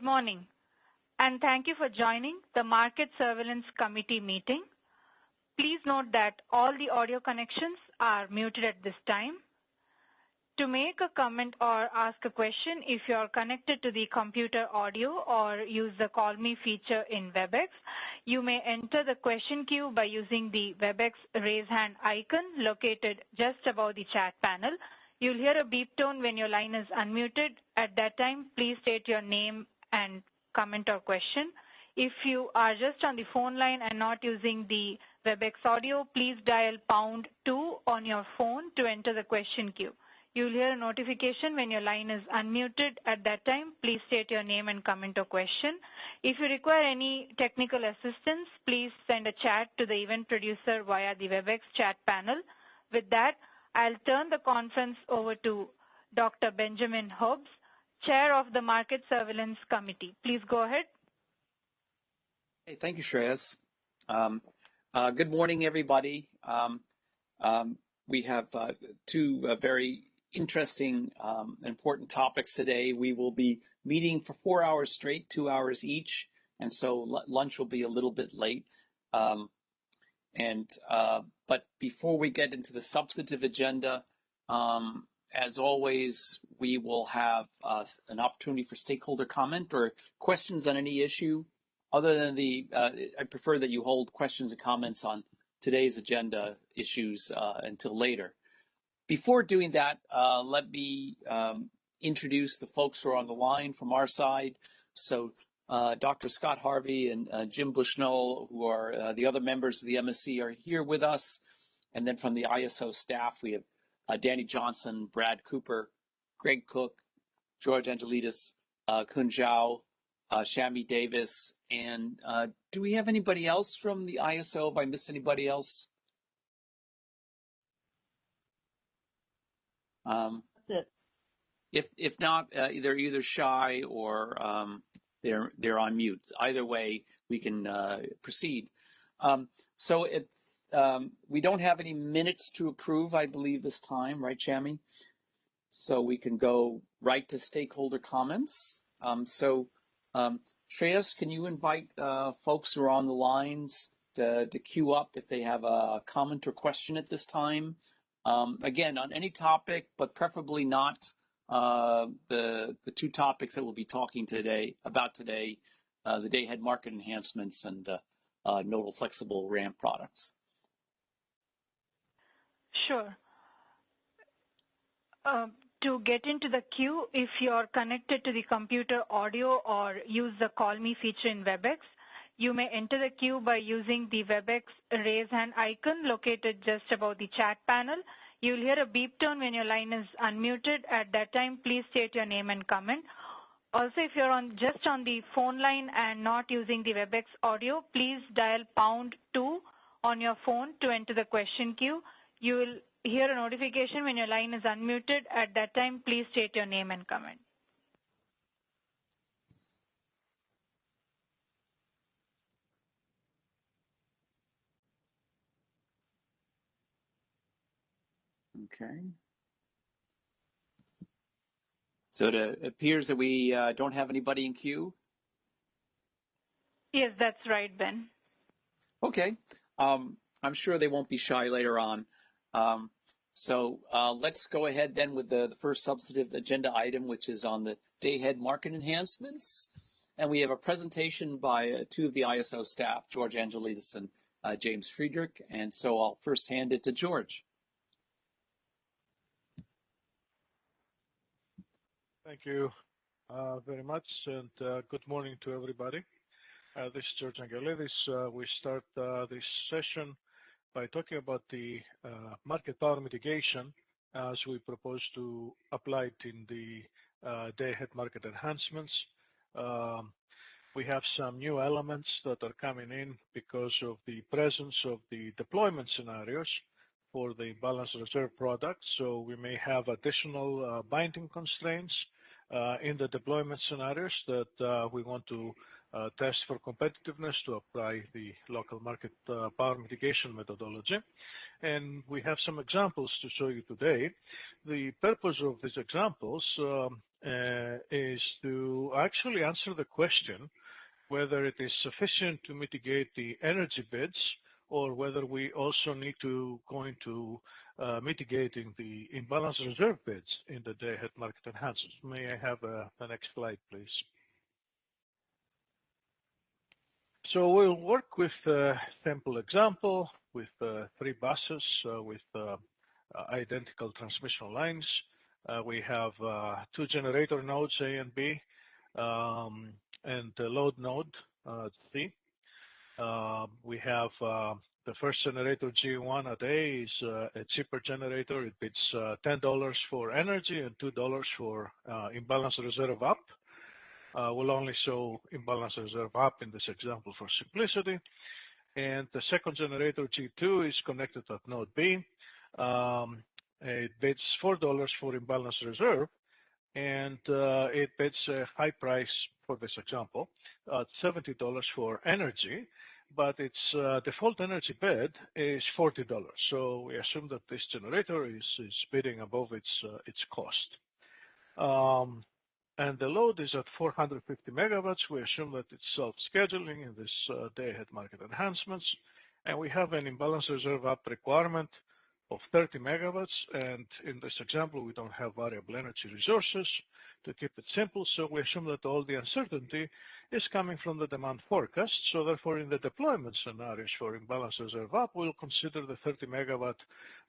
morning, and thank you for joining the Market Surveillance Committee meeting. Please note that all the audio connections are muted at this time. To make a comment or ask a question, if you are connected to the computer audio or use the Call Me feature in WebEx, you may enter the question queue by using the WebEx raise hand icon located just above the chat panel. You'll hear a beep tone when your line is unmuted. At that time, please state your name and comment or question. If you are just on the phone line and not using the WebEx audio, please dial #2 on your phone to enter the question queue. You'll hear a notification when your line is unmuted. At that time, please state your name and comment or question. If you require any technical assistance, please send a chat to the event producer via the WebEx chat panel. With that, I'll turn the conference over to Dr. Benjamin Hobbs, Chair of the Market Surveillance Committee. Please go ahead. Hey, thank you, Shreyas. Good morning, everybody. We have two very interesting, important topics today. We will be meeting for 4 hours straight, 2 hours each, and so lunch will be a little bit late. But before we get into the substantive agenda, as always, we will have an opportunity for stakeholder comment or questions on any issue. Other than I prefer that you hold questions and comments on today's agenda issues until later. Before doing that, let me introduce the folks who are on the line from our side. So Dr. Scott Harvey and Jim Bushnell, who are the other members of the MSC, are here with us. And then from the ISO staff, we have Danny Johnson, Brad Cooper, Greg Cook, George Angelidis, Kun Zhao, Shami Davis, and do we have anybody else from the ISO? Have I missed anybody else? If not, they're either shy or they're on mute. Either way, we can proceed. So we don't have any minutes to approve, I believe, this time, right, Shami? So we can go right to stakeholder comments. Shreyas, can you invite folks who are on the lines to queue up if they have a comment or question at this time? Again, on any topic, but preferably not the two topics that we'll be talking about today, the day-ahead market enhancements and nodal flexible ramp products. Sure. To get into the queue, if you're connected to the computer audio or use the Call Me feature in WebEx, you may enter the queue by using the WebEx raise hand icon located just above the chat panel. You'll hear a beep tone when your line is unmuted. At that time, please state your name and comment. Also, if you're just on the phone line and not using the WebEx audio, please dial #2 on your phone to enter the question queue. You will hear a notification when your line is unmuted. At that time, please state your name and comment. Okay. So it appears that we don't have anybody in queue. Yes, that's right, Ben. Okay. I'm sure they won't be shy later on. So let's go ahead then with the first substantive agenda item, which is on the day-ahead market enhancements. And we have a presentation by two of the ISO staff, George Angelidis and James Friedrich. And so I'll first hand it to George. Thank you very much, and good morning to everybody. This is George Angelidis. We start this session by talking about the market power mitigation as we propose to apply it in the day-ahead market enhancements. We have some new elements that are coming in because of the presence of the deployment scenarios for the Imbalance Reserve products. So we may have additional binding constraints in the deployment scenarios that we want to test for competitiveness to apply the local market power mitigation methodology. And we have some examples to show you today. The purpose of these examples is to actually answer the question whether it is sufficient to mitigate the energy bids or whether we also need to go into mitigating the imbalance reserve bids in the day-ahead market enhancements. May I have the next slide, please? So we'll work with a simple example with 3 buses with identical transmission lines. We have 2 generator nodes, A and B, and the load node, C. We have the first generator, G1 at A, is a cheaper generator. It bids $10 for energy and $2 for imbalance reserve up. We'll only show imbalance reserve up in this example for simplicity. And the second generator, G2, is connected at node B. It bids $4 for imbalance reserve, and it bids a high price for this example at $70 for energy, but its default energy bid is $40. So we assume that this generator is bidding above its cost. And the load is at 450 megawatts. We assume that it's self-scheduling in this day-ahead market enhancements. And we have an imbalance reserve up requirement of 30 megawatts. And in this example, we don't have variable energy resources to keep it simple. So we assume that all the uncertainty is coming from the demand forecast. So therefore, in the deployment scenarios for imbalance reserve up, we'll consider the 30 megawatt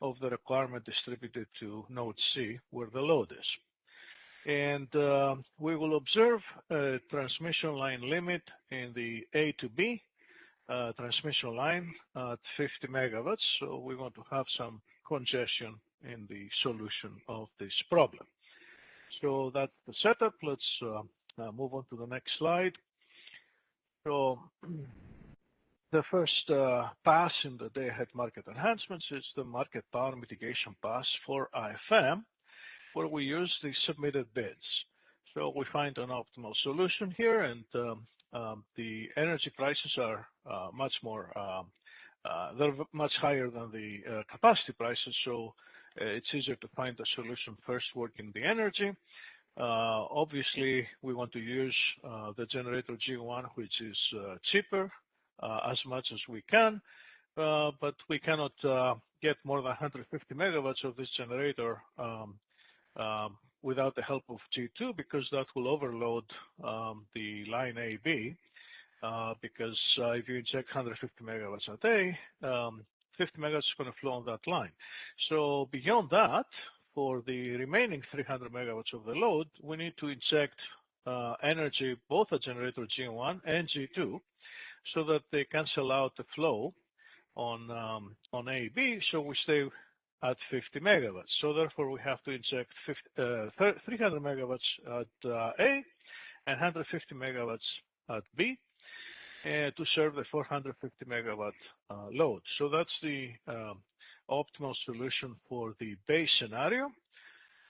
of the requirement distributed to node C, where the load is. And we will observe a transmission line limit in the A to B transmission line at 50 megawatts. So we want to have some congestion in the solution of this problem. So that's the setup. Let's move on to the next slide. So the first pass in the day-ahead market enhancements is the market power mitigation pass for IFM, where we use the submitted bids. So we find an optimal solution here, and the energy prices are they're much higher than the capacity prices, so it's easier to find a solution first working the energy. Obviously, we want to use the generator G1, which is cheaper as much as we can, but we cannot get more than 150 megawatts of this generator without the help of G2, because that will overload the line AB, because if you inject 150 megawatts a day, 50 megawatts is going to flow on that line. So beyond that, for the remaining 300 megawatts of the load, we need to inject energy both at generator G1 and G2 so that they cancel out the flow on AB, so we stay at 50 megawatts. So therefore, we have to inject 300 megawatts at A and 150 megawatts at B to serve the 450 megawatt load. So that's the optimal solution for the base scenario.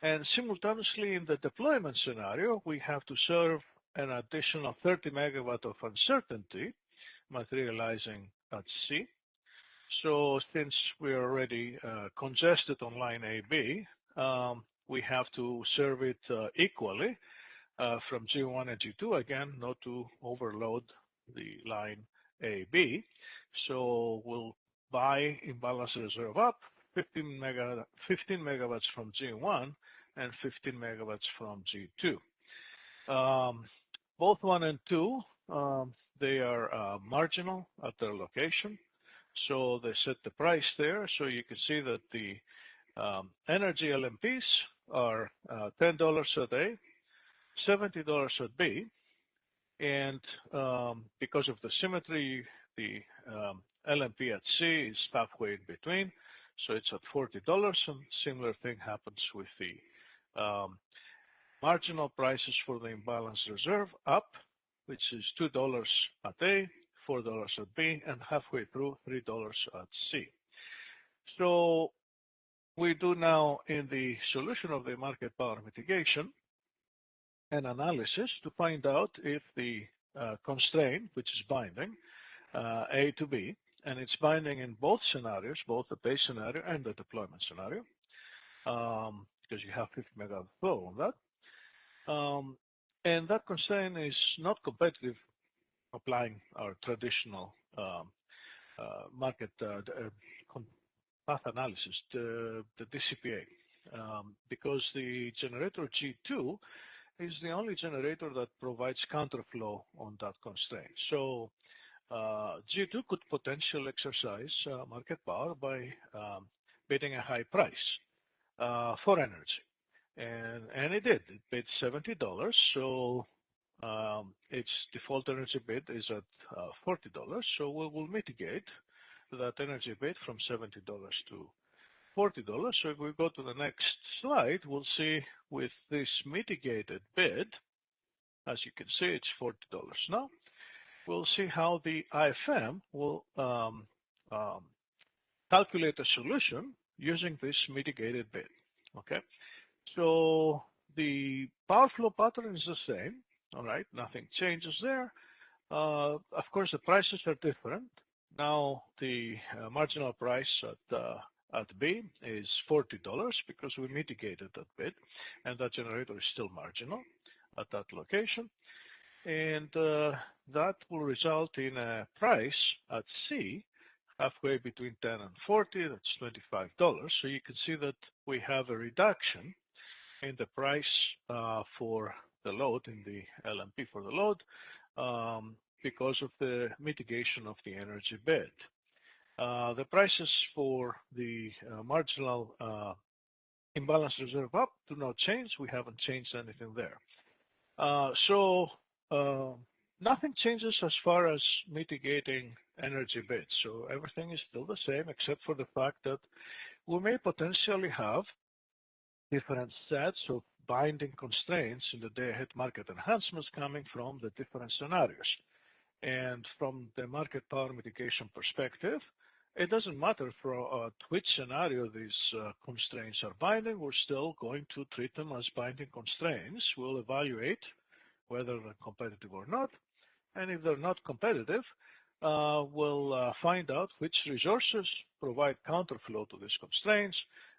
And simultaneously, in the deployment scenario, we have to serve an additional 30 megawatt of uncertainty materializing at C. So since we're already congested on line AB, we have to serve it equally from G1 and G2, again, not to overload the line AB. So we'll buy imbalance reserve up 15 megawatts from G1 and 15 megawatts from G2. Both 1 and 2, they are marginal at their location. So they set the price there. So you can see that the energy LMPs are $10 a day, $70 at B. And because of the symmetry, the LMP at C is halfway in between. So it's at $40. And similar thing happens with the marginal prices for the imbalance reserve up, which is $2 at A, $4 at B, and halfway through $3 at C. So we do now in the solution of the market power mitigation, an analysis to find out if the constraint, which is binding, A to B, and it's binding in both scenarios, both the base scenario and the deployment scenario, because you have 50 megawatt flow on that. And that constraint is not competitive applying our traditional market path analysis, the DCPA, because the generator G2 is the only generator that provides counterflow on that constraint. So G2 could potentially exercise market power by bidding a high price for energy. And it did. It bid $70, so its default energy bid is at $40, so we will mitigate that energy bid from $70 to $40. So if we go to the next slide, we'll see with this mitigated bid, as you can see, it's $40 now. We'll see how the IFM will calculate a solution using this mitigated bid. Okay, so the power flow pattern is the same. All right, nothing changes there. Of course, the prices are different. Now the marginal price at B is $40 because we mitigated that bid, and that generator is still marginal at that location. And that will result in a price at C halfway between 10 and 40, that's $25. So you can see that we have a reduction in the price for the load, in the LMP for the load, because of the mitigation of the energy bid. The prices for the marginal imbalance reserve up do not change. We haven't changed anything there. So nothing changes as far as mitigating energy bids. So everything is still the same, except for the fact that we may potentially have different sets of binding constraints in the day-ahead market enhancements coming from the different scenarios. And from the market power mitigation perspective, it doesn't matter for which scenario these constraints are binding. We're still going to treat them as binding constraints. We'll evaluate whether they're competitive or not. And if they're not competitive, we'll find out which resources provide counterflow to these constraints,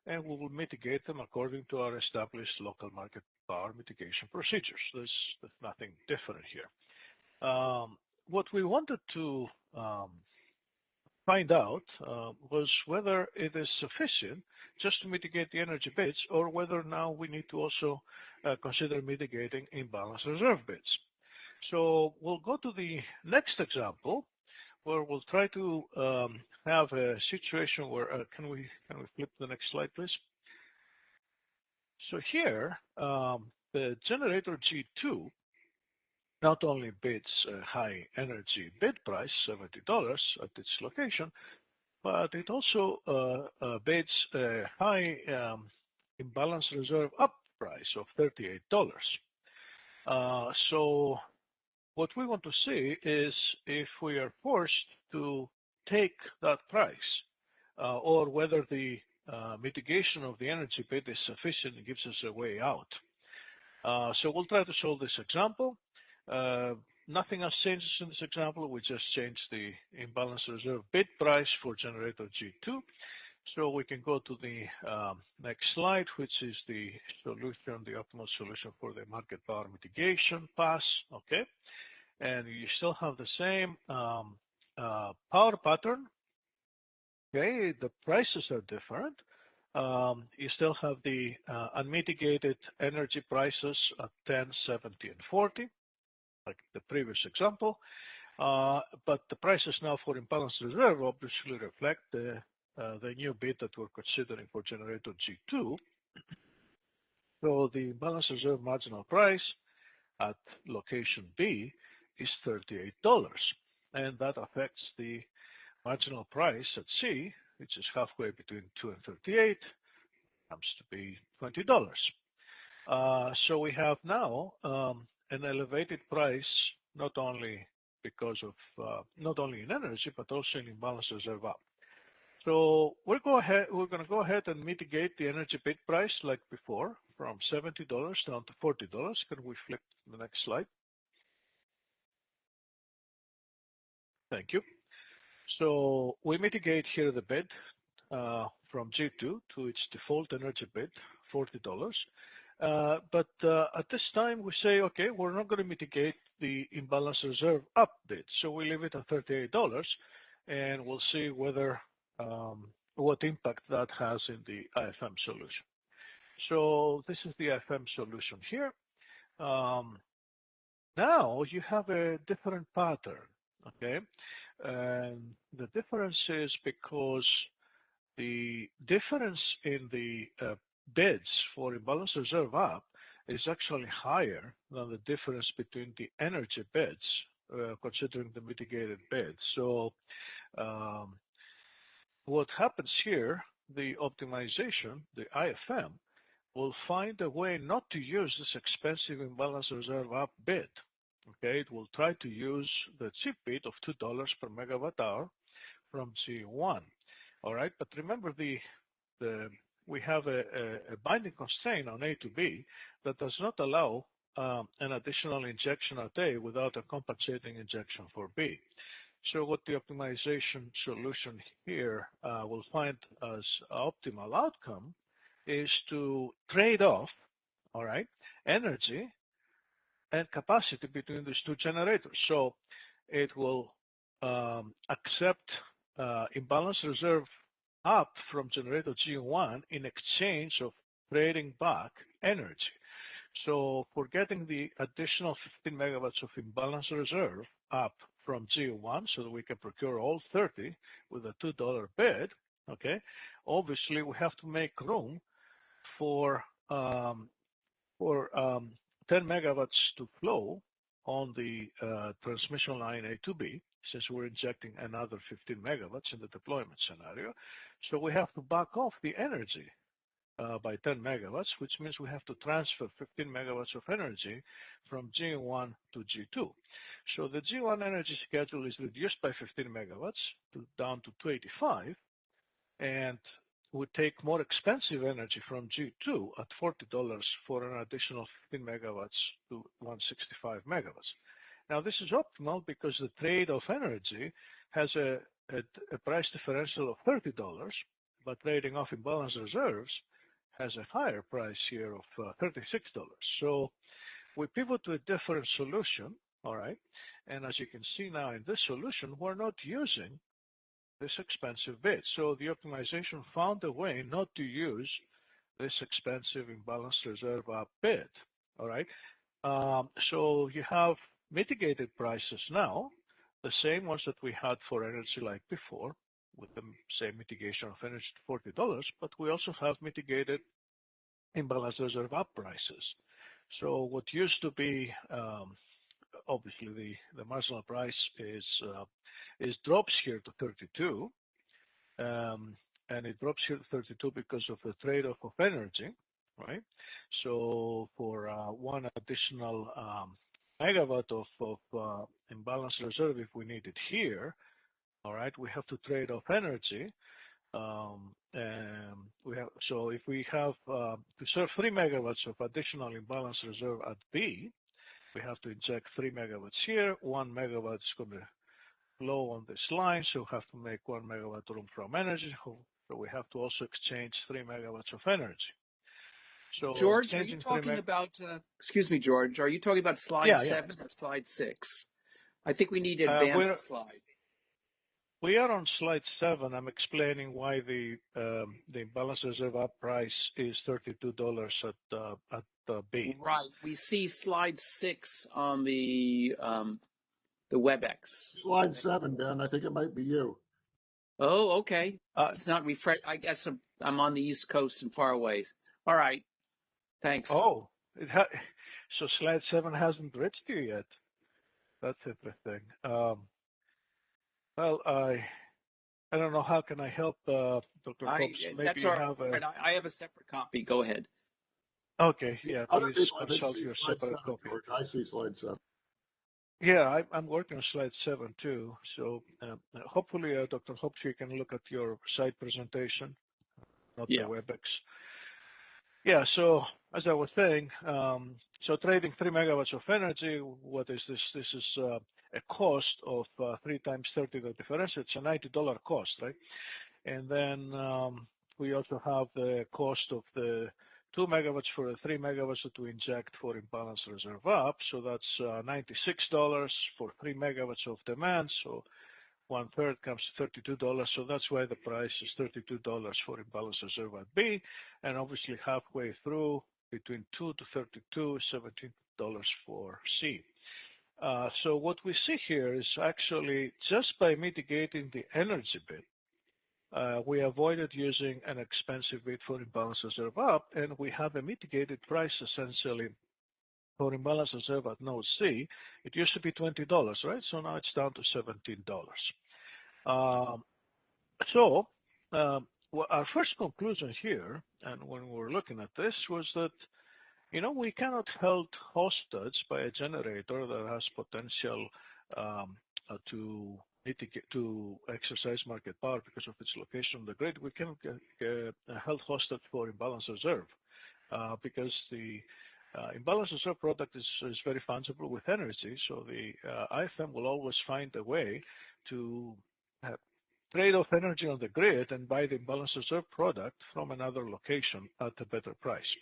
and we will mitigate them according to our established local market power mitigation procedures. There's nothing different here. What we wanted to find out was whether it is sufficient just to mitigate the energy bids, or whether now we need to also consider mitigating imbalance reserve bids. So we'll go to the next example, where we'll try to have a situation where, can we flip to the next slide, please? So here, the generator G2 not only bids a high energy bid price, $70 at its location, but it also bids a high imbalance reserve up price of $38. So what we want to see is if we are forced to take that price, or whether the mitigation of the energy bid is sufficient and gives us a way out. So we'll try to solve this example. Nothing else changes in this example. We just changed the imbalance reserve bid price for generator G2. So we can go to the next slide, which is the solution, the optimal solution for the market power mitigation pass. Okay, and you still have the same power pattern. Okay, the prices are different. You still have the unmitigated energy prices at 10, 70, and 40, like the previous example. But the prices now for imbalance reserve obviously reflect the new bid that we're considering for generator G2. So the imbalance reserve marginal price at location B is $38, and that affects the marginal price at C, which is halfway between 2 and 38, comes to be $20. So we have now an elevated price, not only because of not only in energy, but also in imbalance reserve up. So we're going to go ahead and mitigate the energy bid price like before from $70 down to $40. Can we flip to the next slide? Thank you. So we mitigate here the bid from G2 to its default energy bid, $40. But at this time we say, okay, we're not going to mitigate the imbalance reserve up bid. So we leave it at $38 and we'll see whether what impact that has in the IFM solution. So this is the IFM solution here. Now you have a different pattern, okay? And the difference is because the difference in the bids for imbalance reserve up is actually higher than the difference between the energy bids, considering the mitigated bids. So what happens here, the optimization, the IFM, will find a way not to use this expensive imbalance reserve up bid. Okay, it will try to use the cheap bid of $2 per megawatt hour from G1. All right, but remember we have a binding constraint on A to B that does not allow an additional injection at A without a compensating injection for B. So what the optimization solution here will find as optimal outcome is to trade off, all right, energy and capacity between these two generators. So it will accept imbalance reserve up from generator G1 in exchange of trading back energy. So for getting the additional 15 megawatts of imbalance reserve up from G1 so that we can procure all 30 with a $2 bid, okay, obviously we have to make room for 10 megawatts to flow on the transmission line A to B, since we're injecting another 15 megawatts in the deployment scenario. So we have to back off the energy by 10 megawatts, which means we have to transfer 15 megawatts of energy from G1 to G2. So the G1 energy schedule is reduced by 15 megawatts down to 285, and we take more expensive energy from G2 at $40 for an additional 15 megawatts to 165 megawatts. Now this is optimal because the trade of energy has a price differential of $30, but trading off imbalance reserves has a higher price here of $36. So we pivot to a different solution, all right? And as you can see now in this solution, we're not using this expensive bid. So the optimization found a way not to use this expensive imbalance reserve up bid, all right? So you have mitigated prices now, the same ones that we had for energy like before, with the same mitigation of energy to $40, but we also have mitigated imbalance reserve up prices. So what used to be, obviously the marginal price is drops here to 32, and it drops here to 32 because of the trade-off of energy, right? So for one additional megawatt of imbalance reserve, if we need it here, all right, we have to trade off energy. And so if we have to serve 3 megawatts of additional imbalance reserve at B, we have to inject 3 megawatts here. 1 megawatt is going to flow on this line, so we have to make 1 megawatt room from energy. So we have to also exchange 3 megawatts of energy. So George, are you talking about, excuse me, George, are you talking about slide 7 or slide 6? I think we need to advance the slide. We are on slide 7. I'm explaining why the imbalance reserve up price is $32 at B. Right. We see slide 6 on the WebEx. Slide 7, Ben. I think it might be you. Oh, okay. It's not refresh. I guess I'm on the East Coast and far away. All right. Thanks. Oh, so slide 7 hasn't reached you yet. That's interesting. Well, I don't know. How can I help, Dr. Cobbs? Maybe that's all right. I have a separate copy. Go ahead. Okay. Yeah. Other Please people, I think, consult see your slide separate 7, copy. George. I see slide 7. Yeah, I'm working on slide 7 too. So hopefully, Dr. Hopes, you can look at your site presentation, not the Yeah. WebEx. Yeah, so as I was saying, so trading 3 megawatts of energy, what is this? This is a cost of 3 times 30 the difference. It's a $90 cost, right? And then we also have the cost of the 2 megawatts for the 3 megawatts that we inject for imbalance reserve up. So that's $96 for 3 megawatts of demand. So 1/3 comes to $32. So that's why the price is $32 for imbalance reserve at B. And obviously halfway through between 2 to 32, $17 for C. So what we see here is actually just by mitigating the energy bit, we avoided using an expensive bid for imbalance reserve up, and we have a mitigated price essentially for imbalance reserve at node C. It used to be $20, right? So now it's down to $17. Our first conclusion here, and when we're looking at this, was that we cannot hold hostage by a generator that has potential to exercise market power because of its location on the grid. We cannot get held hostage for imbalance reserve because the imbalance reserve product is very fungible with energy. So the IFM will always find a way to trade off energy on the grid and buy the imbalance reserve product from another location at a better price.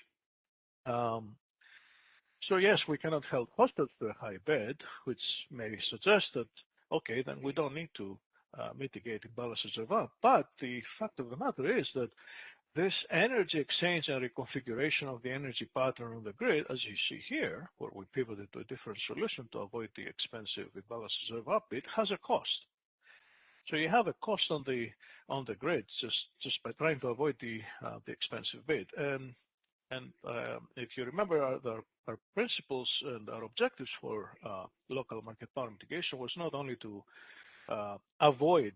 So yes, we cannot hold hostage to a high bid, which may suggest that, okay, then we don't need to mitigate imbalance reserve up. But the fact of the matter is that this energy exchange and reconfiguration of the energy pattern on the grid, as you see here, where we pivoted to a different solution to avoid the expensive imbalance reserve up bid, has a cost. So you have a cost on the grid just by trying to avoid the expensive bid. And if you remember, our principles and our objectives for local market power mitigation was not only to avoid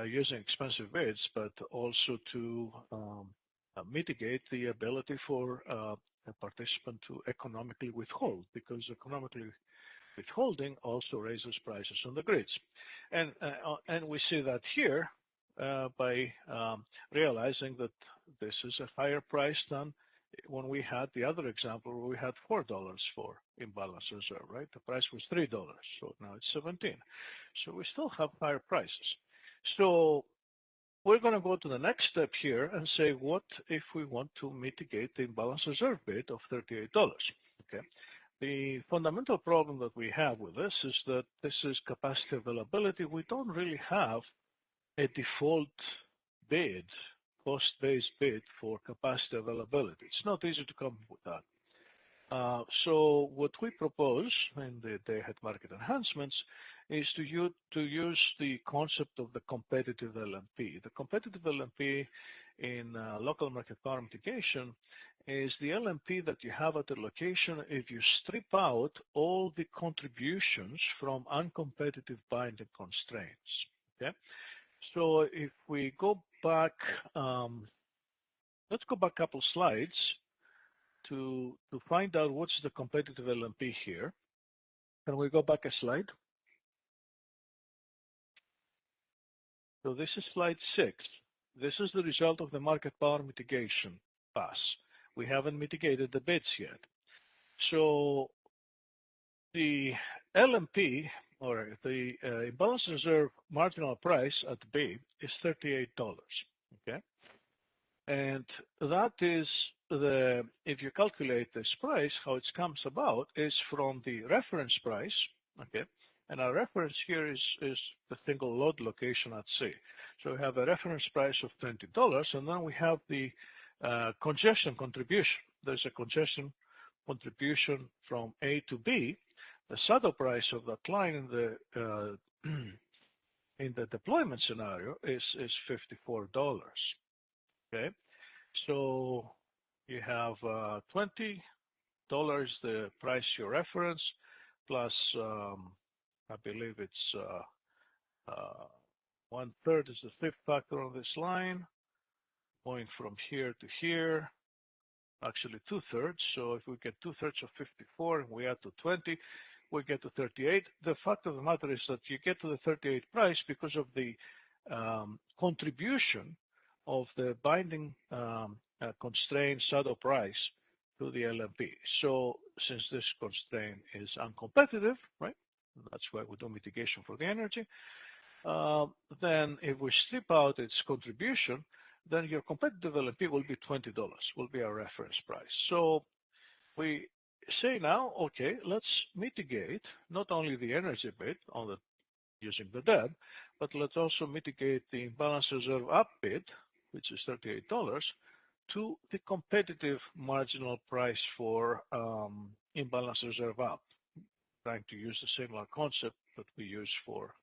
using expensive bids, but also to mitigate the ability for a participant to economically withhold, because economically withholding also raises prices on the grids. And we see that here by realizing that this is a higher price than when we had the other example where we had $4 for imbalance reserve, right? The price was $3, so now it's 17. So we still have higher prices. So we're going to go to the next step here and say, what if we want to mitigate the imbalance reserve bid of $38? Okay. The fundamental problem that we have with this is that this is capacity availability. We don't really have a default bid, cost-based bid for capacity availability. It's not easy to come up with that. So what we propose in the day-ahead market enhancements is to use the concept of the competitive LMP. The competitive LMP in local market power mitigation is the LMP that you have at a location if you strip out all the contributions from uncompetitive binding constraints. Okay, so if we go back, let's go back a couple slides to find out what's the competitive LMP here. Can we go back a slide? So this is slide 6. This is the result of the market power mitigation pass. We haven't mitigated the bids yet. So the LMP, or the imbalance reserve marginal price at B, is $38. Okay, and that is if you calculate this price, how it comes about is from the reference price. Okay, and our reference here is the single load location at C. So we have a reference price of $20, and then we have the congestion contribution. There's a congestion contribution from A to B. The saddle price of that line in the deployment scenario is $54. Okay, so you have $20, the price you reference, plus I believe it's 1/3 is the fifth factor on this line, going from here to here, actually 2/3. So if we get 2/3 of 54 and we add to 20, we get to 38. The fact of the matter is that you get to the 38 price because of the contribution of the binding constraint shadow price to the LMP. So since this constraint is uncompetitive, right? That's why we do mitigation for the energy. Then if we strip out its contribution, then your competitive LMP will be $20, will be our reference price. So we say now, okay, let's mitigate not only the energy bit on the using the DEB, but let's also mitigate the imbalance reserve up bid, which is $38, to the competitive marginal price for imbalance reserve up, trying to use the similar concept that we use for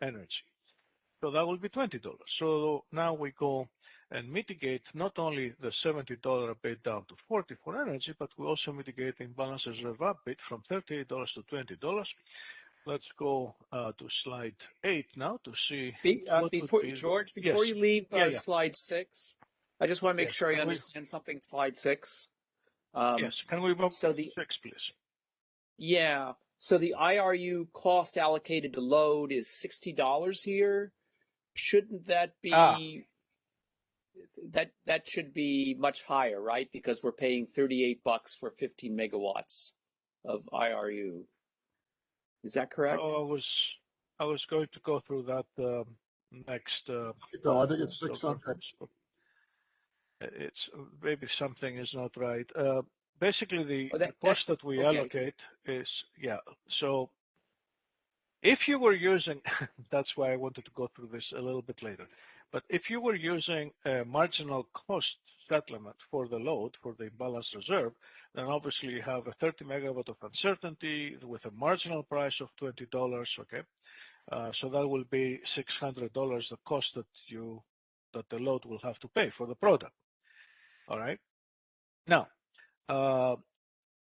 energy. So that will be $20. So now we go and mitigate not only the $70 a bit down to $40 for energy, but we also mitigate the imbalance reserve up bit from $38 to $20. Let's go to slide 8 now to see. Before George, before you leave slide 6, I just want to make sure I understand something. Slide 6. Yes, can we move to 6, please? Yeah. So the IRU cost allocated to load is $60 here. Shouldn't that be that should be much higher, right? Because we're paying $38 for 15 megawatts of IRU. Is that correct? Oh, I was going to go through that next. No, I think it's 600. It's maybe something is not right. Basically, the cost that we allocate is So if you were using, that's why I wanted to go through this a little bit later. But if you were using a marginal cost settlement for the load, for the imbalance reserve, then obviously you have a 30 megawatt of uncertainty with a marginal price of $20, okay? So that will be $600, the cost that the load will have to pay for the product, all right? Now,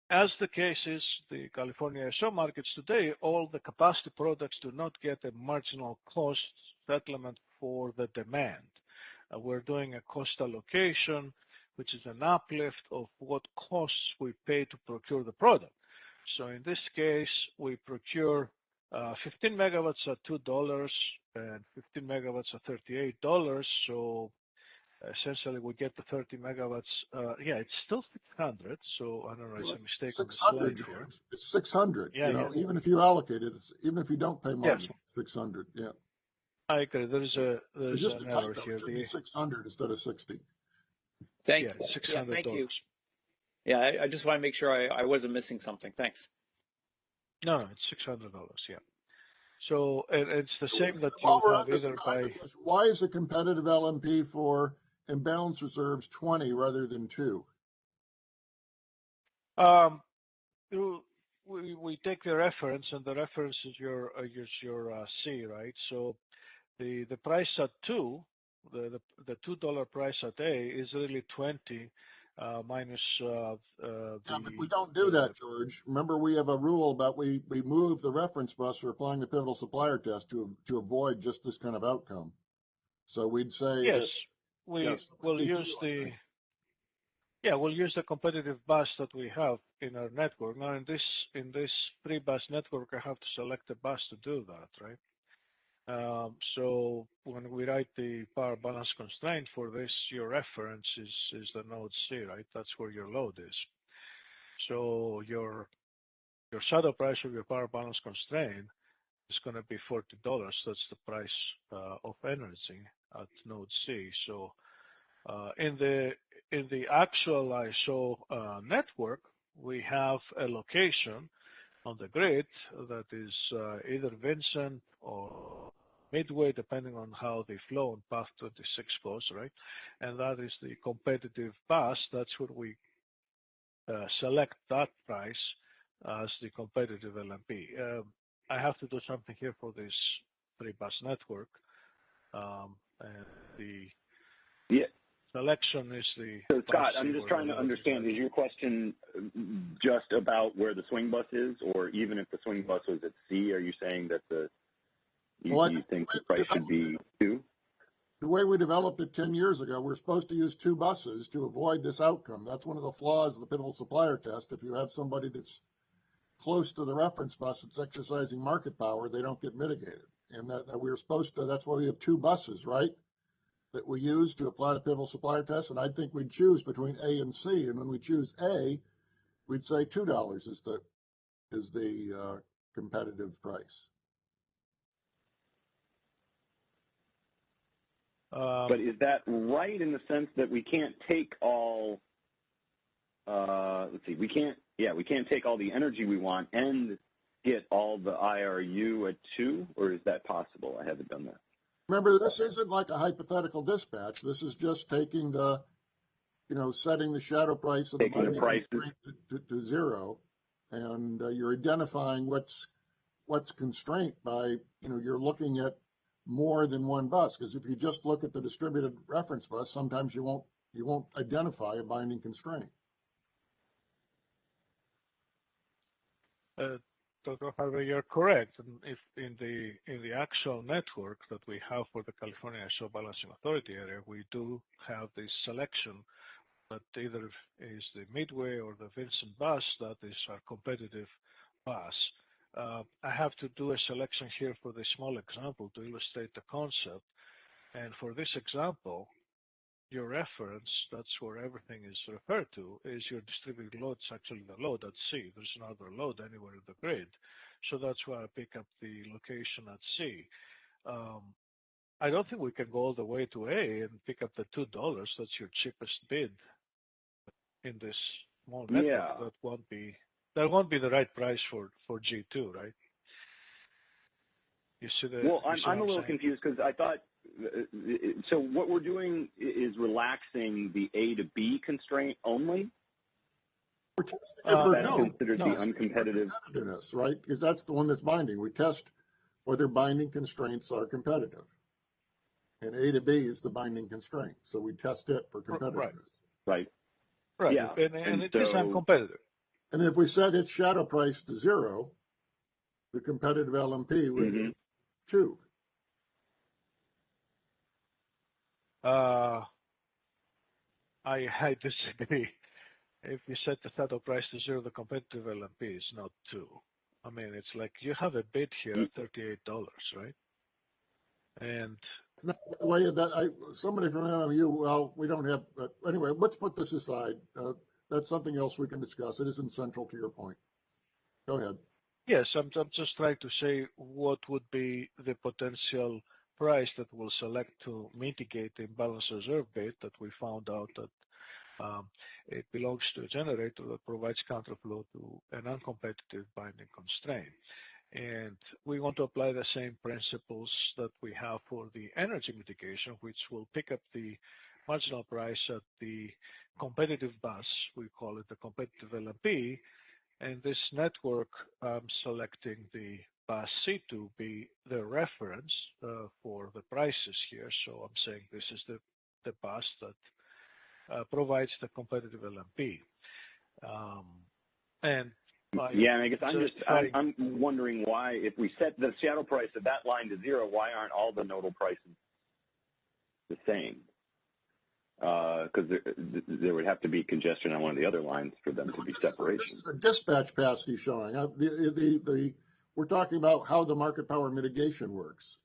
as the case is, the California ISO markets today, all the capacity products do not get a marginal cost settlement for the demand. We're doing a cost allocation, which is an uplift of what costs we pay to procure the product. So in this case, we procure 15 megawatts at $2 and 15 megawatts at $38. So essentially, we get the 30 megawatts. It's still 600. So I don't know, it's a mistake on the slide here. It's 600. Even if you allocate it, even if you don't pay margin, 600. Yeah. I agree. There's an error here. It should be 600 instead of 60. Thank you. $600. Thank you. Yeah, I just want to make sure I wasn't missing something. Thanks. No, it's $600. Yeah. So it's the same that you have either by. Why is the competitive LMP for imbalance reserves 20 rather than 2? We take the reference, and the reference is your C, right? So the price at 2, the $2 price at A is really 20 minus but we don't do that, George. Remember, we have a rule about we move the reference bus for applying the pivotal supplier test to avoid just this kind of outcome. So we'd say we'll use the competitive bus that we have in our network. Now in this pre-bus network, I have to select a bus to do that, right? So when we write the power balance constraint for this, your reference is the node C, right? That's where your load is. So your shadow price of your power balance constraint is going to be $40. That's the price of energy at node C. So in the actual ISO network, we have a location on the grid that is either Vincent or Midway, depending on how the flow on path 26 goes, right? And that is the competitive bus. That's where we select that price as the competitive LMP. I have to do something here for this 3-bus network. And the selection is the... So Scott, I'm just trying to understand, is your question just about where the swing bus is, or even if the swing bus was at C, are you saying that you think the price should be 2? The way we developed it 10 years ago, we're supposed to use 2 buses to avoid this outcome. That's one of the flaws of the pivotal supplier test. If you have somebody that's close to the reference bus that's exercising market power, they don't get mitigated. And that we were supposed to, that's why we have two buses, right? That we use to apply the pivotal supplier test. And I think we'd choose between A and C. And when we choose A, we'd say $2 is the competitive price. But is that right in the sense that we can't take all, let's see, we can't take all the energy we want and get all the IRU at 2, or is that possible? I haven't done that. Remember, this isn't like a hypothetical dispatch. This is just taking the, setting the shadow price of the binding constraint to 0, and you're identifying what's constraint by, you're looking at more than one bus, because if you just look at the distributed reference bus, sometimes you won't identify a binding constraint. Dr. Harvey, you're correct. And if in the actual network that we have for the California Show Balancing Authority area, we do have this selection that either is the Midway or the Vincent bus that is our competitive bus. I have to do a selection here for this small example to illustrate the concept. And for this example, your reference, that's where everything is referred to, is your distributed load. It's actually the load at C. There's no other load anywhere in the grid. So that's why I pick up the location at C. I don't think we can go all the way to A and pick up the $2. That's your cheapest bid in this small network. Yeah. That won't be the right price for G2, right? You see the? Well, I'm a little confused because I thought. So what we're doing is relaxing the A to B constraint only. That's considered the uncompetitive. Competitiveness, right? Because that's the one that's binding. We test whether binding constraints are competitive. And A to B is the binding constraint. So we test it for competitiveness. Right. Yeah. And it is uncompetitive. And if we set its shadow price to 0, the competitive LMP would be 2. I disagree. If you set the shadow price to 0, the competitive LMP is not 2. I mean, it's like you have a bid here at $38, right? And it's not the way that somebody from MMU, well, we don't have, but anyway, let's put this aside. That's something else we can discuss. It isn't central to your point. Go ahead. Yes, I'm just trying to say what would be the potential price that we'll select to mitigate the imbalance reserve bid that we found out that it belongs to a generator that provides counterflow to an uncompetitive binding constraint. And we want to apply the same principles that we have for the energy mitigation, which will pick up the marginal price at the competitive bus. We call it the competitive LMP. And this network, I'm selecting the bus C to be the reference for the prices here. So I'm saying this is the bus that provides the competitive LMP. I guess I'm wondering why, if we set the shadow price of that line to 0, why aren't all the nodal prices the same? Because there would have to be congestion on one of the other lines for them to be separation. This is a dispatch pass he's showing. We're talking about how the market power mitigation works.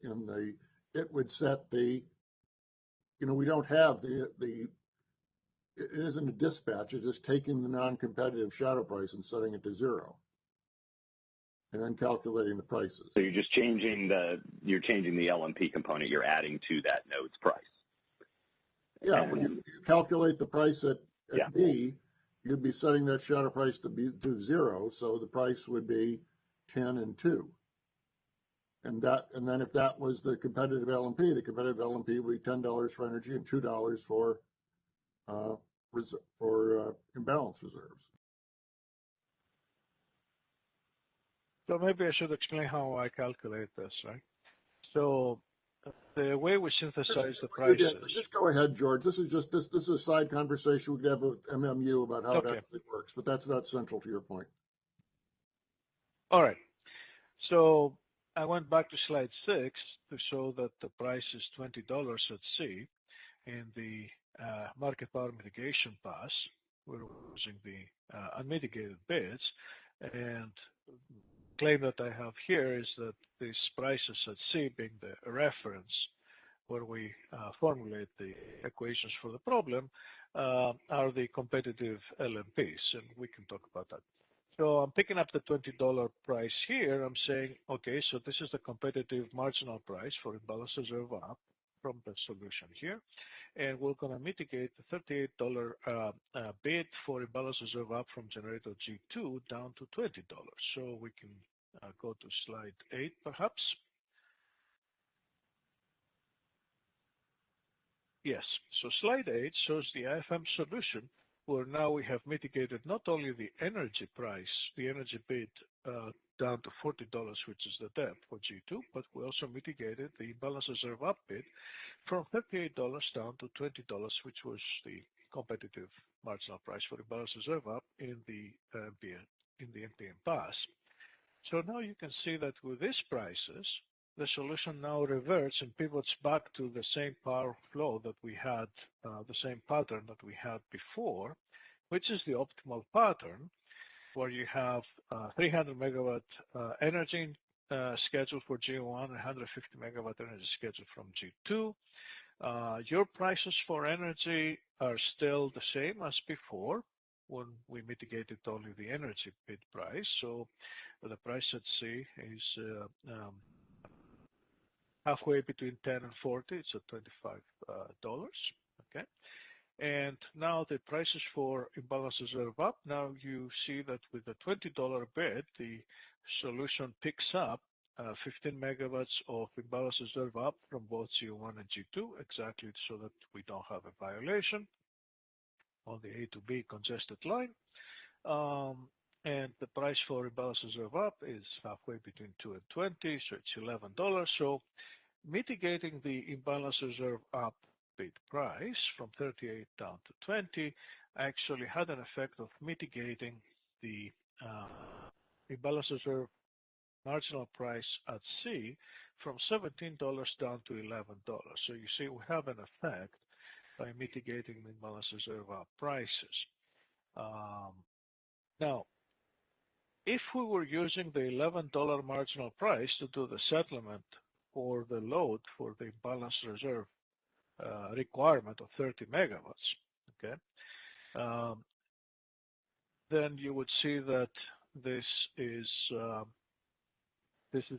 It would set we don't have it isn't a dispatch. It's just taking the non-competitive shadow price and setting it to 0, and then calculating the prices. So you're just changing the LMP component. You're adding to that node's price. Yeah, when you calculate the price at B, you'd be setting that shadow price to 0, so the price would be 10 and 2. And then if that was the competitive LMP, the competitive LMP would be $10 for energy and $2 for imbalance reserves. So maybe I should explain how I calculate this, right? So the way we synthesize the prices. Just go ahead, George. This is a side conversation we could have with MMU about how it actually works, but that's not central to your point. All right. So I went back to slide 6 to show that the price is $20 at C in the market power mitigation pass. We're using the unmitigated bids, and claim that I have here is that these prices at C, being the reference where we formulate the equations for the problem, are the competitive LMPs, and we can talk about that. So I'm picking up the $20 price here. I'm saying, okay, so this is the competitive marginal price for imbalance reserve up from the solution here. And we're going to mitigate the $38 bid for imbalance reserve up from generator G2 down to $20. So we can go to slide 8, perhaps. Yes, so slide 8 shows the IFM solution where now we have mitigated not only the energy price, the energy bid down to $40, which is the depth for G2, but we also mitigated the imbalance reserve up bid from $38 down to $20, which was the competitive marginal price for imbalance reserve up in the NPM pass. So now you can see that with these prices, the solution now reverts and pivots back to the same power flow that we had, the same pattern that we had before, which is the optimal pattern where you have 300 megawatt energy scheduled for G1 and 150 megawatt energy scheduled from G2. Your prices for energy are still the same as before when we mitigated only the energy bid price. So the price at C is halfway between 10 and 40. It's at $25. Okay. And now the prices for imbalance reserve up. Now you see that with the $20 bid, the solution picks up 15 megawatts of imbalance reserve up from both G1 and G2, exactly so that we don't have a violation on the A to B congested line. And the price for imbalance reserve up is halfway between 2 and 20, so it's $11. So mitigating the imbalance reserve up bid price from 38 down to 20 actually had an effect of mitigating the imbalance reserve marginal price at C from $17 down to $11. So you see we have an effect by mitigating the imbalance reserve up prices. Now, if we were using the $11 marginal price to do the settlement for the load for the imbalance reserve requirement of 30 megawatts, okay, then you would see that this is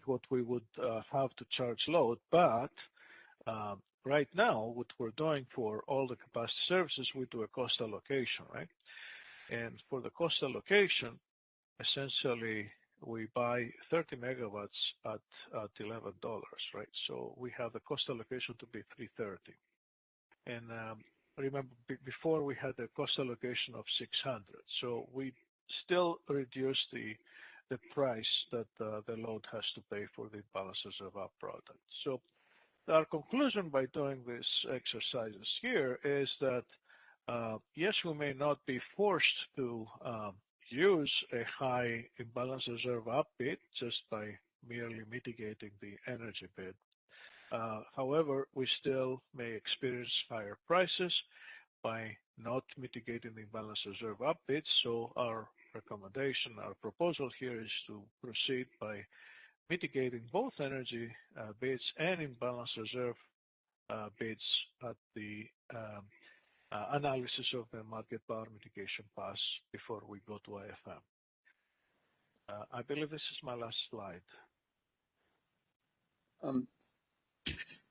what we would have to charge load. But right now, what we're doing for all the capacity services, we do a cost allocation, right? And for the cost allocation, essentially, we buy 30 megawatts at $11, right? So we have the cost allocation to be $330. And remember, before we had a cost allocation of $600. So we still reduce the price that the load has to pay for the imbalance reserve up product. So our conclusion by doing these exercises here is that yes, we may not be forced to use a high imbalance reserve up bid just by merely mitigating the energy bid. However, we still may experience higher prices by not mitigating the imbalance reserve up bids. So our recommendation, our proposal here is to proceed by mitigating both energy bids and imbalance reserve bids at the analysis of the market power mitigation pass before we go to IFM. I believe this is my last slide.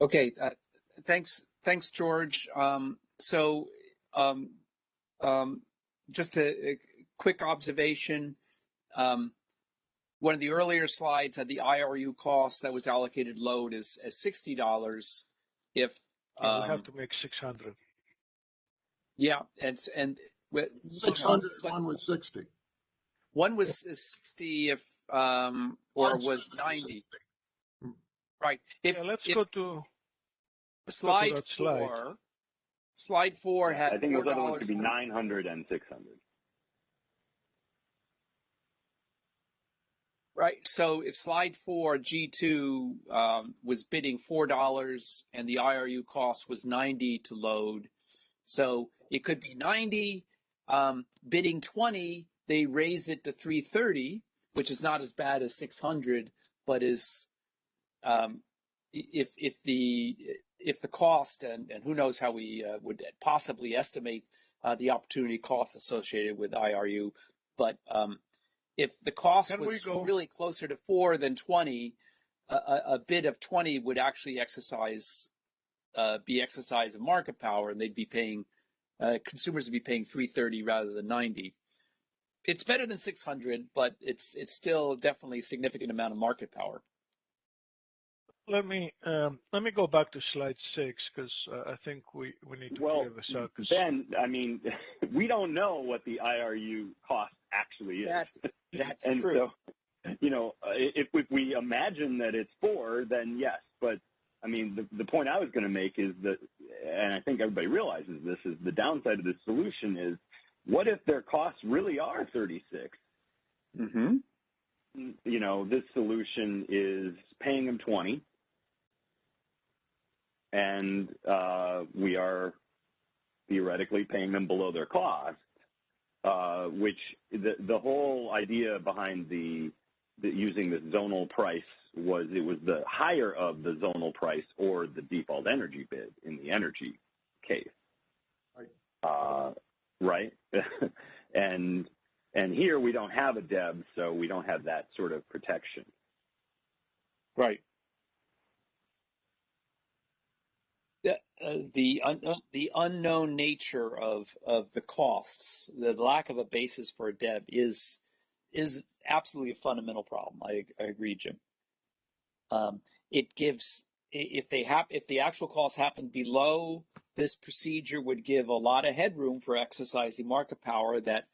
Okay, thanks, George. Just a quick observation. One of the earlier slides had the IRU cost that was allocated load as $60. If we have to make 600. Yeah, and 600. One was 60. One was 60 if or was 90. Right. Let's go to slide 4. Slide 4 had I think those other ones $4 could be 900 and 600. Right. So if slide 4 G2 was bidding $4 and the IRU cost was 90 to load, so it could be 90 bidding 20. They raise it to 330. which is not as bad as 600, but is if the cost, and who knows how we would possibly estimate the opportunity cost associated with IRU, but if the cost was really closer to 4 than 20, a bid of 20 would actually be exercise of market power, and they'd be paying consumers would be paying 330 rather than 90. It's better than 600, but it's still definitely a significant amount of market power. Let me go back to slide 6 because I think we need to clear this out. Ben, I mean, we don't know what the IRU cost actually is. That's and true. So, you know, if we imagine that it's 4, then yes. But I mean, the point I was going to make is that, and I think everybody realizes this, is the downside of this solution is, what if their costs really are 36? Mm-hmm. You know, this solution is paying them 20. And we are theoretically paying them below their cost, which the whole idea behind the using this zonal price was it was the higher of the zonal price or the default energy bid in the energy case, right? and here we don't have a DEB, so we don't have that sort of protection, right? The unknown nature of the costs, the lack of a basis for a DEB is absolutely a fundamental problem. I agree, Jim. It gives, if the actual costs happen below this procedure, would give a lot of headroom for exercising market power that,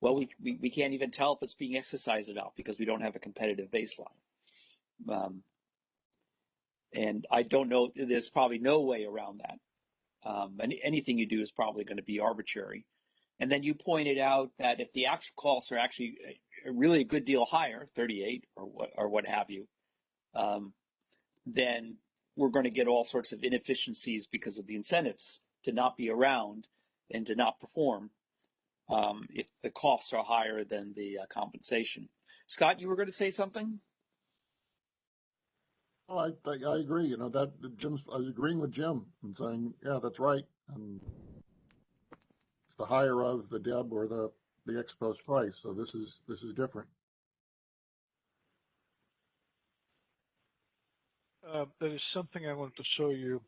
well, we can't even tell if it's being exercised or not because we don't have a competitive baseline. And I don't know, there's probably no way around that. Anything you do is probably going to be arbitrary. And then you pointed out that if the actual costs are actually really a good deal higher, 38 or what have you, then we're going to get all sorts of inefficiencies because of the incentives to not be around and to not perform if the costs are higher than the compensation. Scott, you were going to say something? Oh, I agree. You know, I was agreeing with Jim and saying, yeah, that's right. And it's the higher of the DEB or the ex post price. So this is different. There is something I want to show you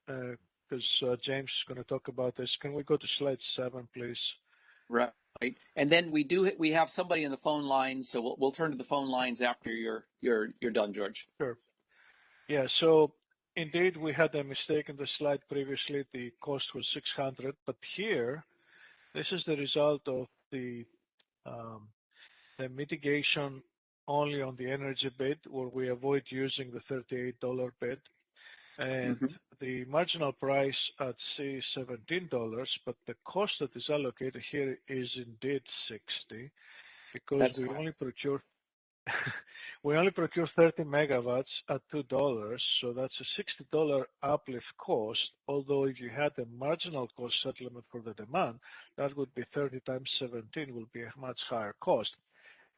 because James is going to talk about this. Can we go to slide 7, please? Right. And then we have somebody in the phone line, so we'll turn to the phone lines after you're done, George. Sure. Yeah, so indeed we had a mistake in the slide previously. The cost was 600, but here this is the result of the mitigation only on the energy bid, where we avoid using the $38 bid, and the marginal price at C is $17, but the cost that is allocated here is indeed 60, because we only procure we only procure 30 megawatts at $2, so that's a $60 uplift cost, although if you had a marginal cost settlement for the demand, that would be 30 times 17 will be a much higher cost.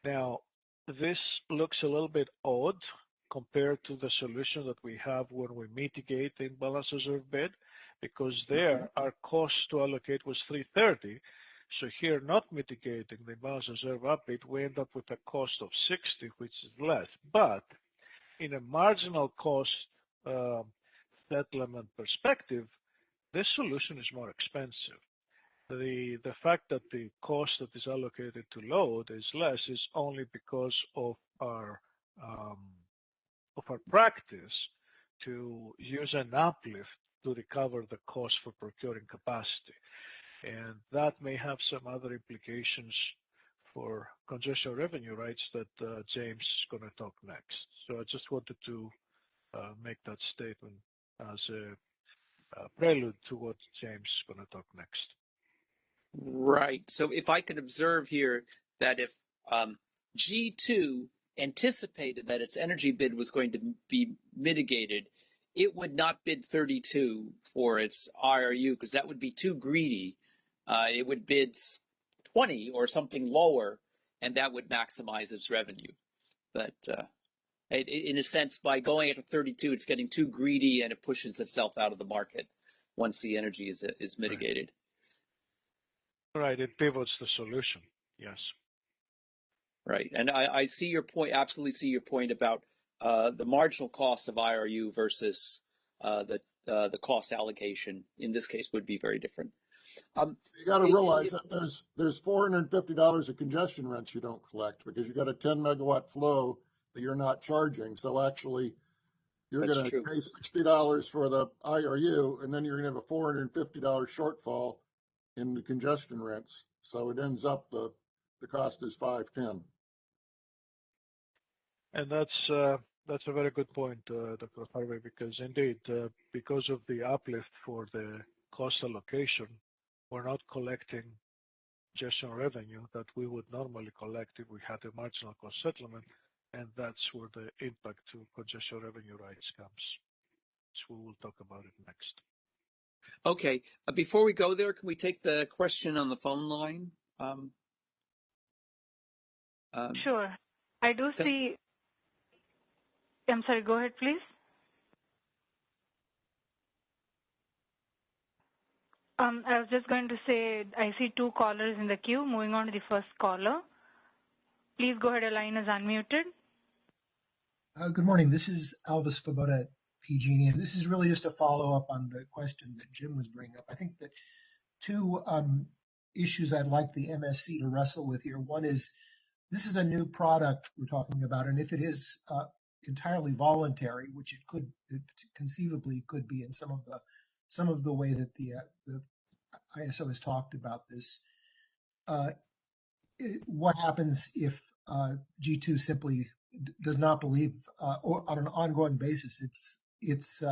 Now, this looks a little bit odd compared to the solution that we have when we mitigate the imbalance reserve bid, because there our cost to allocate was 330. So here, not mitigating the imbalance reserve up bid, we end up with a cost of 60, which is less. But in a marginal cost settlement perspective, this solution is more expensive. The fact that the cost that is allocated to load is less is only because of our practice to use an uplift to recover the cost for procuring capacity. And that may have some other implications for congestion revenue rights that James is going to talk next. So I just wanted to make that statement as a prelude to what James is going to talk next. Right. So if I could observe here that if G2 anticipated that its energy bid was going to be mitigated, it would not bid 32 for its IRU because that would be too greedy. It would bid 20 or something lower, and that would maximize its revenue. But in a sense, by going at 32, it's getting too greedy and it pushes itself out of the market once the energy is mitigated. Right, it pivots the solution, yes. Right, and I see your point, absolutely see your point about the marginal cost of IRU versus the cost allocation in this case would be very different. You got to realize that there's $450 of congestion rents you don't collect because you got a 10 megawatt flow that you're not charging. So actually, you're going to pay $60 for the IRU, and then you're going to have a $450 shortfall in the congestion rents. So it ends up the cost is $510. And that's a very good point, Dr. Harvey, because indeed, because of the uplift for the cost allocation, we're not collecting congestion revenue that we would normally collect if we had a marginal cost settlement, and that's where the impact to congestion revenue rights comes. So we will talk about it next. Okay, before we go there, can we take the question on the phone line? Sure. I do see. I'm sorry, go ahead, please. I was just going to say, I see two callers in the queue. Moving on to the first caller. Please go ahead, your line is unmuted. Good morning. This is Alvis Svoboda at PG&E. This is really just a follow-up on the question that Jim was bringing up. I think that two issues I'd like the MSC to wrestle with here. One is, this is a new product we're talking about, and if it is entirely voluntary, which it conceivably could be in some of the way that the ISO has talked about this, what happens if G2 simply does not believe, or on an ongoing basis, its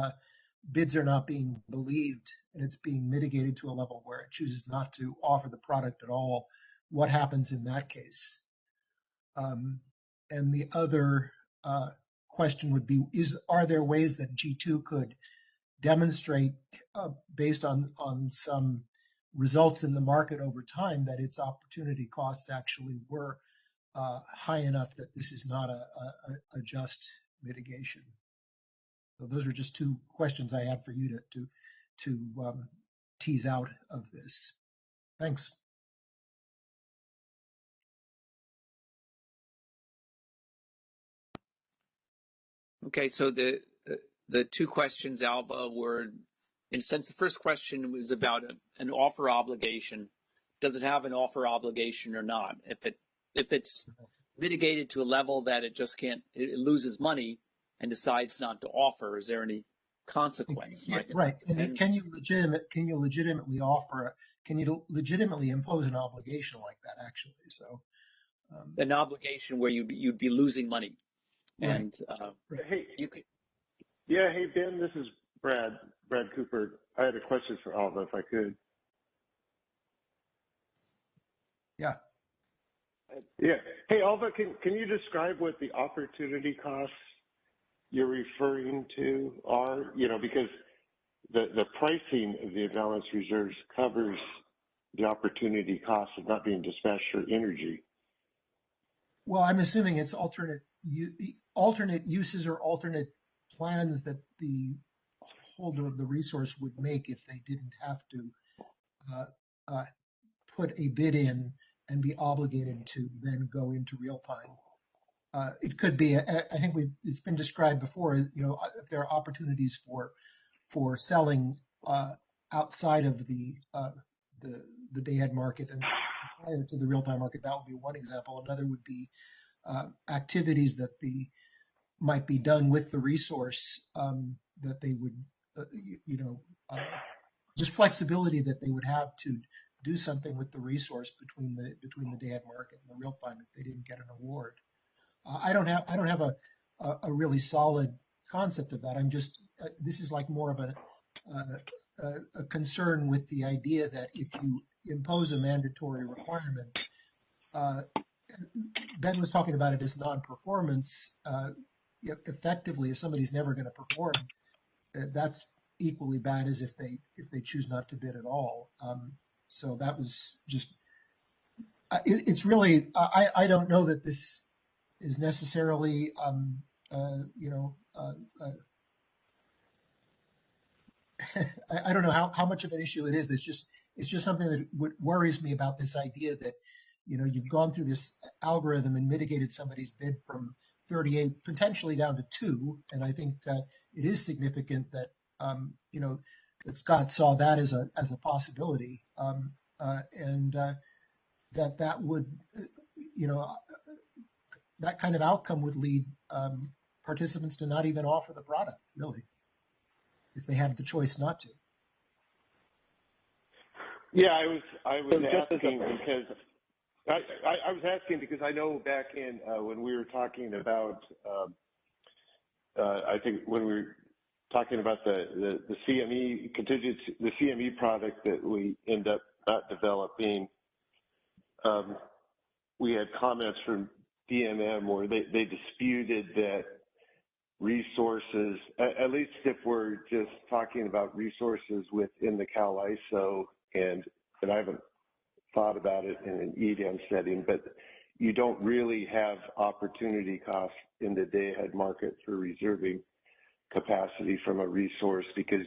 bids are not being believed and it's being mitigated to a level where it chooses not to offer the product at all? What happens in that case? And the other question would be, are there ways that G2 could demonstrate, based on some results in the market over time, that its opportunity costs actually were high enough that this is not a just mitigation? So those are just two questions I had for you to tease out of this. Thanks. Okay, so the two questions, Alba, were, in a sense, the first question was about an offer obligation. Does it have an offer obligation or not? If it's mitigated to a level that it just can't, it loses money and decides not to offer, is there any consequence? Yeah, right. And can you legitimately offer? Can you legitimately impose an obligation like that? Actually, so an obligation where you'd be losing money. Right. And hey, you could. Yeah, hey Ben, this is Brad Cooper. I had a question for Alva, if I could. Yeah. Yeah. Hey, Alva, can you describe what the opportunity costs you're referring to are? You know, because the pricing of the Imbalance Reserves covers the opportunity costs of not being dispatched for energy. Well, I'm assuming it's alternate uses or alternate plans that the holder of the resource would make if they didn't have to put a bid in and be obligated to then go into real time. It could be, I think it's been described before, you know, if there are opportunities for selling outside of the day-ahead market and prior to the real-time market, that would be one example. Another would be activities that might be done with the resource, that they would, just flexibility that they would have to do something with the resource between the day-ahead market and the real time if they didn't get an award. I don't have a really solid concept of that. I'm just this is like more of a concern with the idea that if you impose a mandatory requirement, Ben was talking about it as non-performance. Effectively, if somebody's never going to perform, that's equally bad as if they choose not to bid at all. So that was just It's really, I don't know that this is necessarily, I don't know how much of an issue it is. It's just something that worries me about this idea that, you've gone through this algorithm and mitigated somebody's bid from 38 potentially down to 2. And I think it is significant that, that Scott saw that as a possibility. And that would, that kind of outcome would lead participants to not even offer the product, really, if they had the choice not to. Yeah, I was asking because I was asking because I know back in when we were talking about I think when we were talking about the CME contingency, the CME product that we end up not developing, we had comments from DMM where they disputed that resources, at least if we're just talking about resources within the Cal ISO, and I haven't thought about it in an EDM setting, but you don't really have opportunity costs in the day-ahead market for reserving capacity from a resource because,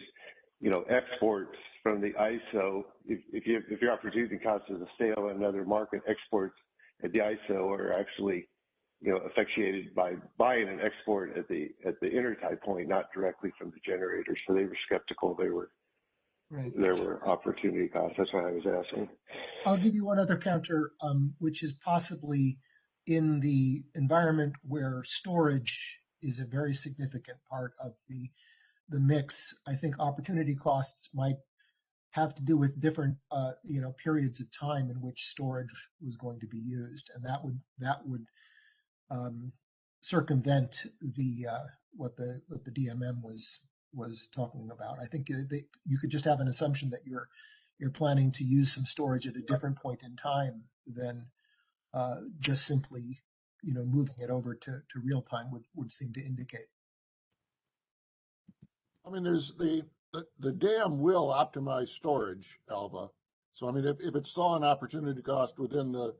exports from the ISO, if your opportunity cost is a sale in another market, exports at the ISO are actually, effectuated by buying an export at the intertie point, not directly from the generator. So they were skeptical. There were opportunity costs. That's why I was asking. I'll give you one other counter, which is possibly in the environment where storage is a very significant part of the mix. I think opportunity costs might have to do with different, periods of time in which storage was going to be used, and that would circumvent the what the DMM was talking about. I think you could just have an assumption that you're planning to use some storage at a different point in time than just simply moving it over to real time would seem to indicate. I mean, there's the dam will optimize storage, Alva. So I mean, if it saw an opportunity cost within the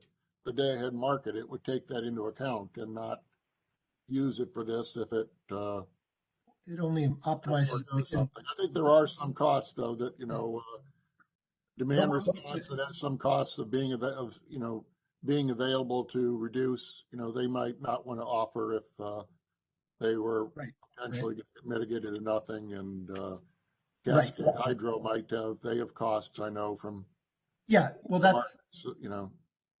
day-ahead market, it would take that into account and not use it for this if it only optimizes something. I think there are some costs though that demand response that has some costs of being available to reduce. They might not want to offer if they were potentially mitigated to nothing, and Cascade Hydro might have. They have costs, I know from. Yeah, well, that's markets,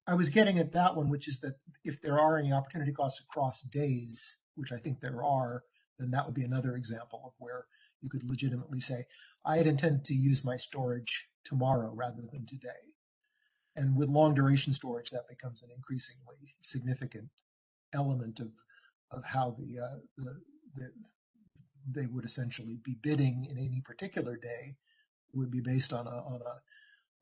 I was getting at that one, which is that if there are any opportunity costs across days, which I think there are, then that would be another example of where you could legitimately say, I had intended to use my storage tomorrow rather than today. And with long duration storage, that becomes an increasingly significant element of how they would essentially be bidding in any particular day would be based on a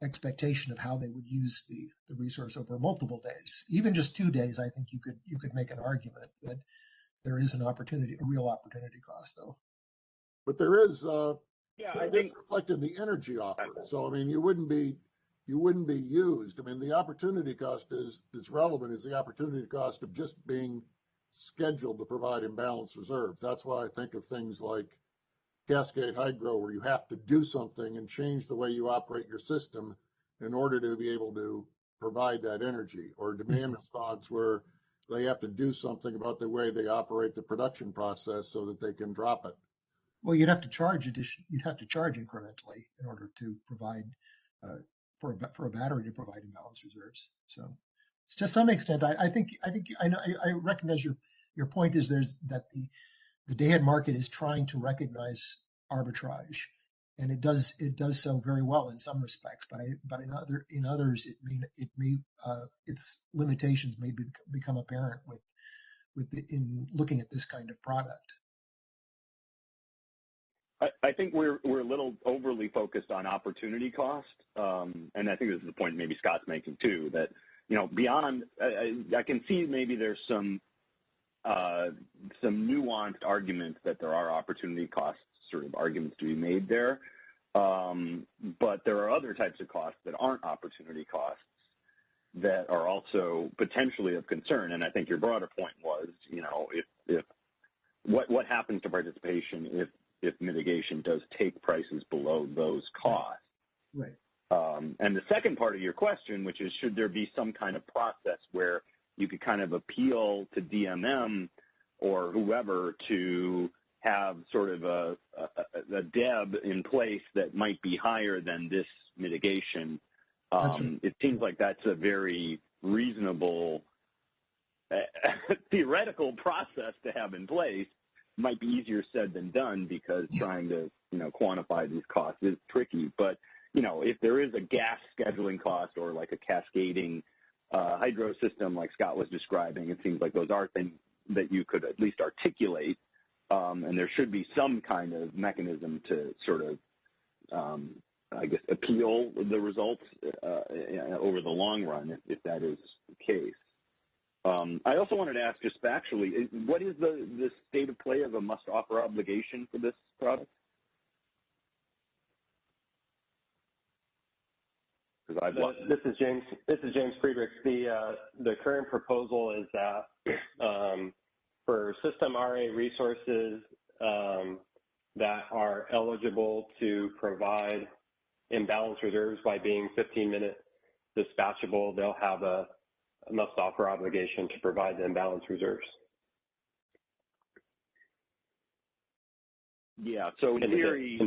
expectation of how they would use the resource over multiple days. Even just 2 days, I think you could make an argument that there is a real opportunity cost, though. But there is, I think, reflected in the energy offer. So I mean, you wouldn't be used. I mean, the opportunity cost is relevant. Is the opportunity cost of just being scheduled to provide imbalance reserves. That's why I think of things like Cascade Hydro, where you have to do something and change the way you operate your system in order to be able to provide that energy, or demand response, where they have to do something about the way they operate the production process so that they can drop it. Well, you'd have to charge incrementally in order to provide for a battery to provide imbalance reserves. So, to some extent, I think I recognize your point is that the day-ahead market is trying to recognize arbitrage, and it does so very well in some respects, but in others its limitations may become apparent in looking at this kind of product. I think we're a little overly focused on opportunity cost, and I think this is the point maybe Scott's making too, that beyond I can see maybe there's some nuanced arguments that there are opportunity costs sort of arguments to be made there. But there are other types of costs that aren't opportunity costs. that are also potentially of concern. And I think your broader point was, you know, if what happens to participation if mitigation does take prices below those costs. Right. And the second part of your question, which is, should there be some kind of process where you could kind of appeal to DMM or whoever to have sort of a DEB in place that might be higher than this mitigation. Right. It seems like that's a very reasonable theoretical process to have in place. Might be easier said than done because trying to, you know, quantify these costs is tricky. But, you know, if there is a gas scheduling cost or like a cascading hydro system like Scott was describing, it seems like those are things that you could at least articulate. And there should be some kind of mechanism to sort of, I guess, appeal the results over the long run if that is the case. I also wanted to ask just factually, what is the state of play of a must-offer obligation for this product? This is James Friedrichs. The current proposal is that for system RA resources that are eligible to provide imbalance reserves by being 15-minute dispatchable, they'll have a must-offer obligation to provide the imbalance reserves. Yeah. So in theory,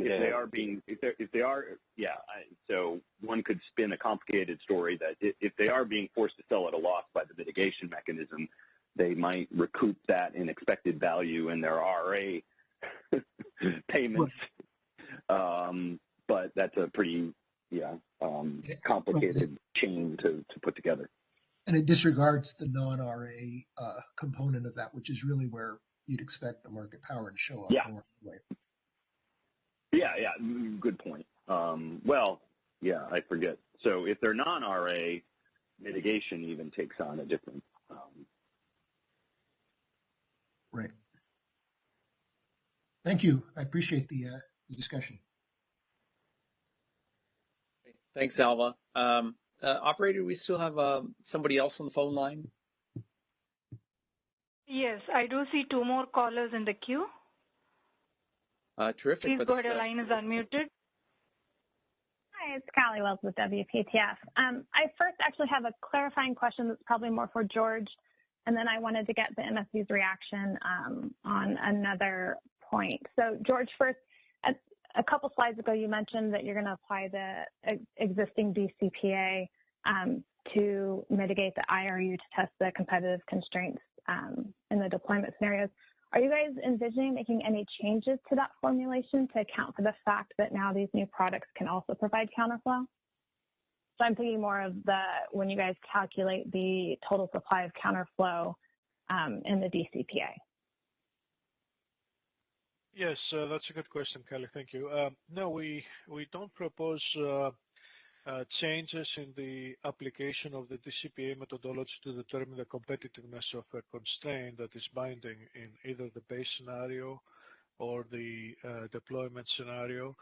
so one could spin a complicated story that if they are being forced to sell at a loss by the mitigation mechanism, they might recoup that in expected value in their RA payments. But that's a pretty complicated chain to put together. And it disregards the non-RA component of that, which is really where you'd expect the market power to show up more. Right? Yeah, good point. I forget. So if they're non-RA, mitigation even takes on a different. Right. Thank you. I appreciate the discussion. Thanks, Alva. Operator, we still have somebody else on the phone line? Yes, I do see two more callers in the queue. Terrific. Please go ahead, your line is unmuted. Hi, it's Callie Wells with WPTF. I first actually have a clarifying question that's probably more for George, and then I wanted to get the MSV's reaction on another point. So George, first, a couple slides ago, you mentioned that you're going to apply the existing DCPA to mitigate the IRU to test the competitive constraints in the deployment scenarios. Are you guys envisioning making any changes to that formulation to account for the fact that now these new products can also provide counterflow? So I'm thinking more of when you guys calculate the total supply of counterflow in the DCPA. Yes, that's a good question, Kelly. Thank you. No, we don't propose changes in the application of the DCPA methodology to determine the competitiveness of a constraint that is binding in either the base scenario or the deployment scenario.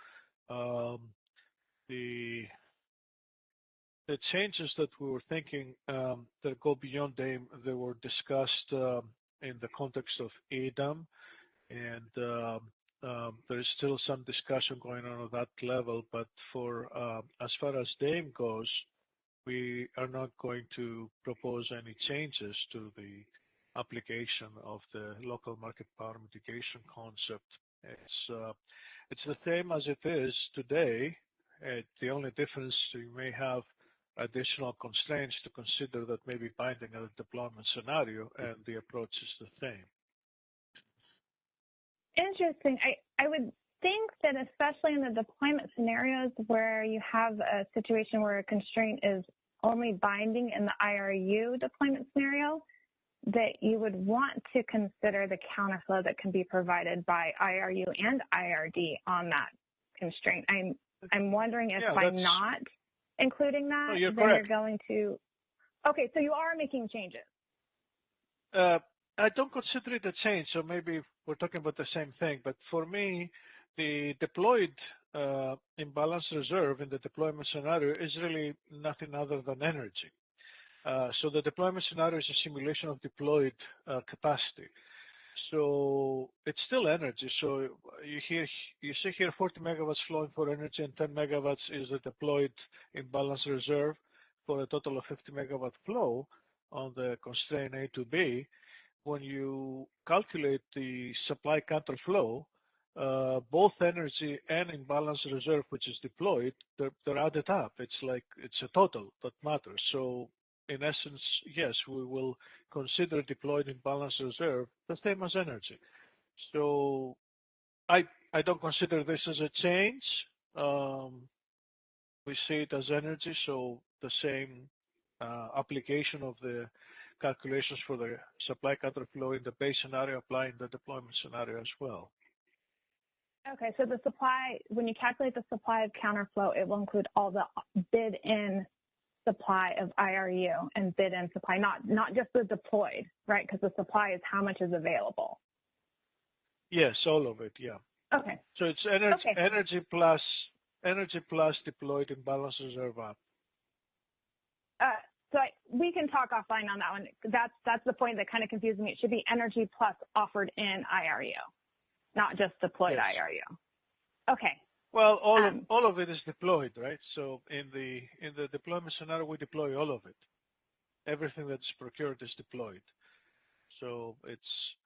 The changes that we were thinking that go beyond DAME, they were discussed in the context of EDAM, and there is still some discussion going on at that level, but for as far as DAME goes, we are not going to propose any changes to the application of the local market power mitigation concept. It's the same as it is today. The only difference, you may have additional constraints to consider that may be binding at a deployment scenario, and the approach is the same. Interesting. I would think that especially in the deployment scenarios where you have a situation where a constraint is only binding in the IRU deployment scenario, that you would want to consider the counterflow that can be provided by IRU and IRD on that constraint. I'm wondering if by not including that, then correct. You're going to. Okay, so you are making changes. I don't consider it a change, so maybe we're talking about the same thing. But for me, the deployed imbalance reserve in the deployment scenario is really nothing other than energy. So the deployment scenario is a simulation of deployed capacity. So it's still energy. So you see here 40 megawatts flowing for energy, and 10 megawatts is a deployed imbalance reserve for a total of 50 megawatt flow on the constraint A to B. When you calculate the supply counter flow, both energy and imbalance reserve, which is deployed, they're added up. It's a total that matters. So in essence, yes, we will consider deployed imbalance reserve the same as energy. So I don't consider this as a change. We see it as energy, so the same application of the calculations for the supply counter flow in the base scenario apply in the deployment scenario as well. Okay, so the supply, when you calculate the supply of counterflow, it will include all the bid-in supply of IRU and bid-in supply, not just the deployed, right? Because the supply is how much is available. Yes, all of it, yeah. Okay. So it's energy plus deployed imbalance reserve up. We can talk offline on that one. That's the point that kind of confused me. It should be energy plus offered in IRU, not just deployed IRU. Okay. Well, all of it is deployed, right? So in the deployment scenario, we deploy all of it. Everything that's procured is deployed. So it's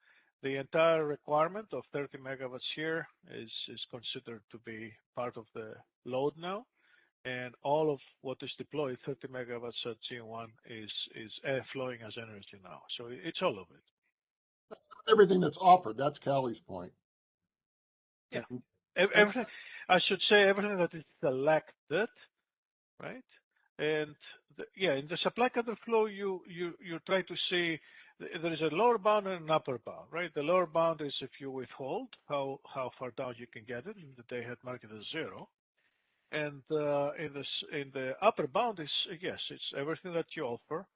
the entire requirement of 30 megawatts here is considered to be part of the load now. And all of what is deployed, 30 megawatts at G1, is flowing as energy now. So it's all of it. That's not everything that's offered. That's Callie's point. Yeah. Everything, I should say everything that is selected, right? And in the supply counter flow, you try to see there is a lower bound and an upper bound, right? The lower bound is if you withhold how far down you can get it, and the day-ahead market is 0. And in the upper bound is, yes, it's everything that you offer,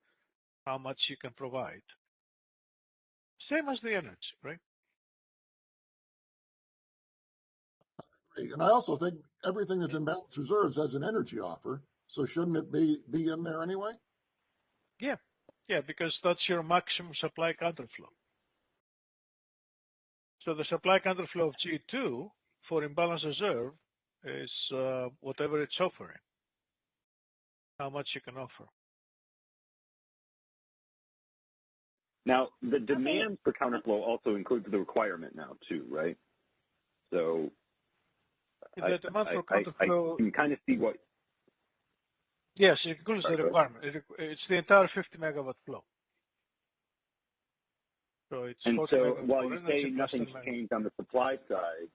how much you can provide. Same as the energy, right? And I also think everything that's in balance reserves has an energy offer. So shouldn't it be in there anyway? Yeah, because that's your maximum supply counterflow. So the supply counterflow of G2 for imbalance reserve is whatever it's offering, how much you can offer. Now, the demand for counterflow also includes the requirement now too, right? So the demand for counterflow, I can kind of see what. Yes, it includes the requirement. It's the entire 50 megawatt flow. So it's and so while you say nothing's changed on the supply side,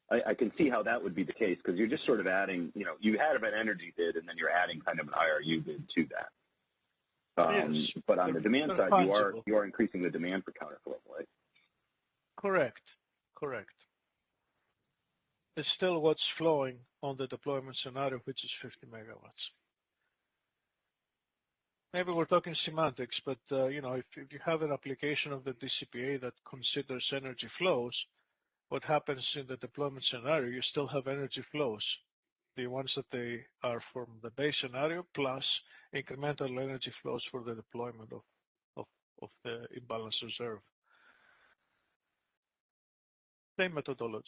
I can see how that would be the case because you're just sort of adding, you had an energy bid and then you're adding kind of an IRU bid to that. Yes, but on the demand side, you are increasing the demand for counterflow, right? Correct. It's still what's flowing on the deployment scenario, which is 50 megawatts. Maybe we're talking semantics, but if you have an application of the DCPA that considers energy flows, what happens in the deployment scenario, you still have energy flows, the ones that they are from the base scenario plus incremental energy flows for the deployment of the imbalance reserve. Same methodology.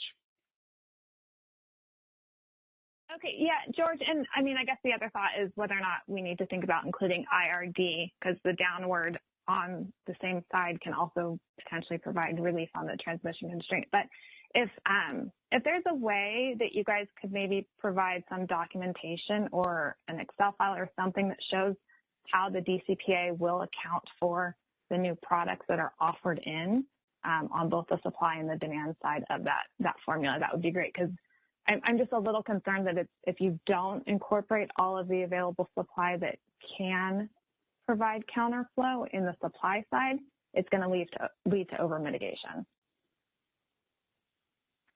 Okay, yeah, George, and I mean, I guess the other thought is whether or not we need to think about including IRD because the downward on the same side can also potentially provide relief on the transmission constraint. But if there's a way that you guys could maybe provide some documentation or an Excel file or something that shows how the DCPA will account for the new products that are offered in on both the supply and the demand side of that formula, that would be great because I'm just a little concerned that if you don't incorporate all of the available supply that can provide counterflow in the supply side, it's going to lead to over mitigation.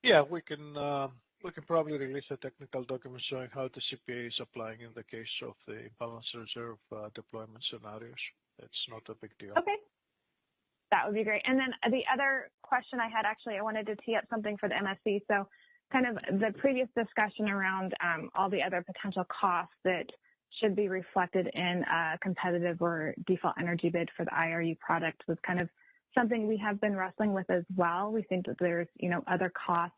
Yeah, we can probably release a technical document showing how the CPA is applying in the case of the imbalance reserve deployment scenarios. It's not a big deal. Okay. That would be great. And then the other question I had, actually, I wanted to tee up something for the MSC. So kind of the previous discussion around all the other potential costs that should be reflected in a competitive or default energy bid for the IRU product was kind of something we have been wrestling with as well. We think that there's, other costs,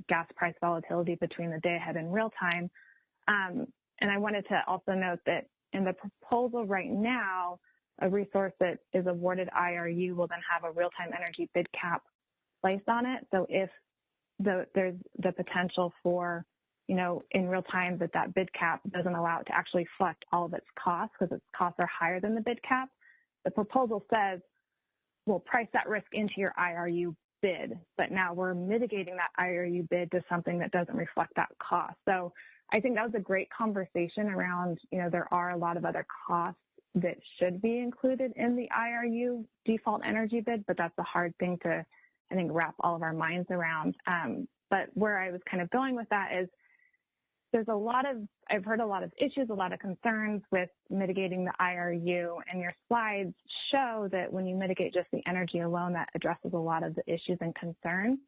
gas price volatility between the day ahead and real time. And I wanted to also note that in the proposal right now, a resource that is awarded IRU will then have a real-time energy bid cap placed on it. So if there's the potential for, in real time that bid cap doesn't allow it to actually reflect all of its costs because its costs are higher than the bid cap, the proposal says we'll price that risk into your IRU bid, but now we're mitigating that IRU bid to something that doesn't reflect that cost. So I think that was a great conversation around, there are a lot of other costs that should be included in the IRU default energy bid, but that's a hard thing to, I think, wrap all of our minds around. But where I was kind of going with that is I've heard a lot of issues, a lot of concerns with mitigating the IRU, and your slides show that when you mitigate just the energy alone, that addresses a lot of the issues and concerns.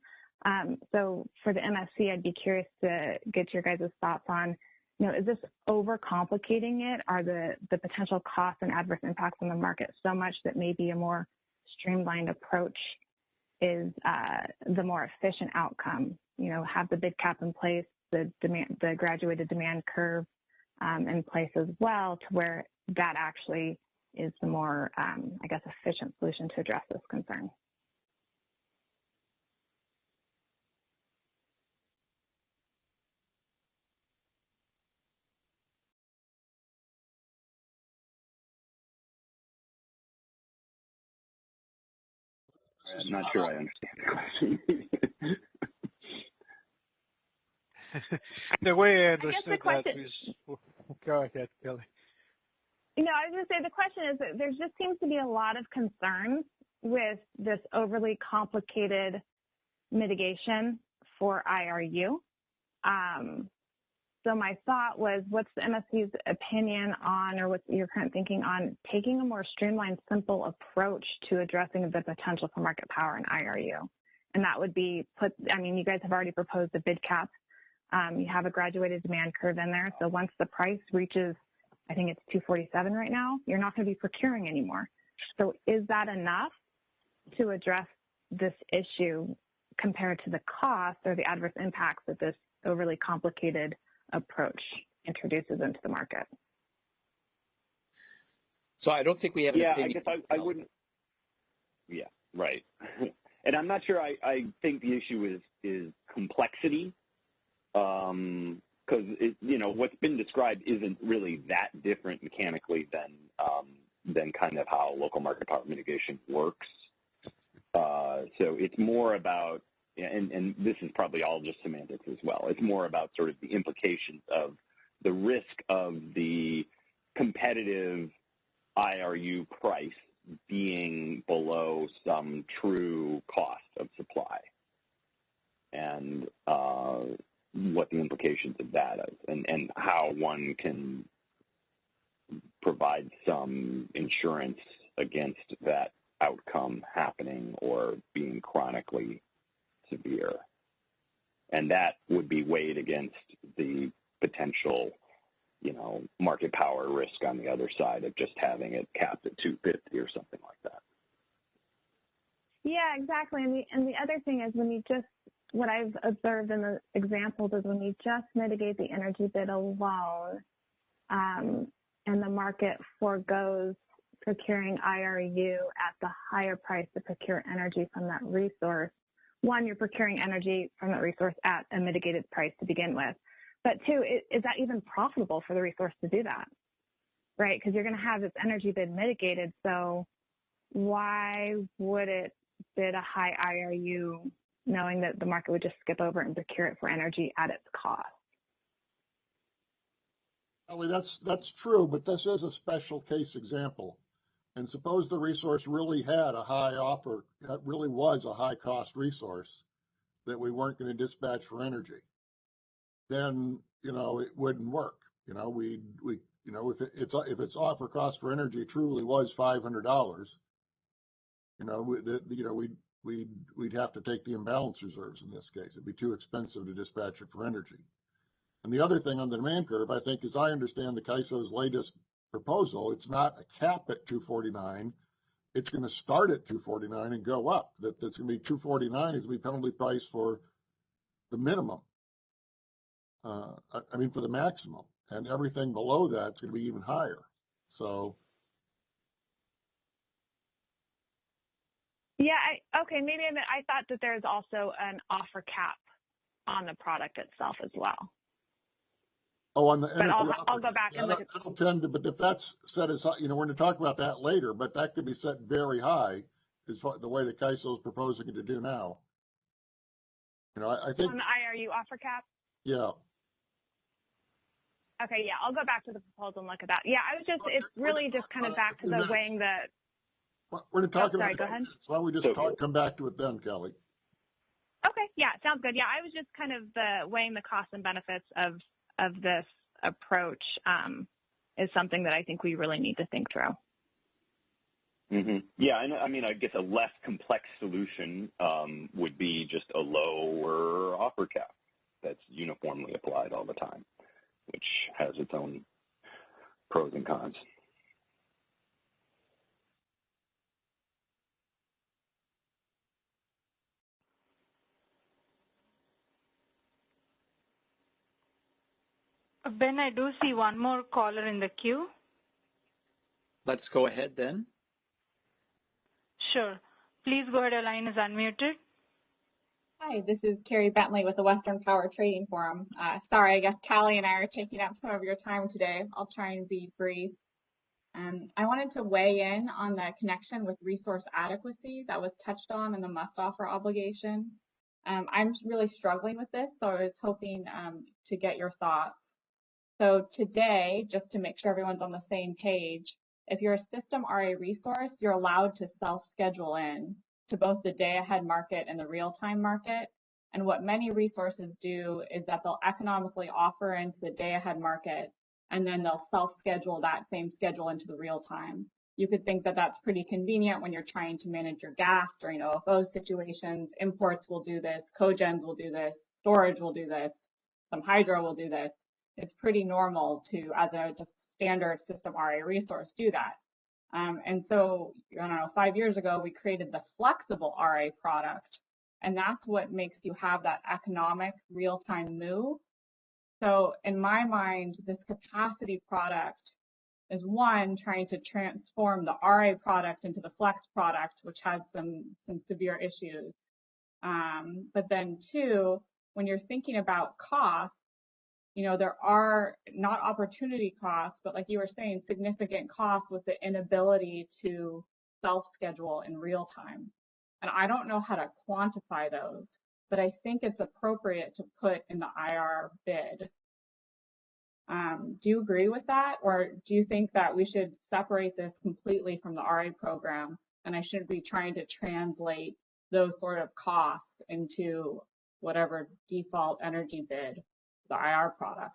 So for the MSC, I'd be curious to get your guys' thoughts on, is this overcomplicating it? Are the potential costs and adverse impacts on the market so much that maybe a more streamlined approach is the more efficient outcome? Have the bid cap in place, the graduated demand curve in place as well, to where that actually is the more, efficient solution to address this concern. I'm not sure I understand the question. The way I understood that is, go ahead, Kelly. I was going to say the question is that there just seems to be a lot of concerns with this overly complicated mitigation for IRU. So my thought was, what's the MSC's opinion on, or what's your current thinking on taking a more streamlined, simple approach to addressing the potential for market power in IRU? And that would be you guys have already proposed a bid cap. You have a graduated demand curve in there. So once the price reaches, I think it's 247 right now, you're not going to be procuring anymore. So is that enough to address this issue compared to the cost or the adverse impacts that this overly complicated approach introduces into the market? So I don't think we have an opinion. I guess I wouldn't. Yeah, right. And I'm not sure I think the issue is complexity. Because what's been described isn't really that different mechanically than kind of how local market power mitigation works. So it's more about, and this is probably all just semantics as well. It's more about sort of the implications of the risk of the competitive IRU price being below some true cost of supply, and what the implications of that is, and how one can provide some insurance against that outcome happening or being chronically severe. And that would be weighed against the potential, market power risk on the other side of just having it capped at 250 or something like that. Yeah, exactly. And the other thing is, what I've observed in the examples is when you just mitigate the energy bid alone, and the market forgoes procuring IRU at the higher price to procure energy from that resource. One, you're procuring energy from that resource at a mitigated price to begin with. But two, is that even profitable for the resource to do that? Right? Because you're going to have this energy bid mitigated. So why would it bid a high IRU knowing that the market would just skip over and procure it for energy at its cost? Ellie, that's true, but this is a special case example. And suppose the resource really had a high offer, that really was a high cost resource that we weren't going to dispatch for energy. Then, it wouldn't work. If its offer cost for energy truly was $500, we'd have to take the imbalance reserves in this case. It'd be too expensive to dispatch it for energy. And the other thing on the demand curve, I think, as I understand the CAISO's latest proposal, it's not a cap at 249. It's going to start at 249 and go up. That's going to be 249 is going to be penalty price for the minimum. I mean, for the maximum, and everything below that is going to be even higher. So. Yeah, okay, maybe I thought that there's also an offer cap on the product itself as well. Oh, on the but I'll go back and look at that'll tend to, but if that's set as high, we're going to talk about that later, but that could be set very high, is the way the CAISO is proposing it to do now. I think on the IRU offer cap. Yeah. Okay, yeah, I'll go back to the proposal and look at that. Yeah, it's really just kind of back to the weighing the. We're going to talk about sorry, go ahead. So why don't we just come back to it then, Kelly? Okay, yeah, sounds good. Yeah, I was just kind of weighing the costs and benefits of this approach is something that I think we really need to think through. Mm-hmm. Yeah, I mean, I guess a less complex solution would be just a lower offer cap that's uniformly applied all the time, which has its own pros and cons. Ben, I do see one more caller in the queue. Let's go ahead then. Sure. Please go ahead. Your line is unmuted. Hi, this is Carrie Bentley with the Western Power Trading Forum. Sorry, I guess Callie and I are taking up some of your time today. I'll try and be brief. I wanted to weigh in on the connection with resource adequacy that was touched on in the must offer obligation. I'm really struggling with this, so I was hoping to get your thoughts. So today, just to make sure everyone's on the same page, if you're a system RA resource, you're allowed to self-schedule in to both the day-ahead market and the real-time market. And what many resources do is that they'll economically offer into the day-ahead market, and then they'll self-schedule that same schedule into the real-time. You could think that that's pretty convenient when you're trying to manage your gas during OFO situations. Imports will do this, cogens will do this, storage will do this, some hydro will do this. It's pretty normal to, as a just standard system RA resource, do that. And so, 5 years ago, we created the flexible RA product, and that's what makes you have that economic real-time move. So in my mind, this capacity product is one, trying to transform the RA product into the flex product, which has some severe issues. But then two, when you're thinking about cost, there are not opportunity costs, but like you were saying, significant costs with the inability to self-schedule in real time. And I don't know how to quantify those, but I think it's appropriate to put in the IR bid. Do you agree with that? Or do you think that we should separate this completely from the RA program and I shouldn't be trying to translate those sort of costs into whatever default energy bid, the IR product?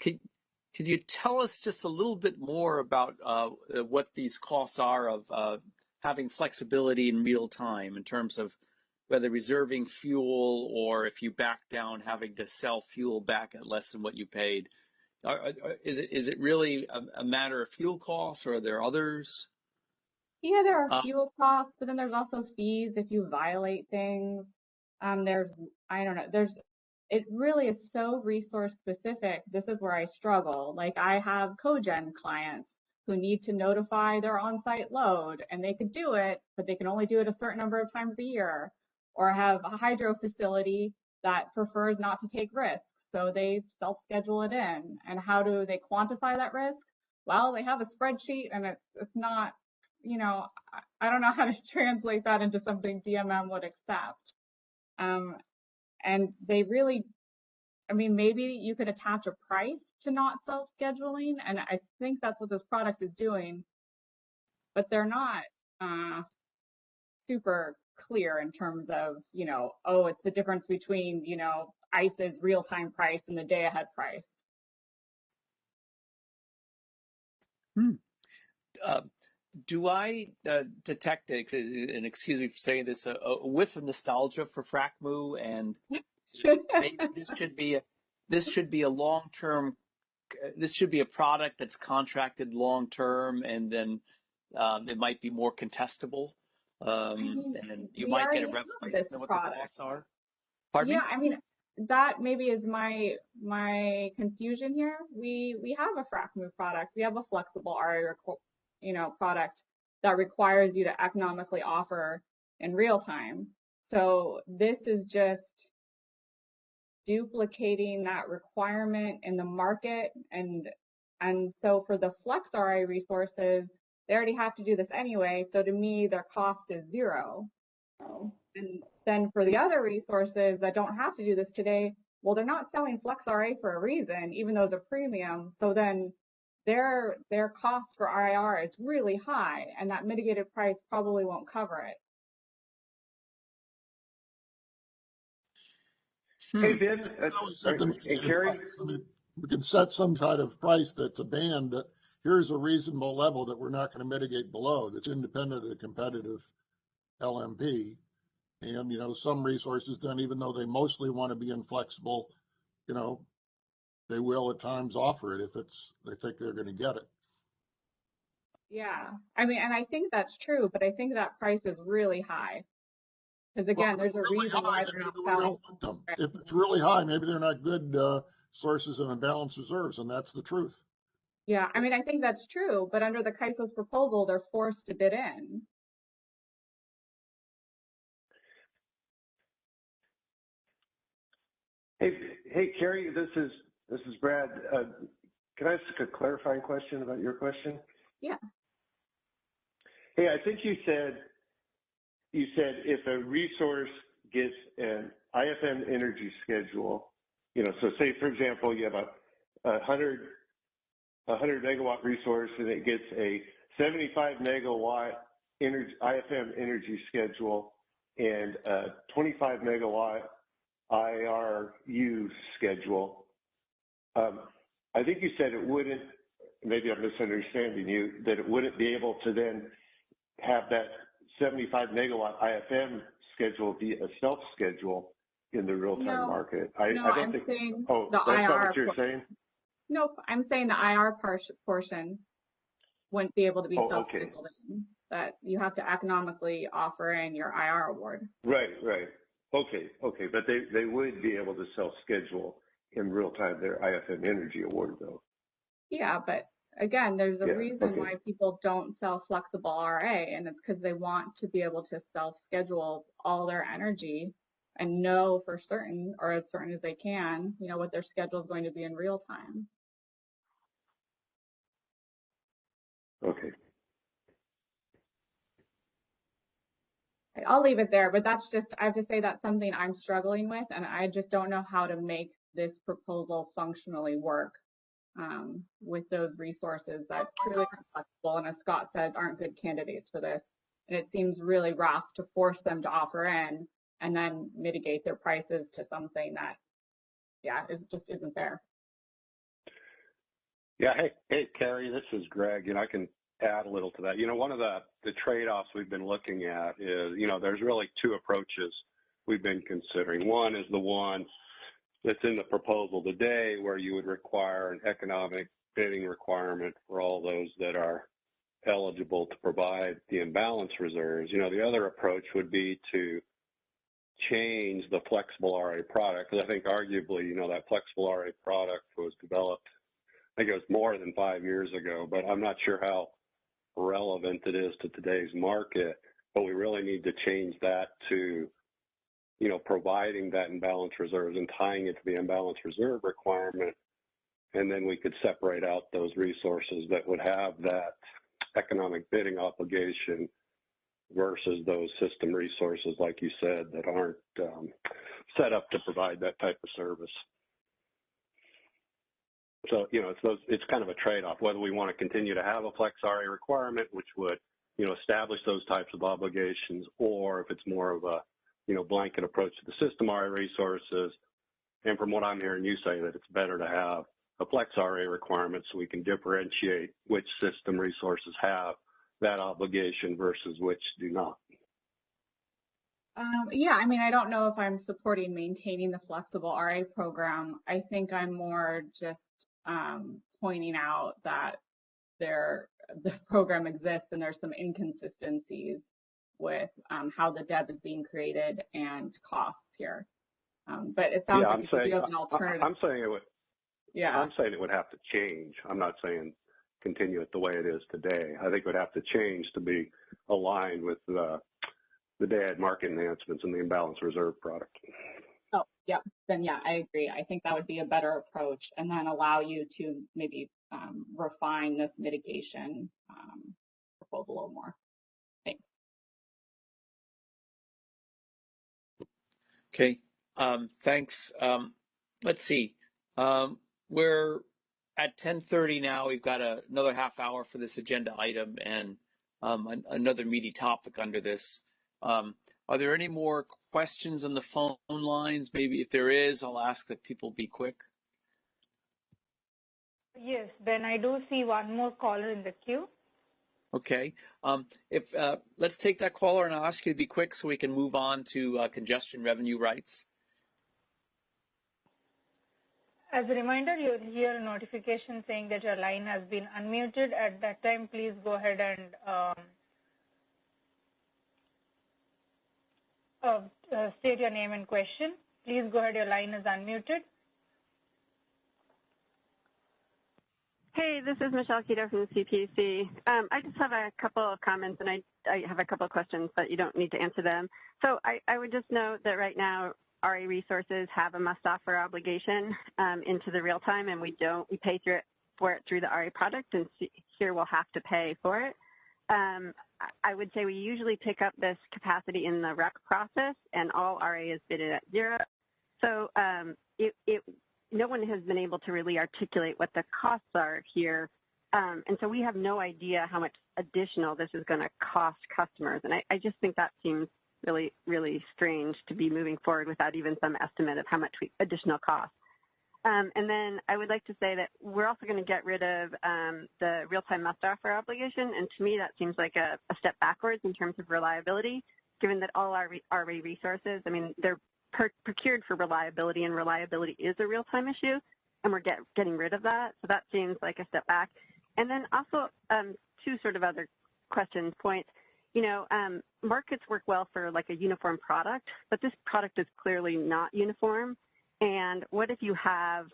Could you tell us just a little bit more about what these costs are of having flexibility in real time in terms of whether reserving fuel or if you back down having to sell fuel back at less than what you paid? Is it really a matter of fuel costs, or are there others? Yeah, there are fuel costs, but then there's also fees if you violate things. It really is so resource specific. This is where I struggle. Like I have cogen clients who need to notify their on-site load, and they could do it, but they can only do it a certain number of times a year. Or have a hydro facility that prefers not to take risks, so they self-schedule it in. And how do they quantify that risk? Well, they have a spreadsheet, and it's not, I don't know how to translate that into something DMM would accept. And they really, maybe you could attach a price to not self-scheduling, and I think that's what this product is doing, but they're not super clear in terms of, it's the difference between, ICE's real-time price and the day-ahead price. do I detect, and excuse me for saying this, a whiff of nostalgia for FRACMU, and maybe this should be a long-term, this should be a product that's contracted long-term, and then it might be more contestable, and then you might get a revelation of what the costs are. Pardon me? Yeah, I mean, that maybe is my confusion here. We have a FRACMU product. We have a flexible RA product that requires you to economically offer in real time. So this is just duplicating that requirement in the market, and so for the flex RA resources, they already have to do this anyway. So to me, their cost is zero. And then for the other resources that don't have to do this today, well, they're not selling flex RA for a reason, even though it's a premium. So then their cost for IR is really high, and that mitigated price probably won't cover it. Hey, Ben, and Carrie? We can set some kind of price that's a band that here's a reasonable level that we're not going to mitigate below, that's independent of the competitive LMP. And, some resources then, even though they mostly want to be inflexible, they will at times offer it if they think they're going to get it. Yeah, I mean, and I think that's true, but I think that price is really high. Because again, there's a reason why they're not selling them. If it's really high, maybe they're not good sources of imbalance reserves, and that's the truth. Yeah, I mean, I think that's true, but under the CAISO's proposal, they're forced to bid in. Hey, Carrie, this is Brad. Can I ask a clarifying question about your question? Yeah. Hey, I think you said if a resource gets an IFM energy schedule, so say for example you have a 100 megawatt resource and it gets a 75 megawatt IFM energy schedule and a 25 megawatt IRU schedule. I think you said it wouldn't, maybe I'm misunderstanding you, that it wouldn't be able to then have that 75 megawatt IFM schedule be a self schedule in the real-time market. I don't think. Saying the that's IR not what you're saying? Nope, I'm saying the IR portion wouldn't be able to be self-scheduled in. That you have to economically offer in your IR award. Right. Okay, but they would be able to self-schedule in real time their IFM energy award, though. Yeah, but again, there's a reason why people don't sell flexible RA, and it's because they want to be able to self-schedule all their energy and know for certain, or as certain as they can, what their schedule is going to be in real time. Okay. I'll leave it there, but I have to say that's something I'm struggling with, and I just don't know how to make this proposal functionally work with those resources that truly aren't flexible, and as Scott says, aren't good candidates for this. And it seems really rough to force them to offer in and then mitigate their prices to something that, it just isn't fair. Yeah, hey, Carrie, this is Greg, and I can add a little to that. One of the trade-offs we've been looking at is, there's really two approaches we've been considering. One is the one that's in the proposal today, where you would require an economic bidding requirement for all those that are eligible to provide the imbalance reserves. The other approach would be to change the flexible RA product, because I think arguably, that flexible RA product was developed, I think it was more than 5 years ago, but I'm not sure how relevant it is to today's market. But we really need to change that to, providing that imbalance reserves and tying it to the imbalance reserve requirement. And then we could separate out those resources that would have that economic bidding obligation versus those system resources, like you said, that aren't set up to provide that type of service. So, it's kind of a trade-off, whether we want to continue to have a flex RA requirement, which would, establish those types of obligations, or if it's more of a, blanket approach to the system RA resources. And from what I'm hearing you say, that it's better to have a flex RA requirement so we can differentiate which system resources have that obligation versus which do not? Yeah, I mean, I don't know if I'm supporting maintaining the flexible RA program. I think I'm more just pointing out that the program exists and there's some inconsistencies with how the DEB is being created and costs here. But it sounds like if you have an alternative. I'm saying it would. Yeah. I'm saying it would have to change. I'm not saying continue it the way it is today. I think it would have to change to be aligned with the day-ahead market enhancements and the imbalance reserve product. Oh, yeah. Then yeah, I agree. I think that would be a better approach, and then allow you to maybe refine this mitigation proposal a little more. Thanks. Okay. Thanks. Let's see. We're at 10:30 now. We've got another half hour for this agenda item and another meaty topic under this. Are there any more questions on the phone lines? Maybe if there is, I'll ask that people be quick. Yes, Ben, I do see one more caller in the queue. Okay. Let's take that caller, and I'll ask you to be quick so we can move on to congestion revenue rights. As a reminder, you'll hear a notification saying that your line has been unmuted. At that time, please go ahead and state your name and question. Please go ahead, your line is unmuted. Hey, this is Michelle Keto from the CPC. I just have a couple of comments, and I have a couple of questions, but you don't need to answer them. So I would just note that right now, RA Resources have a must-offer obligation into the real time, and we pay for it through the RA product, and here we'll have to pay for it. I would say we usually pick up this capacity in the REC process, and all RA is bidded at zero. So no one has been able to really articulate what the costs are here, and so we have no idea how much additional this is going to cost customers, and I just think that seems really, really strange to be moving forward without even some estimate of how much additional cost. And then I would like to say that we're also going to get rid of the real-time must-offer obligation, and to me that seems like a step backwards in terms of reliability, given that all our RA resources, I mean, they're procured for reliability, and reliability is a real-time issue, and we're getting rid of that, so that seems like a step back. And then also two sort of other points. You know, markets work well for like a uniform product, but this product is clearly not uniform. And what if you have,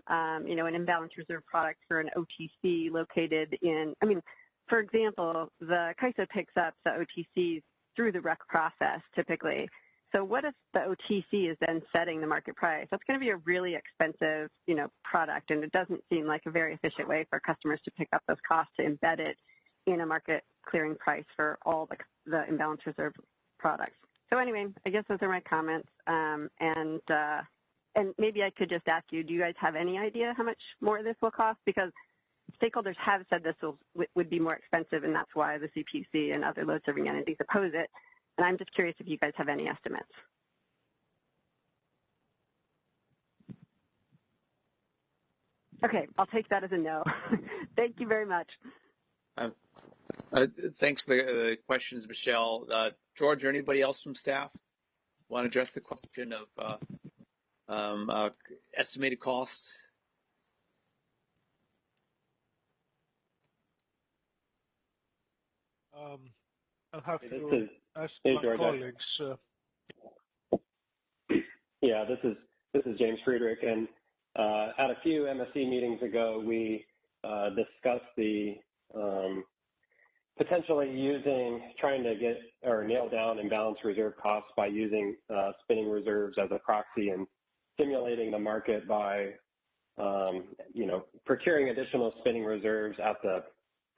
you know, an imbalance reserve product for an OTC located in, I mean, for example, the CAISO picks up the OTCs through the REC process typically. So what if the OTC is then setting the market price? That's going to be a really expensive, you know, product, and it doesn't seem like a very efficient way for customers to pick up those costs to embed it in a market clearing price for all the imbalance reserve products. So anyway, I guess those are my comments. And maybe I could just ask you, do you guys have any idea how much more this will cost? Because stakeholders have said this would be more expensive, and that's why the CPC and other load serving entities oppose it. And I'm just curious if you guys have any estimates. Okay, I'll take that as a no. Thank you very much. Thanks for the questions, Michelle. George or anybody else from staff want to address the question of estimated costs? I'll have to ask my colleagues. Yeah, this is James Friedrich, and at a few MSC meetings ago, we discussed the potentially trying to get or nail down imbalance reserve costs by using spinning reserves as a proxy and stimulating the market by, you know, procuring additional spinning reserves at the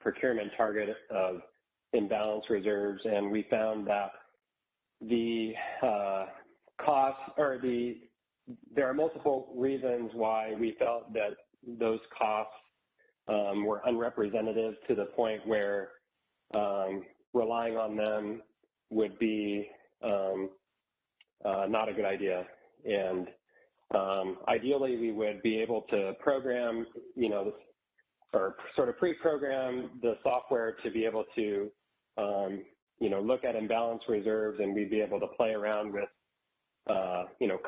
procurement target of imbalance reserves. And we found that the costs or there are multiple reasons why we felt that those costs were unrepresentative to the point where relying on them would be not a good idea. And ideally, we would be able to program, you know, or sort of pre-program the software to be able to look at imbalance reserves, and we'd be able to play around with,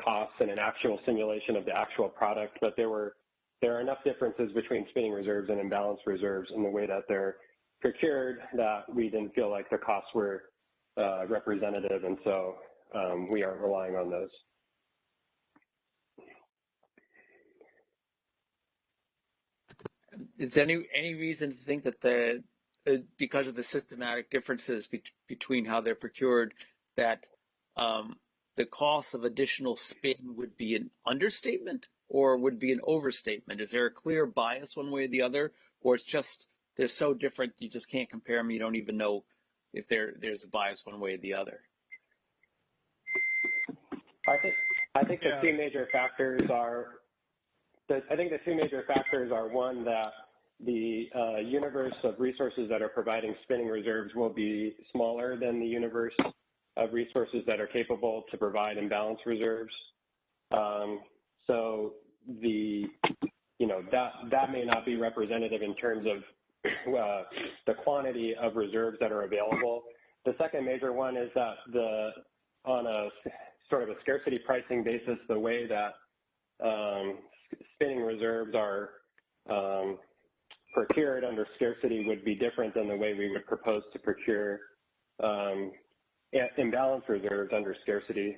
costs and an actual simulation of the actual product. But there are enough differences between spinning reserves and imbalance reserves in the way that they're procured that we didn't feel like the costs were representative, and so we aren't relying on those. Is there any reason to think that because of the systematic differences between how they're procured, that the cost of additional spin would be an understatement or would be an overstatement? Is there a clear bias one way or the other, or it's just they're so different you just can't compare them? You don't even know if there's a bias one way or the other. I think the two major factors are. One, that the universe of resources that are providing spinning reserves will be smaller than the universe of resources that are capable to provide imbalance reserves. So that may not be representative in terms of the quantity of reserves that are available. The second major one is that on a sort of a scarcity pricing basis, the way that spinning reserves are procured under scarcity would be different than the way we would propose to procure imbalance reserves under scarcity.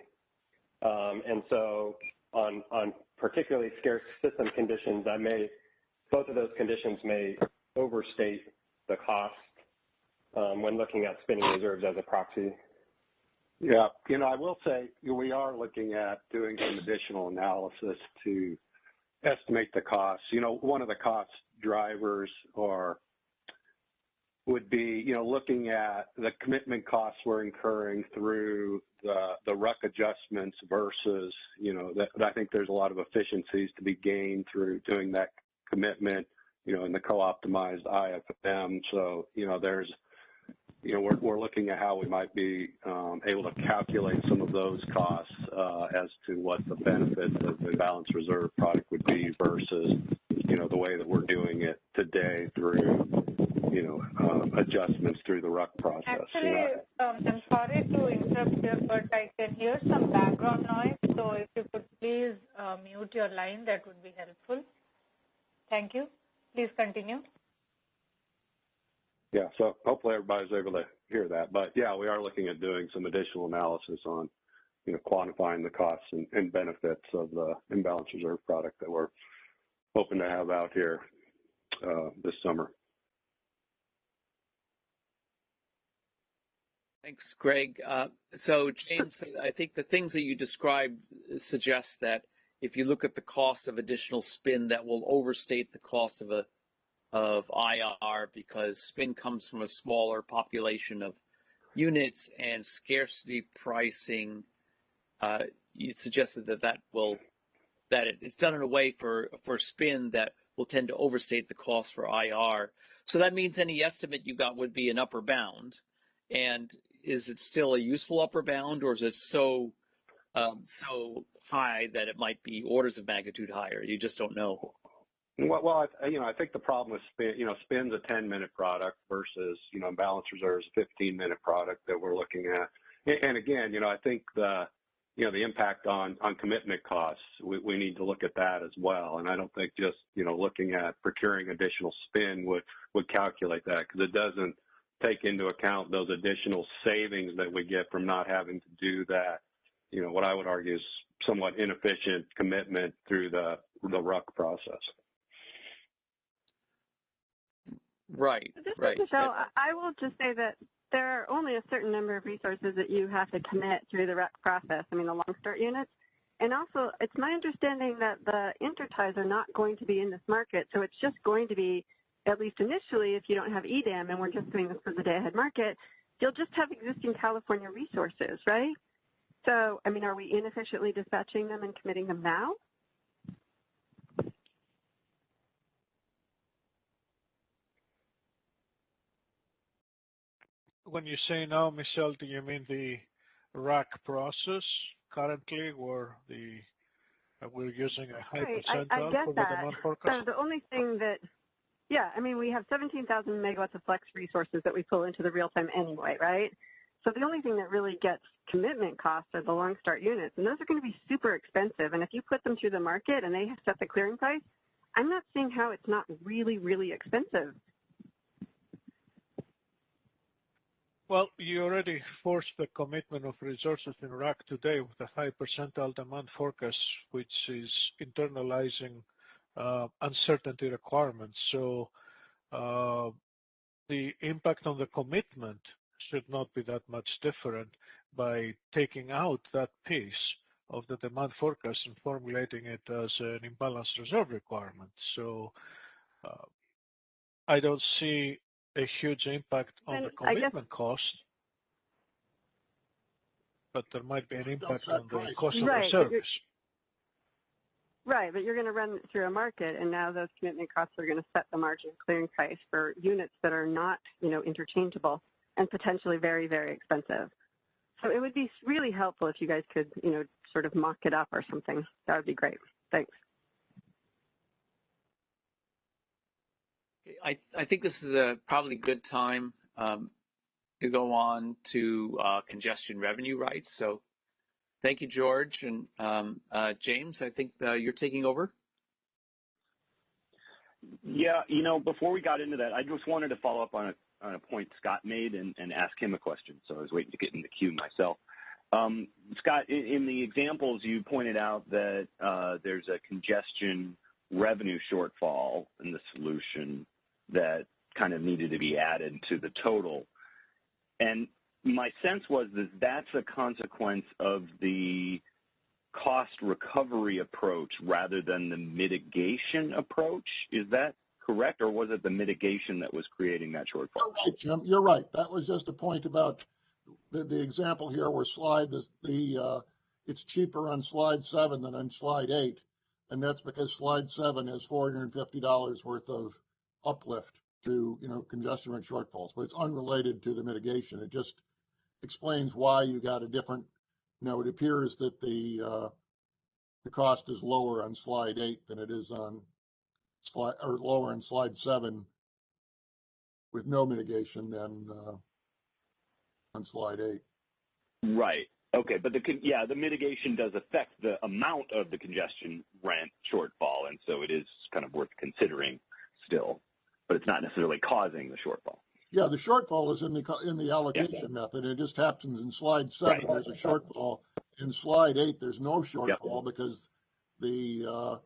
And so on particularly scarce system conditions, both of those conditions may overstate the cost when looking at spinning reserves as a proxy. Yeah, I will say we are looking at doing some additional analysis to estimate the costs. One of the cost drivers would be, looking at the commitment costs we're incurring through the RUC adjustments versus, I think there's a lot of efficiencies to be gained through doing that commitment, in the co-optimized IFM. So, we're looking at how we might be able to calculate some of those costs as to what the benefits of the imbalance reserve product would be versus, the way that we're doing it today through, adjustments through the RUC process. Actually, I'm sorry to interrupt here, but I can hear some background noise. So if you could please mute your line, that would be helpful. Thank you. Please continue. Yeah, so hopefully everybody's able to hear that. But yeah, we are looking at doing some additional analysis on, quantifying the costs and benefits of the imbalance reserve product that we're hoping to have out here this summer. Thanks, Greg. So James, I think the things that you described suggest that if you look at the cost of additional spin, that will overstate the cost of IR, because spin comes from a smaller population of units, and scarcity pricing, you suggested that it's done in a way for spin that will tend to overstate the cost for IR. So that means any estimate you got would be an upper bound. And is it still a useful upper bound, or is it so high that it might be orders of magnitude higher? You just don't know. Well, I think the problem with spin, spin's a 10-minute product versus, imbalance reserves, a 15-minute product that we're looking at. And again, I think the impact on commitment costs, we need to look at that as well. And I don't think just, looking at procuring additional spin would calculate that, because it doesn't take into account those additional savings that we get from not having to do that, what I would argue is somewhat inefficient commitment through the RUC process. Right. So I will just say that there are only a certain number of resources that you have to commit through the RUC process. I mean, the long start units. And also, it's my understanding that the interties are not going to be in this market. So it's just going to be, at least initially, if you don't have EDAM, and we're just doing this for the day-ahead market, you'll just have existing California resources, right? So, I mean, are we inefficiently dispatching them and committing them now? When you say now, Michelle, do you mean the RUC process currently, where we're using a high percentile for the demand forecast? So the only thing that Yeah, I mean, we have 17,000 megawatts of flex resources that we pull into the real time anyway, right? So the only thing that really gets commitment costs are the long start units, and those are going to be super expensive. And if you put them through the market and they set the clearing price, I'm not seeing how it's not really, really expensive. Well, you already forced the commitment of resources in RAC today with a high percentile demand forecast, which is internalizing uncertainty requirements. So the impact on the commitment should not be that much different by taking out that piece of the demand forecast and formulating it as an imbalance reserve requirement. So I don't see a huge impact on the commitment cost, but there might be an impact on the cost of the service. Right, but you're going to run it through a market, and now those commitment costs are going to set the margin clearing price for units that are not, interchangeable and potentially very, very expensive. So it would be really helpful if you guys could, sort of mock it up or something. That would be great. Thanks. I think this is a probably good time to go on to congestion revenue rights. So thank you, George. And James, I think you're taking over. Yeah, before we got into that, I just wanted to follow up on a point Scott made and ask him a question. So I was waiting to get in the queue myself. Scott, in the examples, you pointed out that there's a congestion revenue shortfall in the solution that kind of needed to be added to the total. And my sense was that that's a consequence of the cost recovery approach rather than the mitigation approach. Is that correct, or was it the mitigation that was creating that shortfall? You're right, Jim. You're right. That was just a point about the example here where it's cheaper on slide 7 than on slide 8, and that's because slide 7 has $450 worth of uplift to congestion rate shortfalls, but it's unrelated to the mitigation. It just explains why you got a different. It appears that the cost is lower on slide 8 than it is on lower on slide 7 with no mitigation than on slide 8. Right. Okay, but the mitigation does affect the amount of the congestion rent shortfall, and so it is kind of worth considering still, but it's not necessarily causing the shortfall. Yeah, the shortfall is in the allocation method. It just happens in slide 7. Right. There's a shortfall. In slide 8, there's no shortfall because the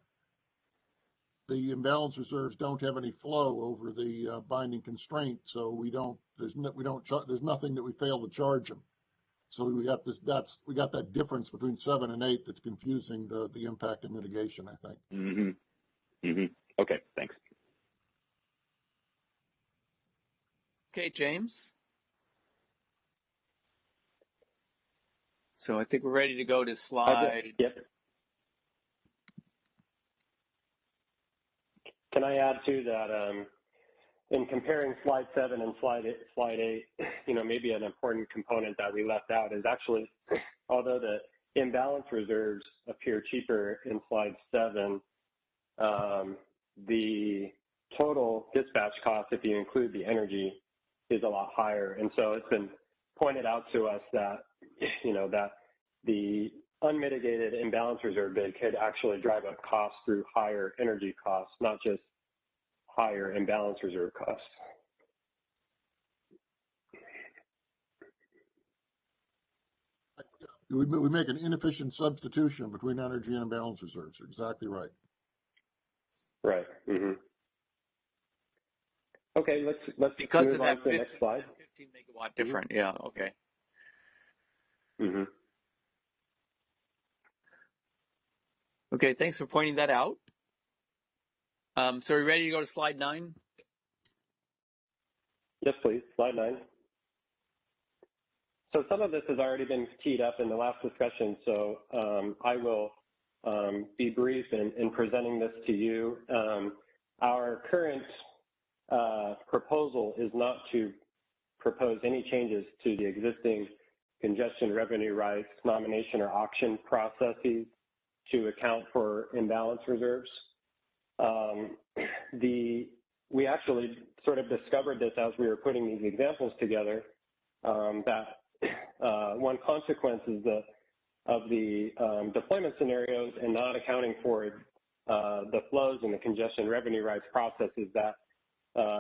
imbalance reserves don't have any flow over the binding constraint, so there's nothing that we fail to charge them. So we got that difference between 7 and 8 that's confusing the impact of mitigation, I think. Mm-hmm. Mm-hmm. Okay, thanks. Okay, James. So I think we're ready to go to slide. Yep. Can I add to that? In comparing slide 7 and slide 8, maybe an important component that we left out is actually, although the imbalance reserves appear cheaper in slide 7, the total dispatch cost, if you include the energy, is a lot higher. And so it's been pointed out to us that, that the unmitigated imbalance reserve bid could actually drive up costs through higher energy costs, not just higher imbalance reserve costs. We make an inefficient substitution between energy and imbalance reserves. You're exactly right. Right. Mm-hmm. Okay, let's because move of on that to the next slide. 15 megawatt different. Mm-hmm. Yeah. Okay. Mm-hmm. Okay. Thanks for pointing that out. So are we ready to go to slide 9? Yes, please. Slide 9. So some of this has already been teed up in the last discussion, so I will be brief in presenting this to you. Our current proposal is not to propose any changes to the existing congestion revenue rights nomination or auction processes to account for imbalance reserves. The we actually sort of discovered this as we were putting these examples together, that one consequence is of the deployment scenarios and not accounting for the flows and the congestion revenue rights process is that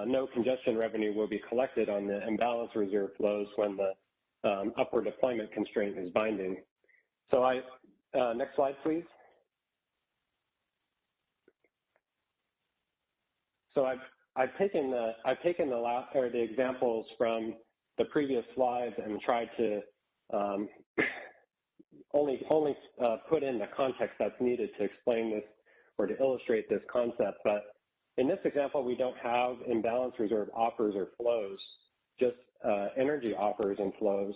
no congestion revenue will be collected on the imbalance reserve flows when the upward deployment constraint is binding. So next slide, please. So I've taken the examples from the previous slides and tried to only put in the context that's needed to explain this or to illustrate this concept. But in this example, we don't have imbalance reserve offers or flows, just energy offers and flows.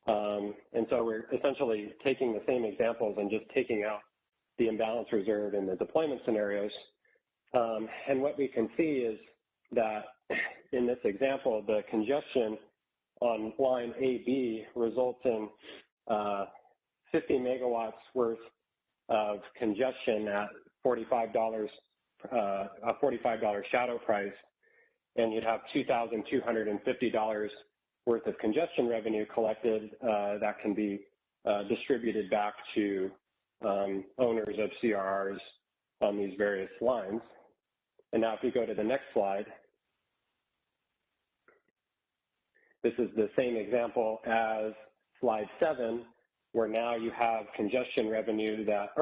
And so we're essentially taking the same examples and just taking out the imbalance reserve in the deployment scenarios. And what we can see is that in this example, the congestion on line AB results in 50 megawatts worth of congestion at $45, a $45 shadow price, and you'd have $2,250 worth of congestion revenue collected that can be distributed back to owners of CRRs on these various lines. And now if you go to the next slide, this is the same example as slide 7, where now you have congestion revenue that,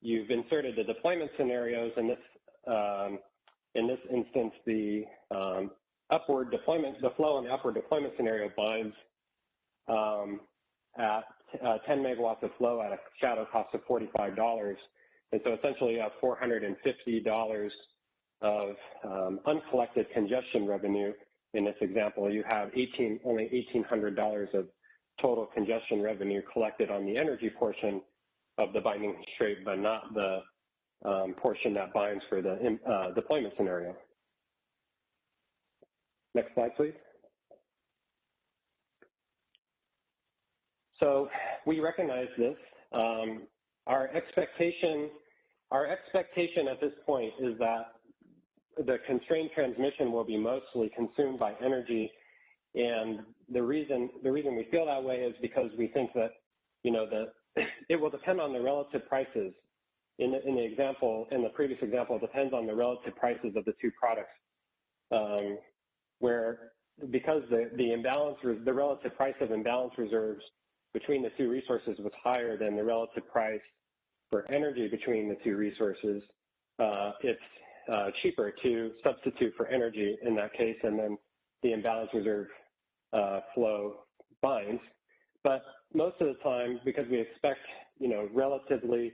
you've inserted the deployment scenarios, and in this instance, the upward deployment, the flow in the upward deployment scenario binds at 10 megawatts of flow at a shadow cost of $45. And so essentially you have $450 of uncollected congestion revenue. In this example, you have only $1,800 of total congestion revenue collected on the energy portion of the binding constraint, but not the portion that binds for the deployment scenario. Next slide, please. So we recognize this. Our expectation at this point is that the constrained transmission will be mostly consumed by energy, and the reason we feel that way is because we think that it will depend on the relative prices. In the previous example, it depends on the relative prices of the two products, because the relative price of imbalance reserves between the two resources was higher than the relative price for energy between the two resources, it's cheaper to substitute for energy in that case, and then the imbalance reserve flow binds. But most of the time, because we expect, relatively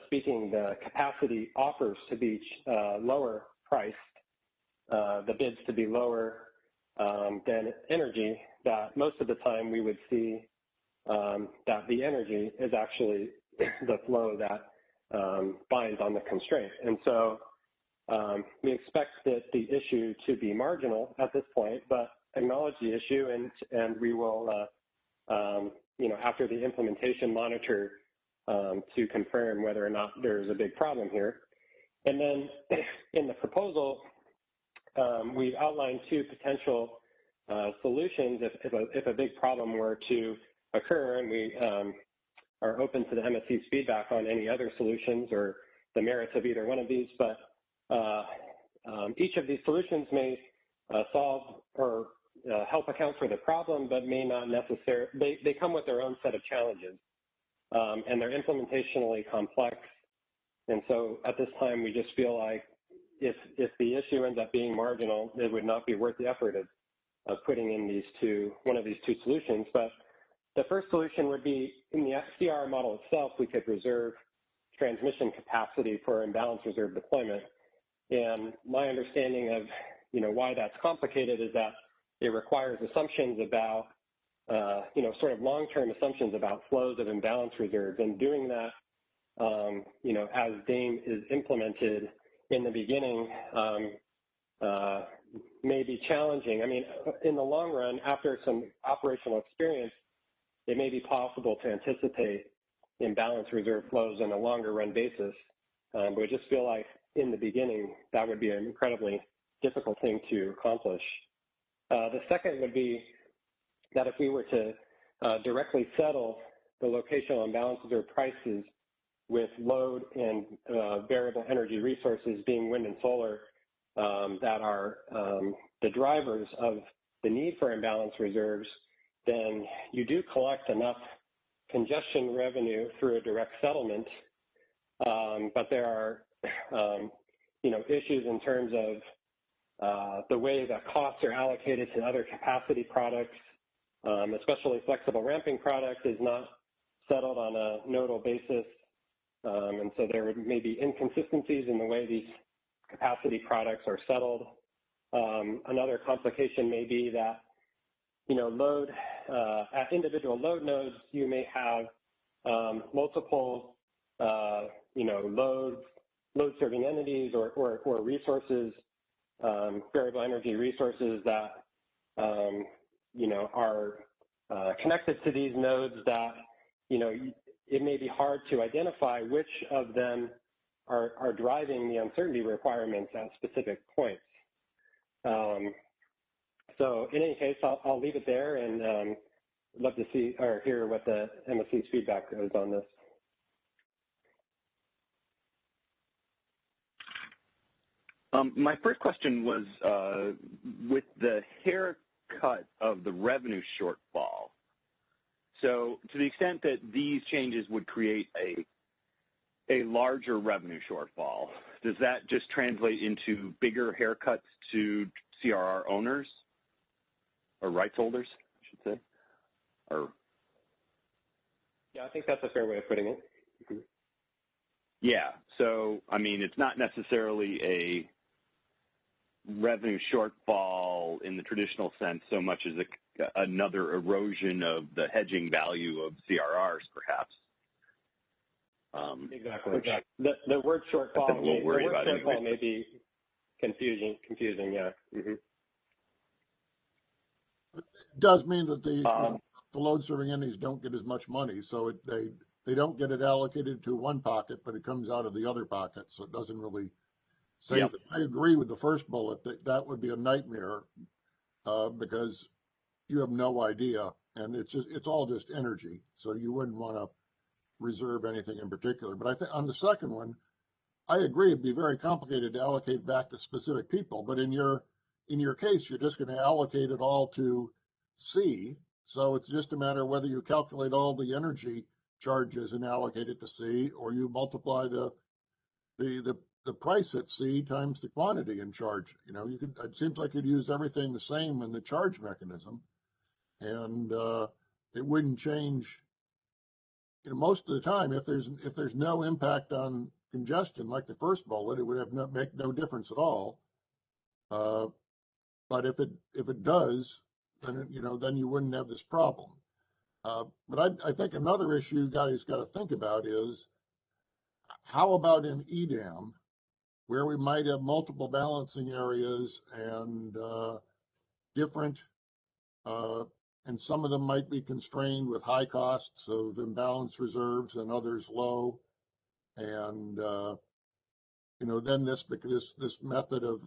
speaking, the capacity offers to be lower priced, the bids to be lower than energy, that most of the time we would see that the energy is actually the flow that binds on the constraint. And so we expect that the issue to be marginal at this point, but acknowledge the issue, and we will, after the implementation, monitor to confirm whether or not there's a big problem here. And then in the proposal, we've outlined two potential solutions if a big problem were to occur, and we are open to the MSC's feedback on any other solutions or the merits of either one of these. But each of these solutions may solve or help account for the problem, but may not necessarily, they come with their own set of challenges, and they're implementationally complex. And so at this time, we just feel like if the issue ends up being marginal, it would not be worth the effort of putting in one of these two solutions. But the first solution would be, in the CR model itself, we could reserve transmission capacity for imbalance reserve deployment. And my understanding of why that's complicated is that it requires assumptions about sort of long-term assumptions about flows of imbalance reserves, and doing that as DAME is implemented in the beginning may be challenging. I mean, in the long run, after some operational experience, it may be possible to anticipate imbalance reserve flows on a longer run basis. But we just feel like, in the beginning, that would be an incredibly difficult thing to accomplish. The second would be that if we were to directly settle the locational imbalance reserve prices with load and variable energy resources being wind and solar that are the drivers of the need for imbalance reserves, then you do collect enough congestion revenue through a direct settlement, but there are issues in terms of the way that costs are allocated to other capacity products, especially flexible ramping product is not settled on a nodal basis, and so there may be inconsistencies in the way these capacity products are settled. Another complication may be that, load at individual load nodes, you may have multiple, load-serving entities or resources, variable energy resources that, are connected to these nodes that, it may be hard to identify which of them are driving the uncertainty requirements at specific points. So in any case, I'll leave it there and love to see or hear what the MSC's feedback is on this. My first question was with the haircut of the revenue shortfall. So to the extent that these changes would create a larger revenue shortfall, does that just translate into bigger haircuts to CRR owners or rights holders, I should say? Or yeah, I think that's a fair way of putting it. Mm-hmm. Yeah, so I mean, it's not necessarily a revenue shortfall in the traditional sense so much as another erosion of the hedging value of CRRs, perhaps. Exactly. The word shortfall, may be confusing. Yeah. Mm-hmm. It does mean that the load-serving entities don't get as much money, so they don't get it allocated to one pocket, but it comes out of the other pocket, so it doesn't really save them. I agree with the first bullet that would be a nightmare because you have no idea, and it's all just energy, so you wouldn't want to reserve anything in particular. But I think on the second one, I agree it'd be very complicated to allocate back to specific people, but in your case, you're just going to allocate it all to C, so it's just a matter of whether you calculate all the energy charges and allocate it to C, or you multiply the price at C times the quantity and charge. It seems like you'd use everything the same in the charge mechanism, and it wouldn't change. Most of the time, if there's no impact on congestion, like the first bullet, it would make no difference at all. But if it does, then then you wouldn't have this problem. But I think another issue you guys got to think about is how about in EDAM, where we might have multiple balancing areas and different, and some of them might be constrained with high costs of imbalance reserves and others low. And, then this method of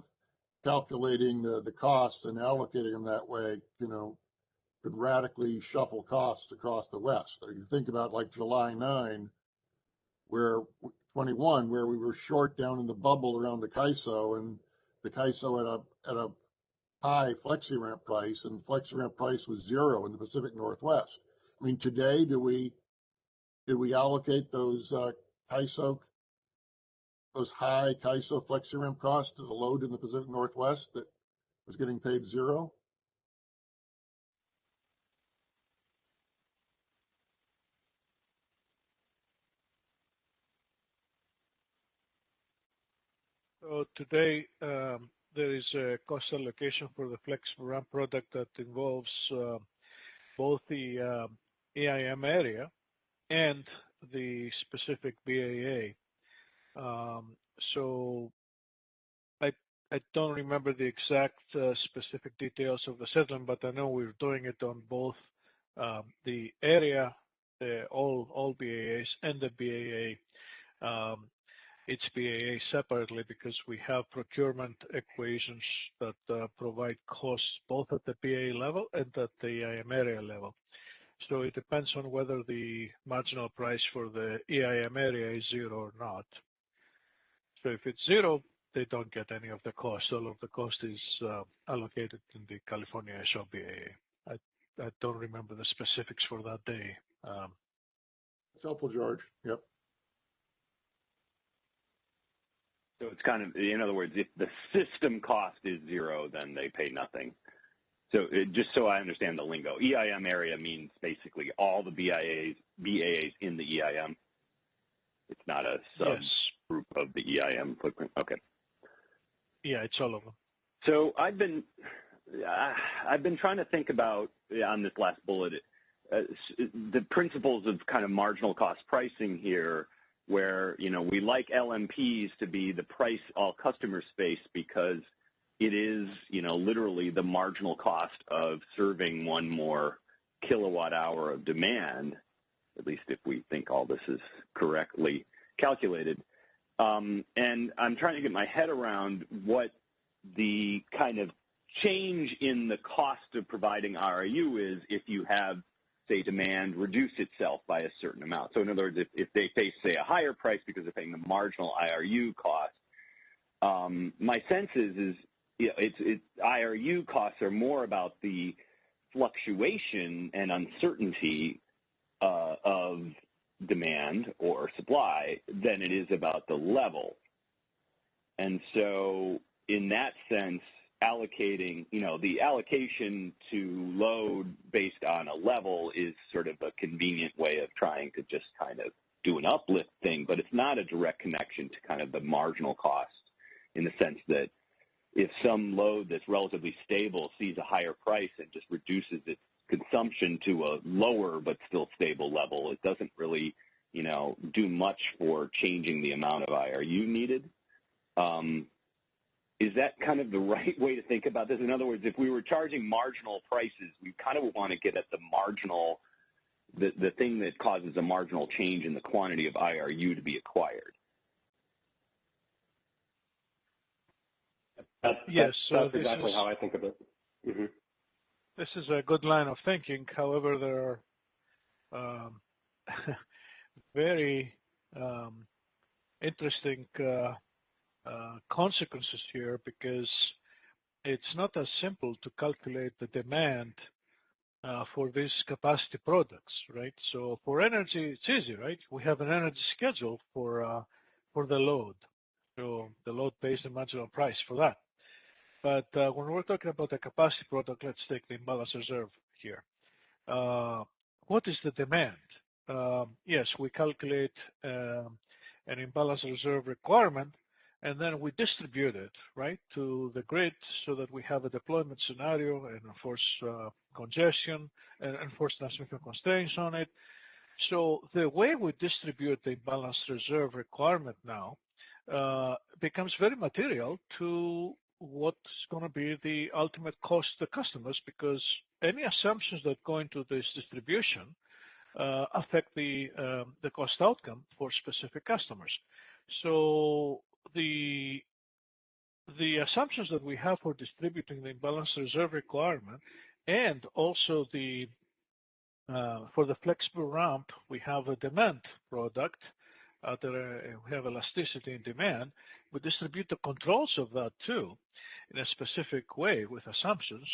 calculating the costs and allocating them that way, could radically shuffle costs across the West. You think about like July 21, where we were short down in the bubble around the CAISO, and the CAISO at a high FlexiRamp price, and FlexiRamp price was zero in the Pacific Northwest. I mean, today, did we allocate those high CAISO FlexiRamp costs to the load in the Pacific Northwest that was getting paid zero? So today, there is a cost allocation for the FlexiRamp product that involves both the AIM area and the specific BAA. So I don't remember the exact specific details of the settlement, but I know we're doing it on both the area, all BAAs, and the BAA. each BAA separately because we have procurement equations that provide costs both at the BAA level and at the EIM area level. So it depends on whether the marginal price for the EIM area is zero or not. So if it's zero, they don't get any of the cost. All of the cost is allocated in the California ISO BAA. I don't remember the specifics for that day. It's helpful, George. Yep. So it's kind of, in other words, if the system cost is zero, then they pay nothing. So just so I understand the lingo, EIM area means basically all the BAAs in the EIM. It's not a subgroup of the EIM footprint. Okay. Yeah, it's all of them. So I've been trying to think about, on this last bullet, the principles of kind of marginal cost pricing here, where, you know, we like LMPs to be the price all customer space because it is, you know, literally the marginal cost of serving one more kilowatt hour of demand, at least if we think all this is correctly calculated. And I'm trying to get my head around what the kind of change in the cost of providing RIU is if you have, say, demand reduce itself by a certain amount. So in other words, if they face, say, a higher price because they're paying the marginal IRU cost, my sense is you know, IRU costs are more about the fluctuation and uncertainty of demand or supply than it is about the level. And so in that sense, allocating, you know, the allocation to load based on a level is sort of a convenient way of trying to just kind of do an uplift thing, but it's not a direct connection to kind of the marginal cost, in the sense that if some load that's relatively stable sees a higher price and just reduces its consumption to a lower but still stable level, it doesn't really, you know, do much for changing the amount of IRU needed. Is that kind of the right way to think about this? In other words, if we were charging marginal prices, we kind of want to get at the marginal, the thing that causes a marginal change in the quantity of IRU to be acquired. That's exactly how I think of it. Mm-hmm. This is a good line of thinking. However, there are very interesting consequences here, because it's not as simple to calculate the demand for these capacity products, right? So for energy, it's easy, right? We have an energy schedule for the load. So the load pays the marginal price for that. But when we're talking about a capacity product, let's take the imbalance reserve here. What is the demand? Yes, we calculate an imbalance reserve requirement, and then we distribute it, right, to the grid so that we have a deployment scenario and enforce congestion and enforce transmission constraints on it. So the way we distribute the imbalance reserve requirement now becomes very material to what's going to be the ultimate cost to customers, because any assumptions that go into this distribution affect the cost outcome for specific customers. So the assumptions that we have for distributing the imbalance reserve requirement, and also the for the flexible ramp, we have a demand product. We have elasticity in demand. We distribute the controls of that too in a specific way with assumptions.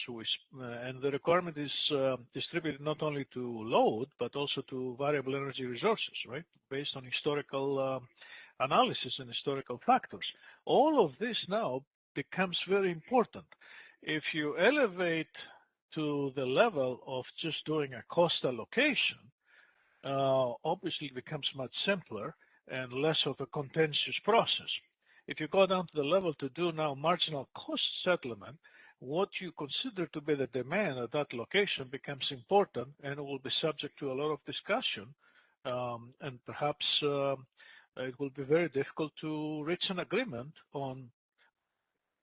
And the requirement is distributed not only to load, but also to variable energy resources, right? Based on historical analysis and historical factors. All of this now becomes very important. If you elevate to the level of just doing a cost allocation, obviously it becomes much simpler and less of a contentious process. If you go down to the level to do now marginal cost settlement, what you consider to be the demand at that location becomes important, and it will be subject to a lot of discussion, and perhaps it will be very difficult to reach an agreement on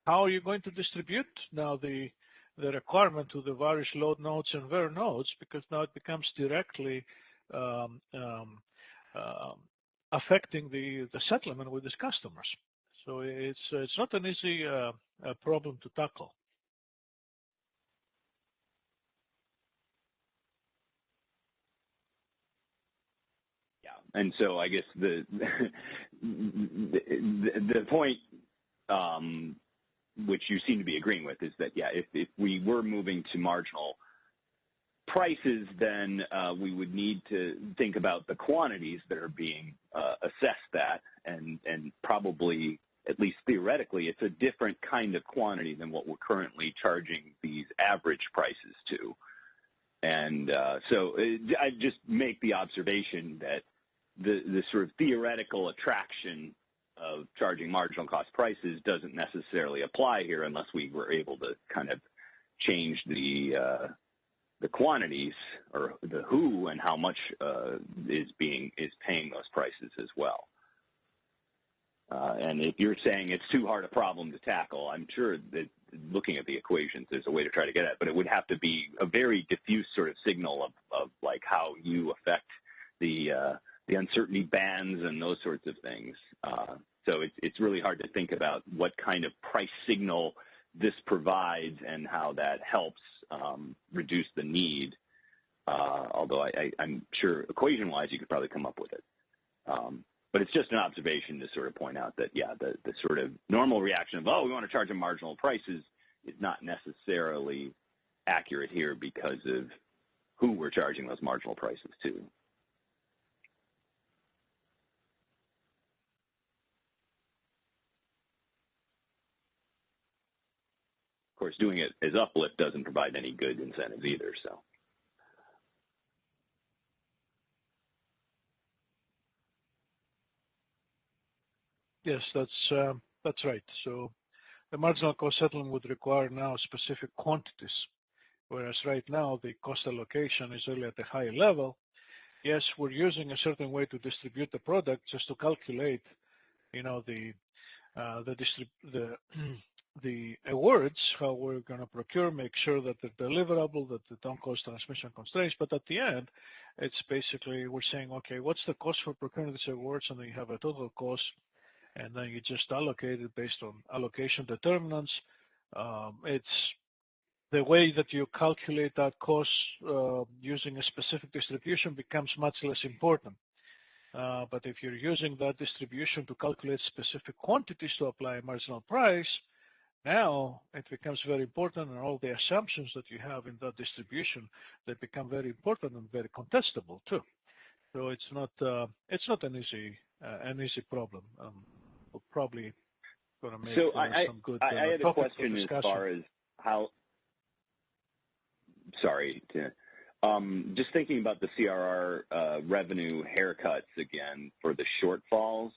how you're going to distribute now the requirement to the various load nodes and VER nodes, because now it becomes directly affecting the settlement with these customers. So it's not an easy problem to tackle. And so I guess the point, which you seem to be agreeing with, is that, yeah, if we were moving to marginal prices, then we would need to think about the quantities that are being assessed at, and probably, at least theoretically, it's a different kind of quantity than what we're currently charging these average prices to. And so I just make the observation that the sort of theoretical attraction of charging marginal cost prices doesn't necessarily apply here unless we were able to kind of change the quantities, or the who and how much is paying those prices as well. And if you're saying it's too hard a problem to tackle, I'm sure that looking at the equations, there's a way to try to get at it, but it would have to be a very diffuse sort of signal of like how you affect the uncertainty bands and those sorts of things. So it's really hard to think about what kind of price signal this provides and how that helps reduce the need. Although I'm sure equation-wise you could probably come up with it. But it's just an observation to sort of point out that, yeah, the sort of normal reaction of, oh, we want to charge them marginal prices is not necessarily accurate here because of who we're charging those marginal prices to. Of course, doing it as uplift doesn't provide any good incentives either, so. Yes, that's right. So the marginal cost settlement would require now specific quantities, whereas right now the cost allocation is really at a high level. Yes, we're using a certain way to distribute the product just to calculate, you know, the awards, how we're going to procure, make sure that they're deliverable, that they don't cause transmission constraints. But at the end, it's basically we're saying, okay, what's the cost for procuring these awards? And then you have a total cost, and then you just allocate it based on allocation determinants. It's the way that you calculate that cost using a specific distribution becomes much less important. But if you're using that distribution to calculate specific quantities to apply a marginal price, now it becomes very important, and all the assumptions that you have in that distribution, they become very important and very contestable too. So it's not an easy problem. We're probably going to make some good I had a question as far as how. Sorry, just thinking about the CRR revenue haircuts again for the shortfalls.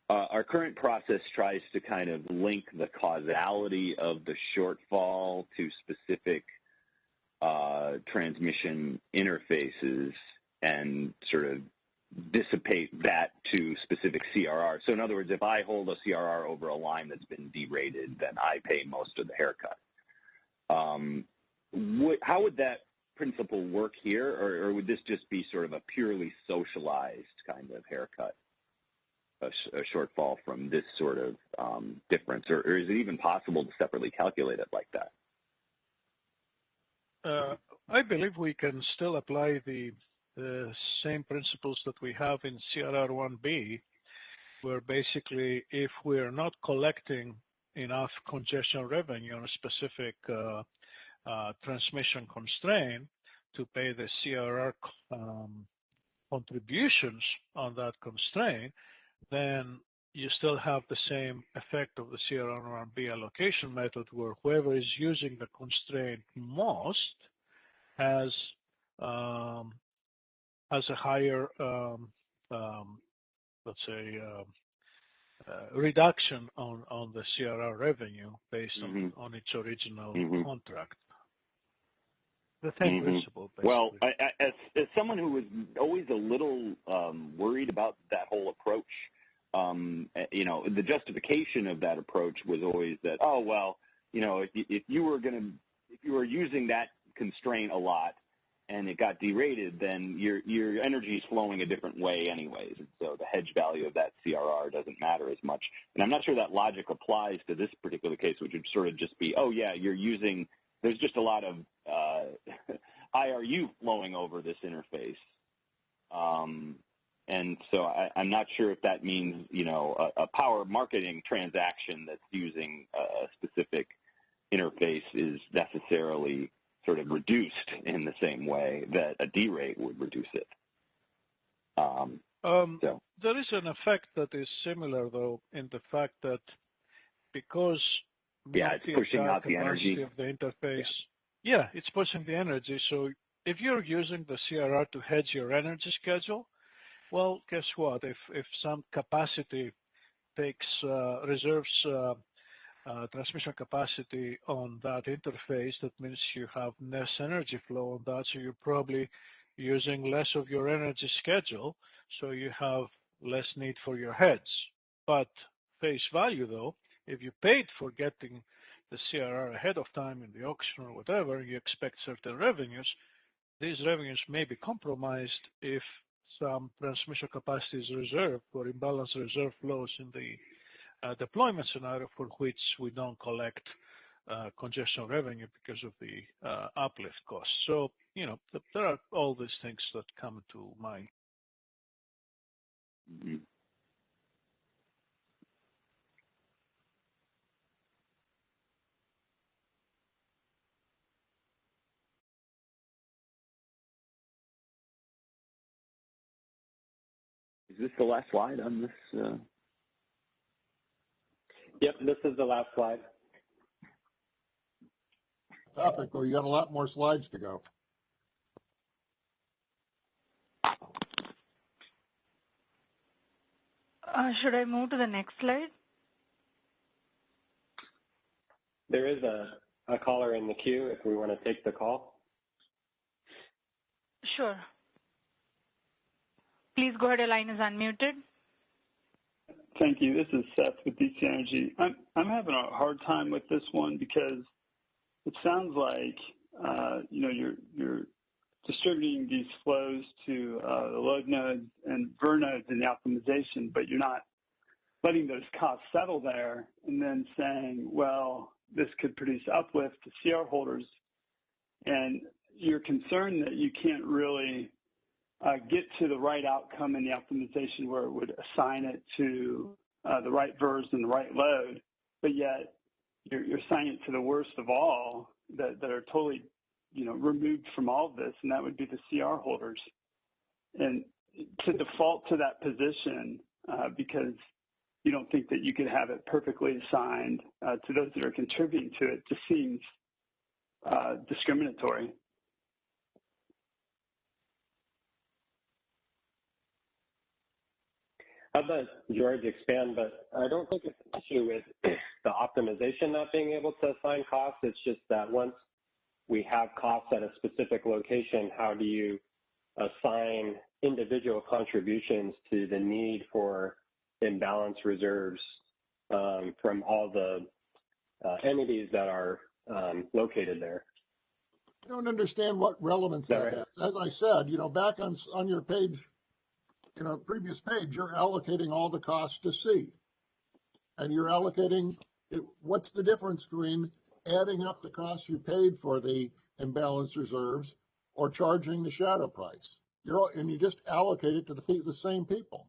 Our current process tries to kind of link the causality of the shortfall to specific transmission interfaces and sort of dissipate that to specific CRR. So in other words, if I hold a CRR over a line that's been derated, then I pay most of the haircut. How would that principle work here, or would this just be sort of a purely socialized kind of haircut? A shortfall from this sort of difference, or is it even possible to separately calculate it like that? I believe we can still apply the same principles that we have in CRR1B, where basically if we're not collecting enough congestion revenue on a specific transmission constraint to pay the CRR contributions on that constraint, then you still have the same effect of the CRR1B allocation method, where whoever is using the constraint most has a higher, let's say, reduction on the CRR revenue based on its original contract. The same principle, basically. Well, as someone who was always a little worried about that whole approach, you know, the justification of that approach was always that, oh well, you know, if you were using that constraint a lot, and it got derated, then your energy is flowing a different way anyways. And so the hedge value of that CRR doesn't matter as much. And I'm not sure that logic applies to this particular case, which would sort of just be, oh yeah, there's just a lot of IRU flowing over this interface. And so I'm not sure if that means, a power marketing transaction that's using a specific interface is necessarily sort of reduced in the same way that a derate would reduce it. There is an effect that is similar, though, in the fact that because it's pushing out the energy of the interface, it's pushing the energy. So if you're using the CRR to hedge your energy schedule, well, guess what? If some capacity takes reserves transmission capacity on that interface, that means you have less energy flow on that, so you're probably using less of your energy schedule, so you have less need for your hedge. But face value, though, if you paid for getting the CRR ahead of time in the auction or whatever, you expect certain revenues. These revenues may be compromised if some transmission capacity is reserved for imbalance reserve flows in the deployment scenario, for which we don't collect congestion revenue because of the uplift costs. So, there are all these things that come to mind. Mm-hmm. Is this the last slide on this? Yep, this is the last slide. Topic, though, you got a lot more slides to go. Should I move to the next slide? There is a caller in the queue if we want to take the call. Sure. Please go ahead, your line is unmuted. Thank you. This is Seth with DC Energy. I'm having a hard time with this one because it sounds like you're distributing these flows to the load nodes and VER nodes in the optimization, but you're not letting those costs settle there and then saying, well, this could produce uplift to CR holders, and you're concerned that you can't really get to the right outcome in the optimization where it would assign it to the right VERs and the right load, but yet you're assigning it to the worst of all that are totally, removed from all of this, and that would be the CR holders. And to default to that position because you don't think that you could have it perfectly assigned to those that are contributing to it just seems discriminatory. I'll let George expand, but I don't think it's an issue with the optimization not being able to assign costs. It's just that once we have costs at a specific location, how do you assign individual contributions to the need for imbalance reserves from all the entities that are located there? I don't understand what relevance that has. As I said, back on your page, previous page, you're allocating all the costs to C. And you're allocating, what's the difference between adding up the costs you paid for the imbalance reserves or charging the shadow price? And you just allocate it to the same people.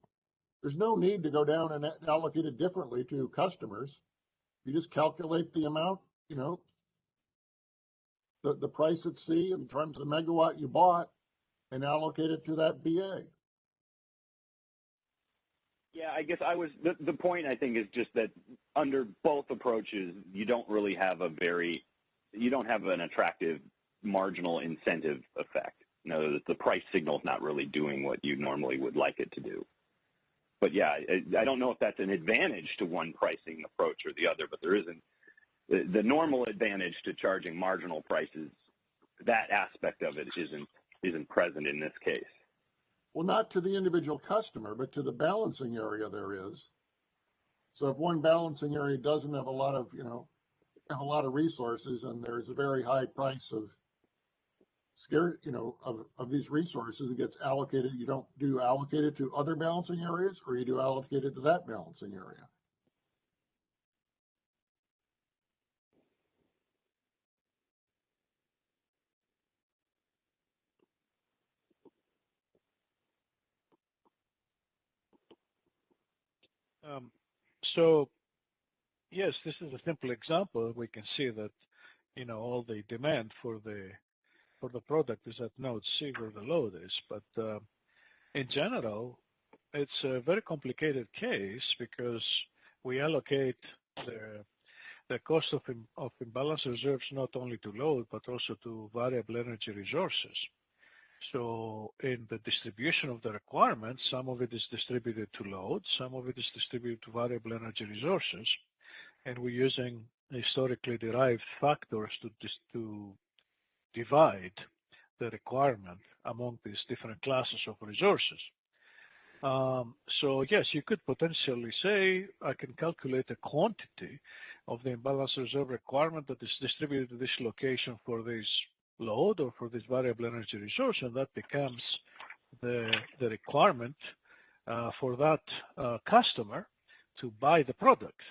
There's no need to go down and allocate it differently to customers. You just calculate the amount, the price at C in terms of megawatt you bought and allocate it to that BA. Yeah, I guess the point I think is just that under both approaches, you don't really have you don't have an attractive marginal incentive effect. The price signal is not really doing what you normally would like it to do. But yeah, I don't know if that's an advantage to one pricing approach or the other, but there isn't. The normal advantage to charging marginal prices, that aspect of it isn't present in this case. Well, not to the individual customer, but to the balancing area there is. So if one balancing area doesn't have a lot of resources and there's a very high price of of these resources, it gets allocated. Do you allocate it to other balancing areas, or you do allocate it to that balancing area? So yes, this is a simple example. We can see that, all the demand for the product is at node C where the load is. But in general, it's a very complicated case because we allocate the cost of imbalance reserves not only to load but also to variable energy resources. So in the distribution of the requirements, some of it is distributed to load, some of it is distributed to variable energy resources, and we're using historically derived factors to divide the requirement among these different classes of resources. So yes, you could potentially say I can calculate a quantity of the imbalance reserve requirement that is distributed to this location for this load or for this variable energy resource, and that becomes the requirement for that customer to buy the product.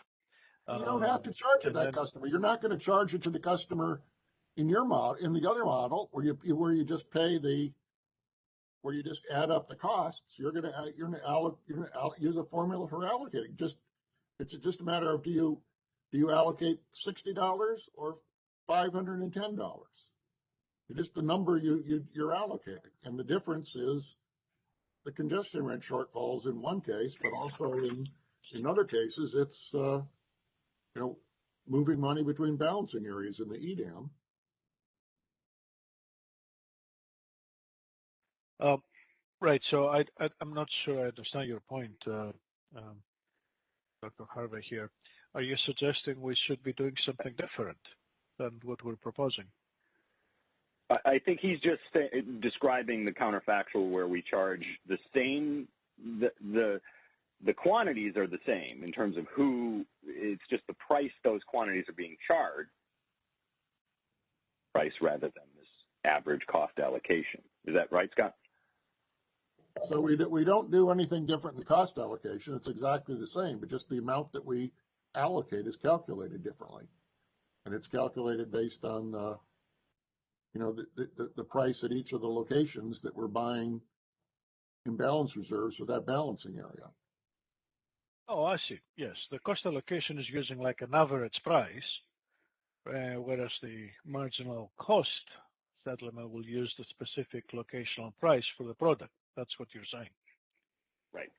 You don't have to charge it to that customer. You're not going to charge it to the customer in your model. In the other model, where you just where you just add up the costs, you're going to use a formula for allocating. It's just a matter of do you allocate $60 or $510? It's just the number you're allocating, and the difference is the congestion rate shortfalls in one case, but also in other cases it's moving money between balancing areas in the EDAM. Right. So I'm not sure I understand your point, Dr. Harvey here. Are you suggesting we should be doing something different than what we're proposing? I think he's just describing the counterfactual where we charge the same, the quantities are the same in terms of it's just the price those quantities are being charged, price rather than this average cost allocation. Is that right, Scott? So we don't do anything different in the cost allocation. It's exactly the same, but just the amount that we allocate is calculated differently. And it's calculated based on the price at each of the locations that we're buying imbalance reserves for that balancing area. Oh, I see. Yes, the cost allocation is using like an average price, whereas the marginal cost settlement will use the specific locational price for the product. That's what you're saying. Right.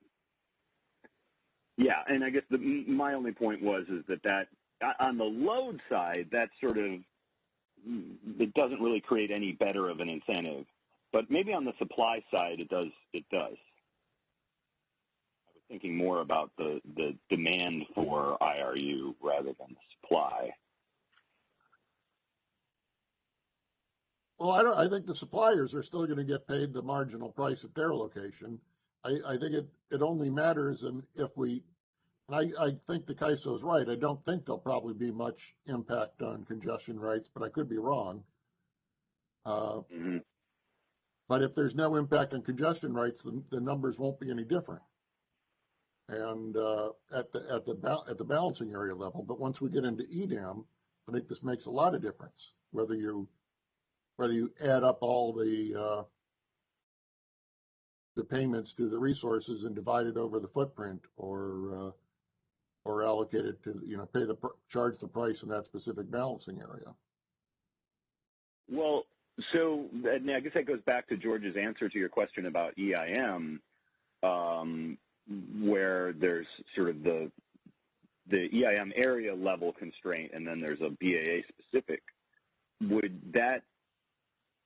Yeah, and I guess my only point is that on the load side, that sort of, it doesn't really create any better of an incentive. But maybe on the supply side, it does. I was thinking more about the demand for IRU rather than the supply. Well, I think the suppliers are still going to get paid the marginal price at their location. I think it only matters if I think the CAISO is right. I don't think there'll probably be much impact on congestion rates, but I could be wrong. But if there's no impact on congestion rates, the numbers won't be any different. And at the balancing area level, but once we get into EDAM, I think this makes a lot of difference. Whether you add up all the payments to the resources and divide it over the footprint, or allocate it to charge the price in that specific balancing area. Well, so I guess that goes back to George's answer to your question about EIM, where there's sort of the EIM area level constraint, and then there's a BAA specific.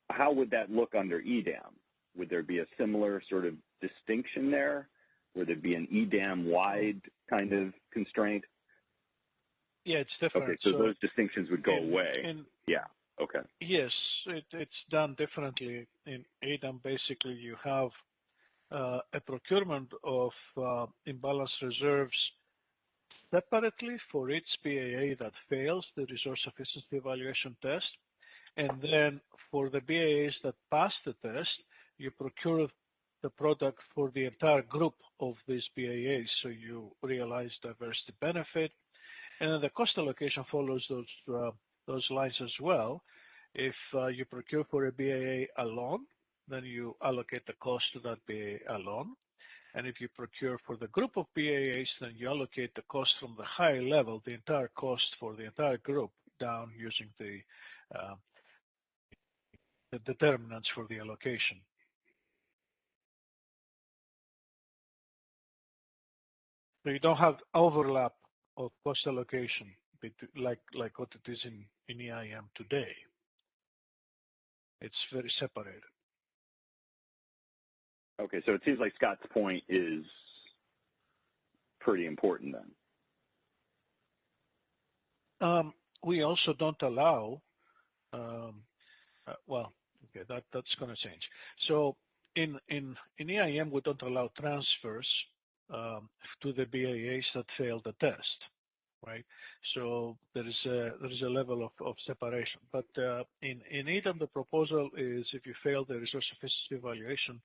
How would that look under EDAM? Would there be a similar sort of distinction there? Would there be an EDAM-wide kind of constraint? Yeah, it's different. Okay, so those distinctions would go away. Yeah, okay. Yes, it's done differently. In EDAM, basically, you have a procurement of imbalance reserves separately for each BAA that fails the resource efficiency evaluation test. And then for the BAAs that pass the test, you procure the product for the entire group of these BAAs, so you realize diversity benefit. And then the cost allocation follows those lines as well. If you procure for a BAA alone, then you allocate the cost to that BAA alone. And if you procure for the group of BAAs, then you allocate the cost from the high level, the entire cost for the entire group, down using the determinants for the allocation. So you don't have overlap of cost allocation like what it is in EIM today. It's very separated. Okay, so it seems like Scott's point is pretty important then. We also don't allow, well, okay, that's going to change. So in EIM, we don't allow transfers to the BAAs that fail the test, right? So there is a level of separation. But in EDAM, the proposal is if you fail the resource efficiency evaluation,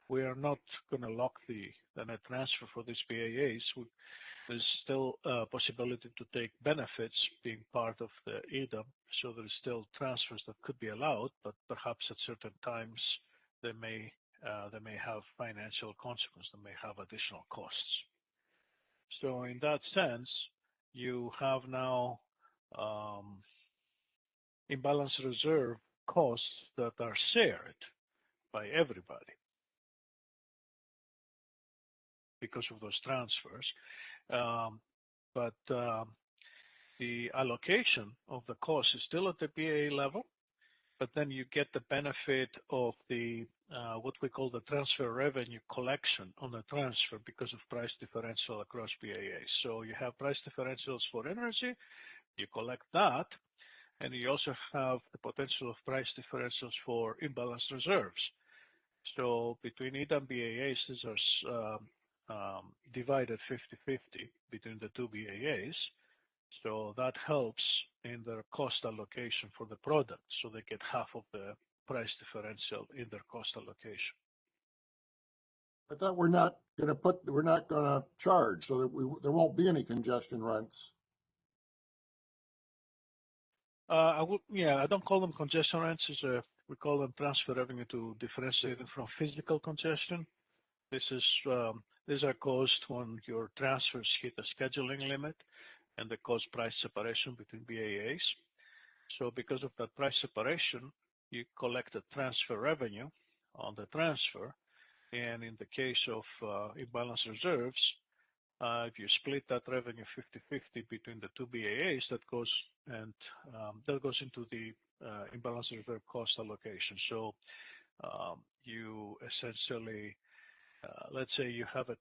we are not going to lock the net transfer for these BAAs. There's still a possibility to take benefits being part of the EDAM, so there's still transfers that could be allowed, but perhaps at certain times they may have financial consequences, they may have additional costs. So in that sense, you have now imbalance reserve costs that are shared by everybody because of those transfers. But the allocation of the cost is still at the BAA level, but then you get the benefit of the what we call the transfer revenue collection on the transfer because of price differential across BAAs. So you have price differentials for energy, you collect that, and you also have the potential of price differentials for imbalance reserves. So between EDAM BAAs, these are divided 50-50 between the two BAAs. So that helps in their cost allocation for the product. So they get half of the price differential in their cost allocation. I thought we're not going to charge, so that there won't be any congestion rents. I don't call them congestion rents. We call them transfer revenue to differentiate them from physical congestion. These are caused when your transfers hit a scheduling limit and they cause price separation between BAAs. So because of that price separation, you collect a transfer revenue on the transfer. And in the case of imbalance reserves, if you split that revenue 50-50 between the two BAAs, that goes into the imbalance reserve cost allocation. So you essentially, let's say you have a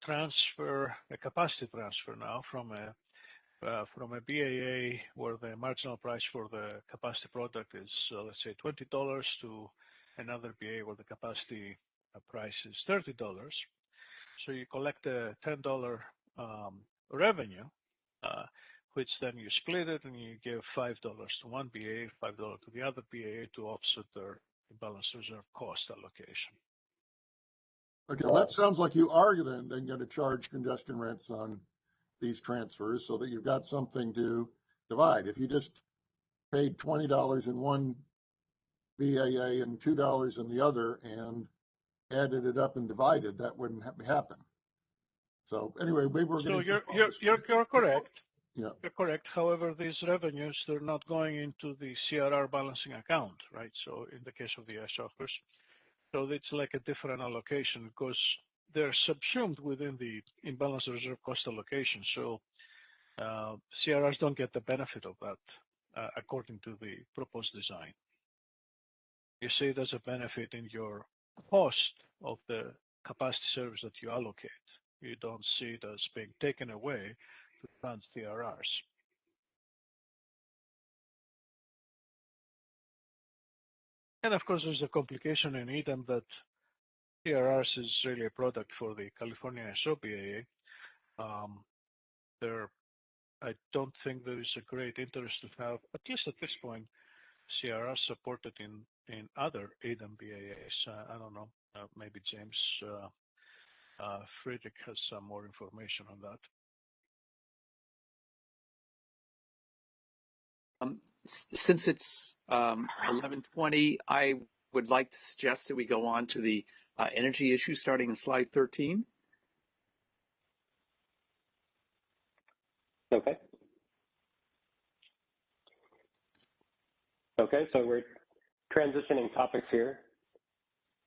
capacity transfer now from a BAA where the marginal price for the capacity product is, let's say, $20 to another BAA where the capacity price is $30. So you collect a $10 revenue, which then you split it and you give $5 to one BAA, $5 to the other BAA to offset their imbalance reserve cost allocation. Okay, well, that sounds like you are then going to charge congestion rents on these transfers so that you've got something to divide. If you just paid $20 in one BAA and $2 in the other and added it up and divided, that wouldn't happen. So anyway, we were going to. So you're correct. Yeah. You're correct. However, these revenues, they're not going into the CRR balancing account, right? So in the case of the ice offers, so it's like a different allocation because they're subsumed within the imbalance reserve cost allocation. So CRRs don't get the benefit of that according to the proposed design. You see it as a benefit in your cost of the capacity service that you allocate. You don't see it as being taken away to fund CRRs. And of course, there's a complication in EDAM that CRRs is really a product for the California ISO BAA. I don't think there is a great interest to have, at least at this point, CRR supported in other AWBAAs. I don't know. Maybe James Friedrich has some more information on that. Since it's 11:20, I would like to suggest that we go on to the energy issue starting in slide 13. Okay. Okay, so we're transitioning topics here.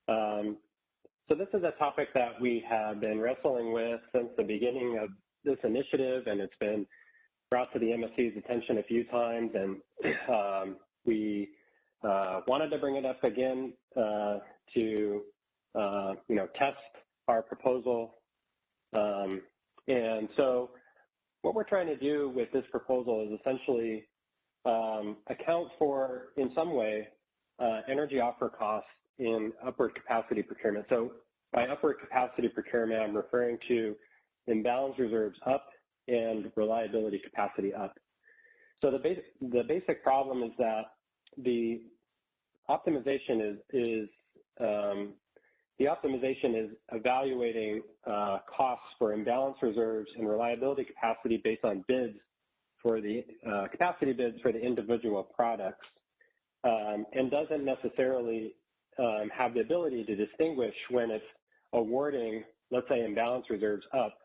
So this is a topic that we have been wrestling with since the beginning of this initiative, and it's been brought to the MSC's attention a few times, and we wanted to bring it up again to test our proposal. And so what we're trying to do with this proposal is essentially account for, in some way, energy offer costs in upward capacity procurement. So by upward capacity procurement, I'm referring to imbalance reserves up and reliability capacity up. So the basic problem is that the optimization is evaluating costs for imbalance reserves and reliability capacity based on bids for the capacity bids for the individual products, and doesn't necessarily have the ability to distinguish when it's awarding, let's say, imbalance reserves up.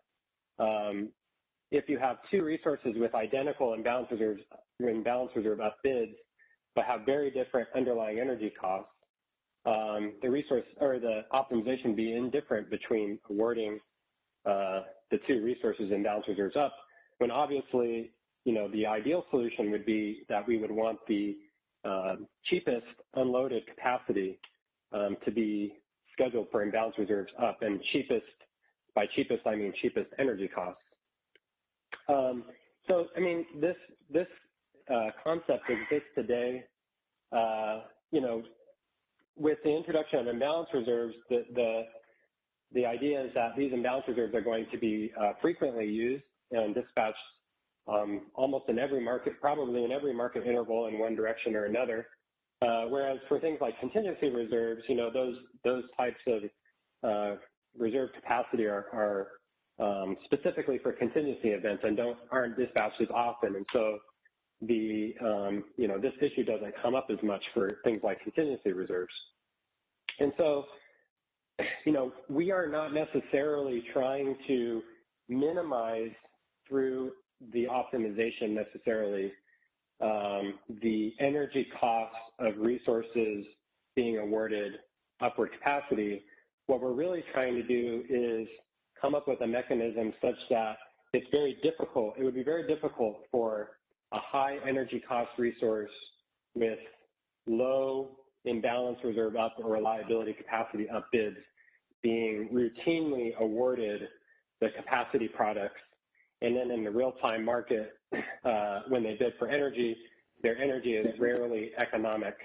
If you have two resources with identical imbalance reserve up bids, but have very different underlying energy costs, the resource or the optimization be indifferent between awarding the two resources imbalance reserves up, when obviously, the ideal solution would be that we would want the cheapest unloaded capacity to be scheduled for imbalance reserves up, and cheapest, by cheapest, I mean cheapest energy costs. So, I mean, this concept exists today. With the introduction of imbalance reserves, the idea is that these imbalance reserves are going to be frequently used and dispatched almost in every market, probably in every market interval in one direction or another. Whereas for things like contingency reserves, those types of reserve capacity are specifically for contingency events and aren't dispatched as often. And so this issue doesn't come up as much for things like contingency reserves. And so, we are not necessarily trying to minimize through the optimization necessarily the energy costs of resources being awarded upward capacity. What we're really trying to do is come up with a mechanism such that it would be very difficult for a high energy cost resource with low imbalance reserve up or reliability capacity up bids being routinely awarded the capacity products. And then in the real-time market, when they bid for energy, their energy is rarely economic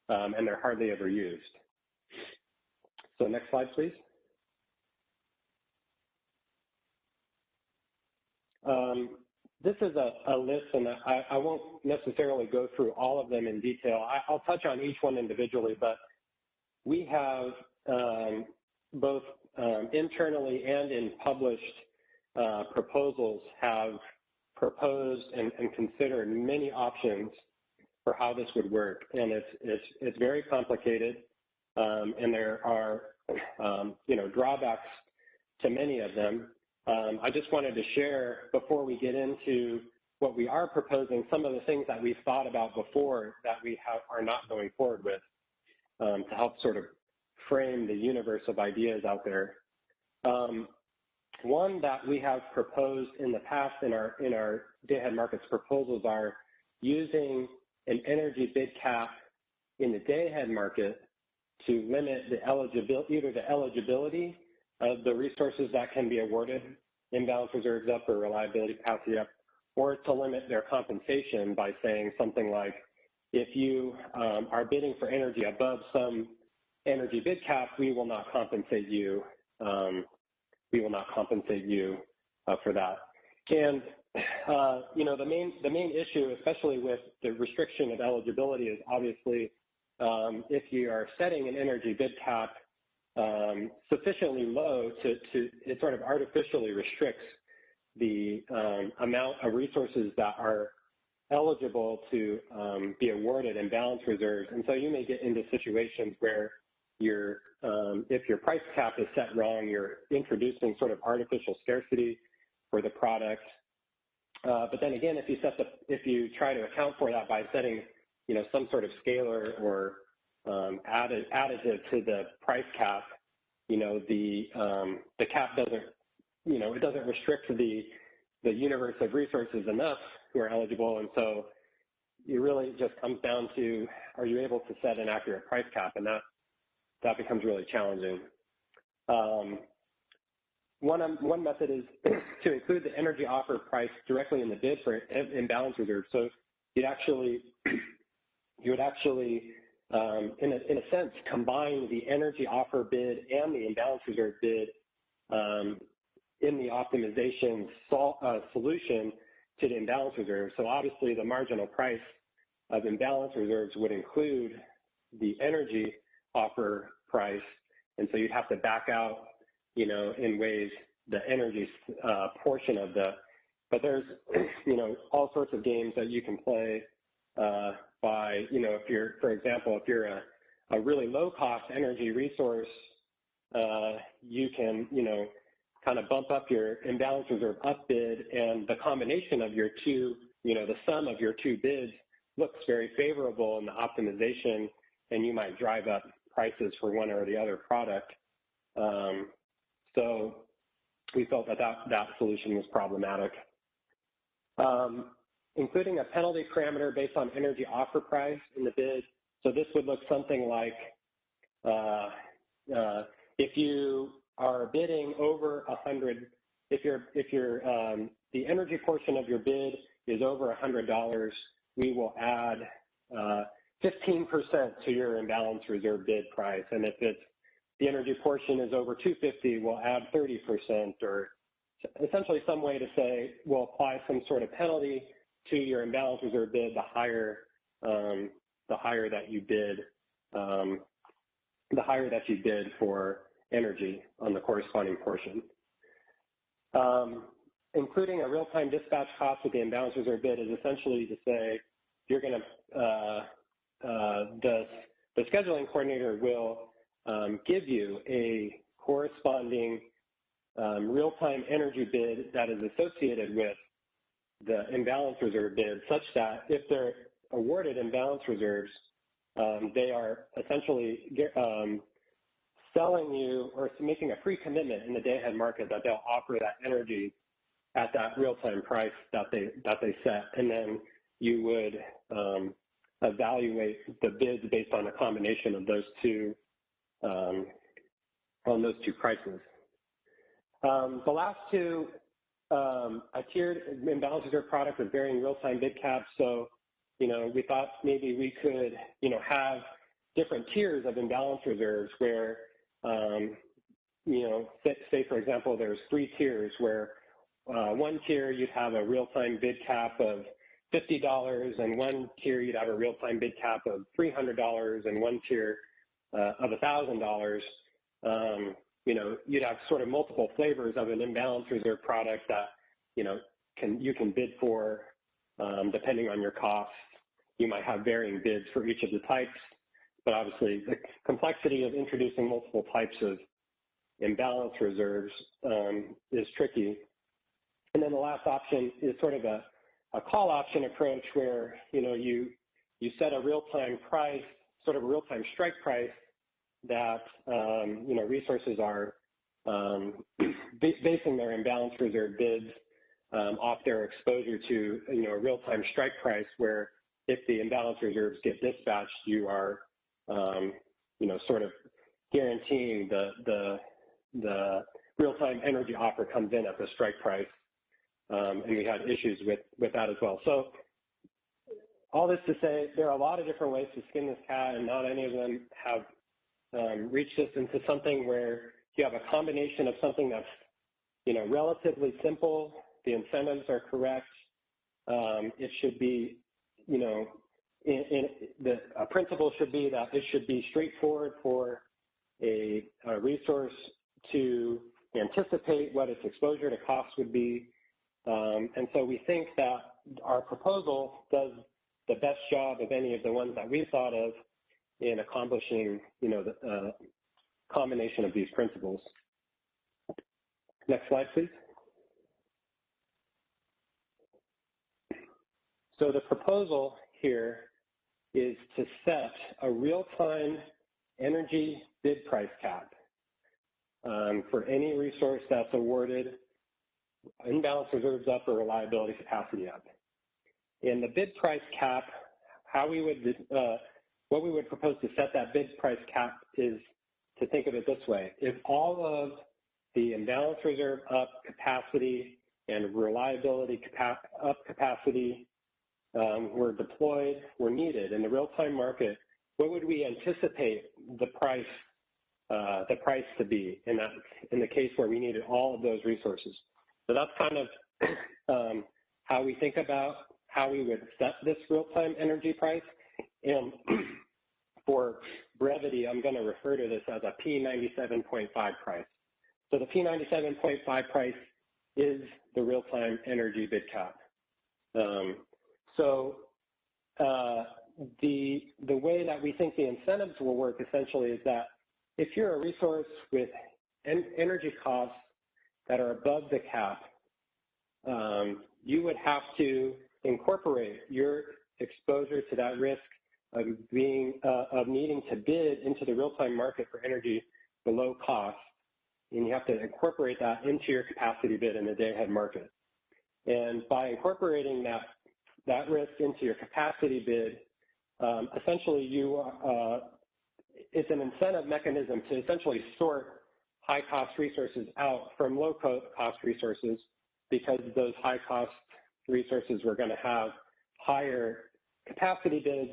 and they're hardly ever used. So next slide, please. This is a list, and I won't necessarily go through all of them in detail. I'll touch on each one individually, but we have both internally and in published proposals have proposed and considered many options for how this would work, and it's very complicated, and there are drawbacks to many of them. I just wanted to share, before we get into what we are proposing, some of the things that we've thought about before that we are not going forward with, to help sort of frame the universe of ideas out there. One that we have proposed in the past in our day-ahead markets proposals are using an energy bid cap in the day-ahead market to limit either the eligibility of the resources that can be awarded imbalance reserves up or reliability capacity up, or to limit their compensation by saying something like, if you are bidding for energy above some energy bid cap, we will not compensate you. For that. And the main issue, especially with the restriction of eligibility, is obviously if you are setting an energy bid cap sufficiently low it sort of artificially restricts the amount of resources that are eligible to be awarded imbalance reserves. And so you may get into situations where if your price cap is set wrong, you're introducing sort of artificial scarcity for the product. But then again, if you try to account for that by setting, some sort of scalar or additive to the price cap, the cap doesn't, it doesn't restrict the universe of resources enough who are eligible. And so it really just comes down to, are you able to set an accurate price cap? And that becomes really challenging. One method is to include the energy offer price directly in the bid for imbalance reserves. So you would actually, in a sense, combine the energy offer bid and the imbalance reserve bid in the optimization solution to the imbalance reserve. So obviously the marginal price of imbalance reserves would include the energy offer price, and so you'd have to back out, in ways the energy portion of but there's, all sorts of games that you can play by, if you're, for example, if you're a really low cost energy resource, you can, kind of bump up your imbalance reserve up bid, and the combination of your two, the sum of your two bids looks very favorable in the optimization, and you might drive up prices for one or the other product. So we felt that solution was problematic. Including a penalty parameter based on energy offer price in the bid. So this would look something like if you are bidding over 100, if the energy portion of your bid is over $100, we will add 15% to your imbalance reserve bid price. And if the energy portion is over 250, we'll add 30%, or essentially some way to say we'll apply some sort of penalty to your imbalance reserve bid the higher that you bid, for energy on the corresponding portion. Including a real-time dispatch cost with the imbalance reserve bid is essentially to say you're going to the scheduling coordinator will give you a corresponding real-time energy bid that is associated with the imbalance reserve bid, such that if they're awarded imbalance reserves, they are essentially selling you or making a pre-commitment in the day-ahead market that they'll offer that energy at that real-time price that they set, and then you would evaluate the bids based on a combination of those two prices. The last two, a tiered imbalance reserve product with varying real-time bid caps. So, we thought maybe we could, have different tiers of imbalance reserves where, say for example, there's 3 tiers where one tier you'd have a real-time bid cap of $50, and one tier you'd have a real-time bid cap of $300, and one tier of $1,000. You'd have sort of multiple flavors of an imbalance reserve product that, you can bid for depending on your costs. You might have varying bids for each of the types, but obviously the complexity of introducing multiple types of imbalance reserves is tricky. And then the last option is sort of a call option approach where, you set a real-time price, sort of a real-time strike price that, resources are basing their imbalance reserve bids off their exposure to, a real-time strike price where if the imbalance reserves get dispatched, you are, sort of guaranteeing the real-time energy offer comes in at the strike price. And we had issues with that as well. So all this to say, there are a lot of different ways to skin this cat, and not any of them have reached us into something where you have a combination of something that's, relatively simple, the incentives are correct, it should be, a principle should be that it should be straightforward for a resource to anticipate what its exposure to cost would be. And so we think that our proposal does the best job of any of the ones that we've thought of in accomplishing, the combination of these principles. Next slide, please. So the proposal here is to set a real-time energy bid price cap for any resource that's awarded imbalance reserves up or reliability capacity up. And the bid price cap, what we would propose to set that bid price cap is to think of it this way. If all of the imbalance reserve up capacity and reliability up capacity were deployed, were needed in the real-time market, what would we anticipate the price to be in the case where we needed all of those resources? So that's kind of how we think about how we would set this real-time energy price. And for brevity, I'm going to refer to this as a P97.5 price. So the P97.5 price is the real-time energy bid cap. The way that we think the incentives will work essentially is that if you're a resource with energy costs that are above the cap, you would have to incorporate your exposure to that risk of needing to bid into the real-time market for energy below cost, and you have to incorporate that into your capacity bid in the day-ahead market. And by incorporating that risk into your capacity bid, essentially it's an incentive mechanism to essentially sort high-cost resources out from low-cost resources, because those high-cost resources were going to have higher capacity bids,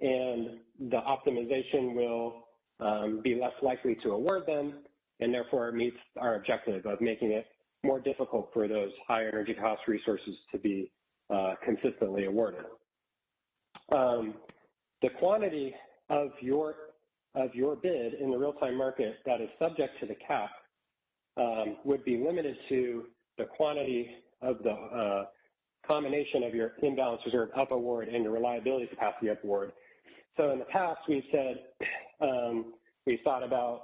and the optimization will be less likely to award them, and therefore it meets our objective of making it more difficult for those high energy cost resources to be consistently awarded. The quantity of your bid in the real-time market that is subject to the cap would be limited to the quantity of the combination of your imbalance reserve up award and your reliability capacity up award. So in the past, we've said, we've thought about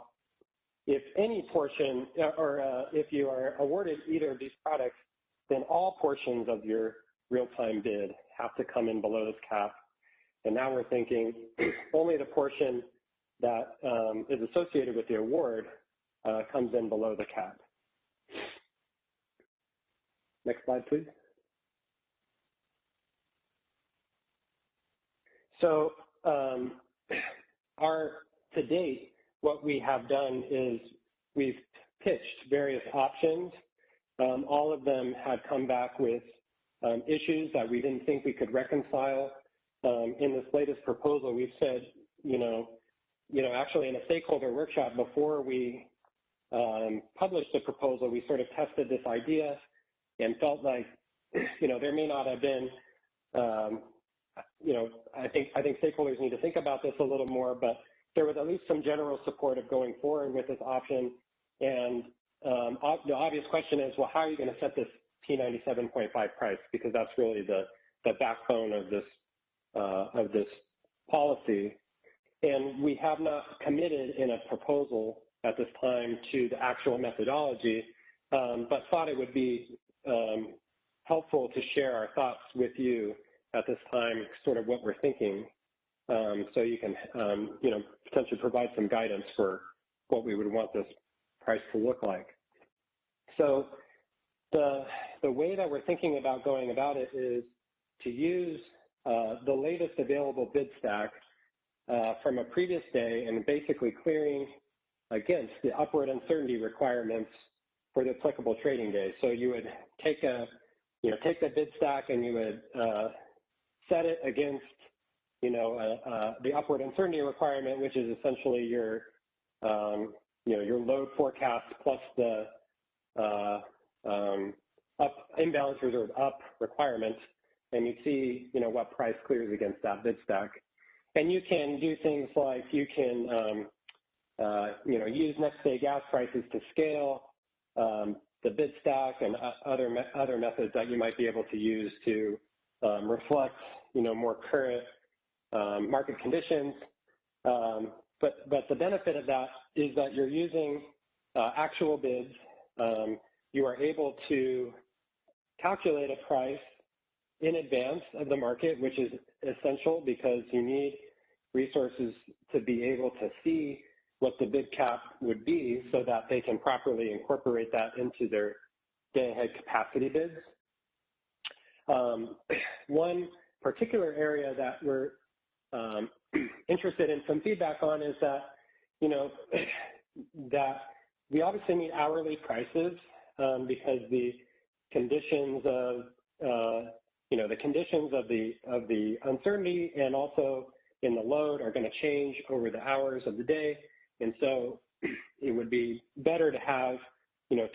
if any portion, or if you are awarded either of these products, then all portions of your real-time bid have to come in below this cap. And now we're thinking only the portion that is associated with the award comes in below the cap. Next slide, please. So to date, what we have done is we've pitched various options. All of them have come back with issues that we didn't think we could reconcile. In this latest proposal, we've said, actually in a stakeholder workshop before we published the proposal, we sort of tested this idea and felt like, there may not have been, I think stakeholders need to think about this a little more, but there was at least some general support of going forward with this option. And the obvious question is, well, how are you going to set this P97.5 price? Because that's really the backbone of this policy. And we have not committed in a proposal at this time to the actual methodology, but thought it would be helpful to share our thoughts with you at this time, sort of what we're thinking, so you can, potentially provide some guidance for what we would want this price to look like. So the way that we're thinking about going about it is to use the latest available bid stack from a previous day and basically clearing against the upward uncertainty requirements for the applicable trading day. So you would take the bid stack and you would set it against, the upward uncertainty requirement, which is essentially your load forecast plus the imbalance reserve up requirement. and you see, what price clears against that bid stack. And you can do things like you can, use next day gas prices to scale the bid stack and other methods that you might be able to use to reflect, more current market conditions. But the benefit of that is that you're using actual bids. You are able to calculate a price in advance of the market, which is essential because you need resources to be able to see what the bid cap would be so that they can properly incorporate that into their day-ahead capacity bids. One particular area that we're interested in some feedback on is that, that we obviously need hourly prices because the conditions of, the conditions of the uncertainty and also in the load are going to change over the hours of the day. And so it would be better to have,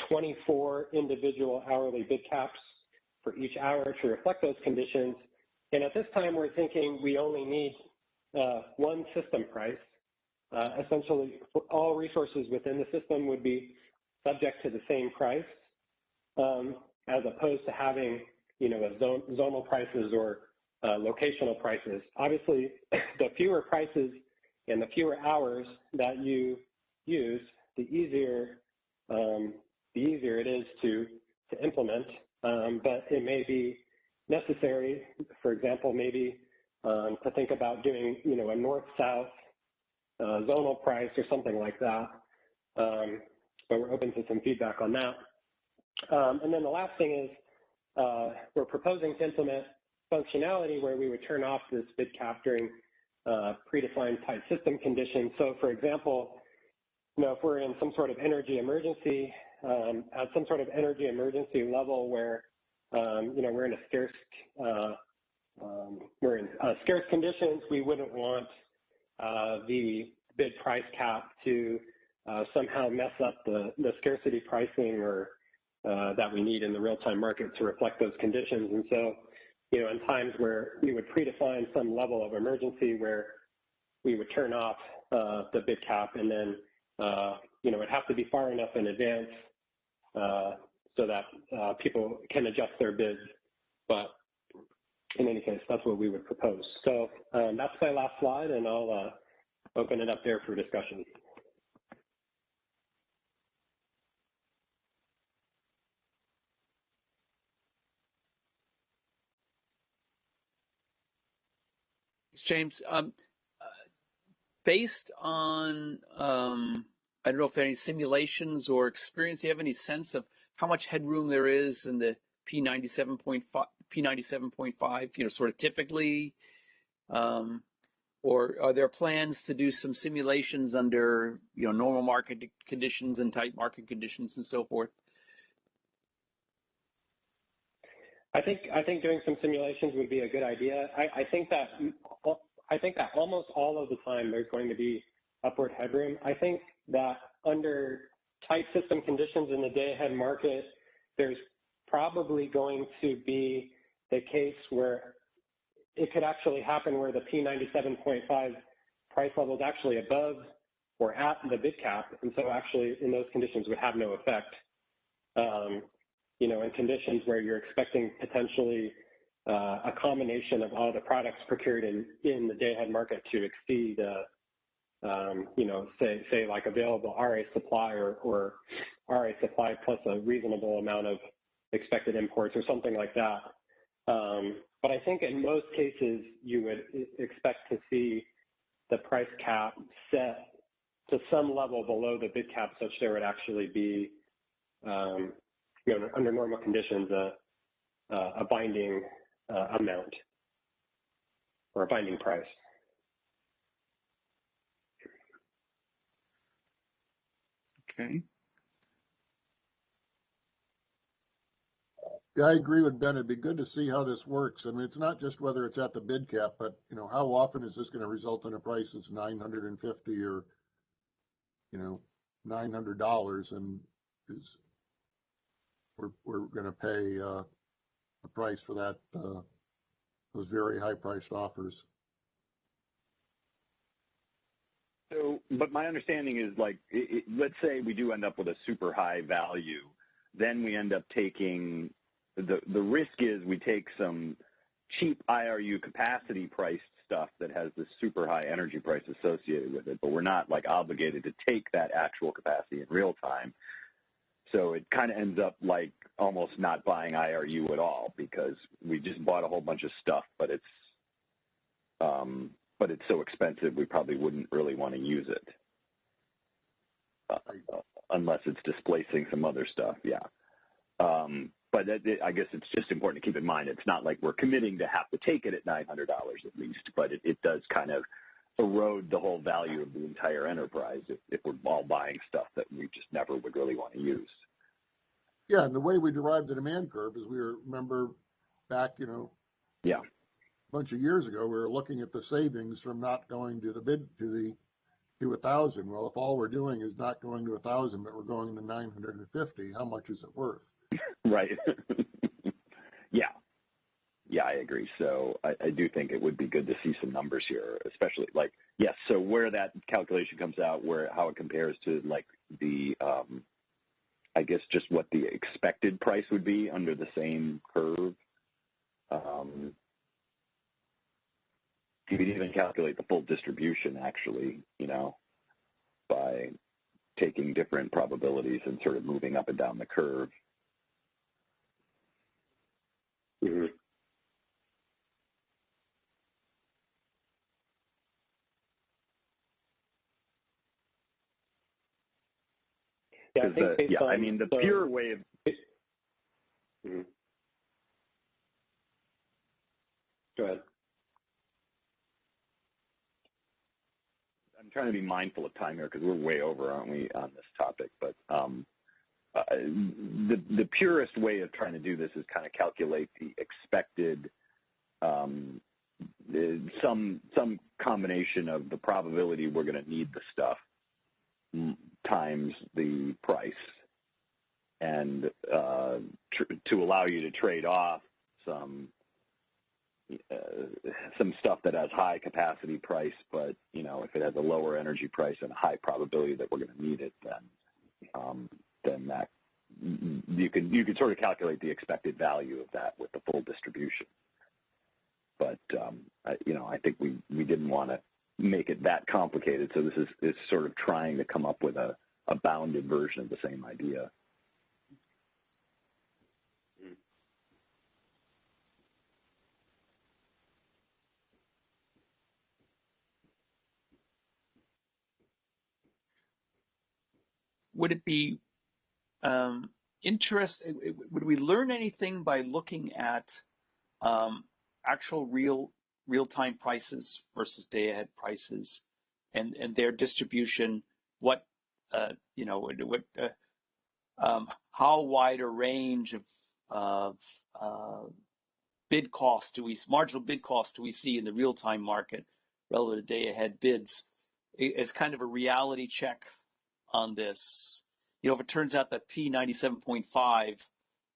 24 individual hourly bid caps for each hour to reflect those conditions. And at this time, we're thinking we only need one system price. Essentially, all resources within the system would be subject to the same price, as opposed to having, zonal prices or locational prices. Obviously, the fewer prices and the fewer hours that you use, the easier it is to implement. But it may be necessary, for example, maybe to think about doing, a north-south zonal price or something like that. But we're open to some feedback on that. And then the last thing is we're proposing to implement functionality where we would turn off this bid cap during predefined tight system conditions. So for example, if we're in some sort of energy emergency, at some sort of energy emergency level where, we're in scarce conditions, we wouldn't want the bid price cap to somehow mess up the scarcity pricing or that we need in the real-time market to reflect those conditions. And so, in times where we would predefine some level of emergency where we would turn off the bid cap and then, it'd have to be far enough in advance so that people can adjust their bids. But in any case, that's what we would propose. So that's my last slide, and I'll open it up there for discussion. James, based on, I don't know if there are any simulations or experience, do you have any sense of how much headroom there is in the P97.5, sort of typically, or are there plans to do some simulations under, normal market conditions and tight market conditions and so forth? I think doing some simulations would be a good idea. I think that almost all of the time there's going to be upward headroom. I think that under tight system conditions in the day-ahead market, there's probably going to be the case where it could actually happen where the P97.5 price level is actually above or at the bid cap, and so actually in those conditions would have no effect. In conditions where you're expecting potentially a combination of all the products procured in the day-ahead market to exceed, say like available RA supply or RA supply plus a reasonable amount of expected imports or something like that. But I think in most cases you would expect to see the price cap set to some level below the bid cap such there would actually be under normal conditions, a binding amount or a binding price. Okay. Yeah, I agree with Ben. It'd be good to see how this works. I mean, it's not just whether it's at the bid cap, but how often is this going to result in a price that's $950 or $900, and we're going to pay a price for that those very high-priced offers. So, but my understanding is like, let's say we do end up with a super high value, then we end up taking, the risk is we take some cheap IRU capacity priced stuff that has this super high energy price associated with it, but we're not like obligated to take that actual capacity in real time. So it kind of ends up like almost not buying IRU at all because we just bought a whole bunch of stuff, but it's so expensive we probably wouldn't really want to use it unless it's displacing some other stuff. Yeah. But I guess it's just important to keep in mind it's not like we're committing to have to take it at $900 at least, but it does kind of erode the whole value of the entire enterprise if we're all buying stuff that we just never would really want to use. Yeah, and the way we derived the demand curve is remember back, yeah, a bunch of years ago, we were looking at the savings from not going to to 1,000. Well, if all we're doing is not going to 1,000, but we're going to 950, how much is it worth? Right. Yeah, I agree. So I do think it would be good to see some numbers here, especially like, yes, so where that calculation comes out, how it compares to like the, I guess just what the expected price would be under the same curve. You could even calculate the full distribution actually, by taking different probabilities and sort of moving up and down the curve. Mm-hmm. Yeah, I mean, the pure way of. Mm-hmm. Go ahead. I'm trying to be mindful of time here because we're way over, aren't we, on this topic? But the purest way of trying to do this is kind of calculate the expected some combination of the probability we're going to need the stuff times the price, and to allow you to trade off some stuff that has high capacity price, but if it has a lower energy price and a high probability that we're going to need it, then that you could sort of calculate the expected value of that with the full distribution. But I think we didn't want to make it that complicated, so this is sort of trying to come up with a bounded version of the same idea. Would it be interesting? Would we learn anything by looking at actual real-time prices versus day-ahead prices and their distribution? How wide a range of marginal bid costs do we see in the real-time market relative to day-ahead bids as kind of a reality check on this? If it turns out that P97.5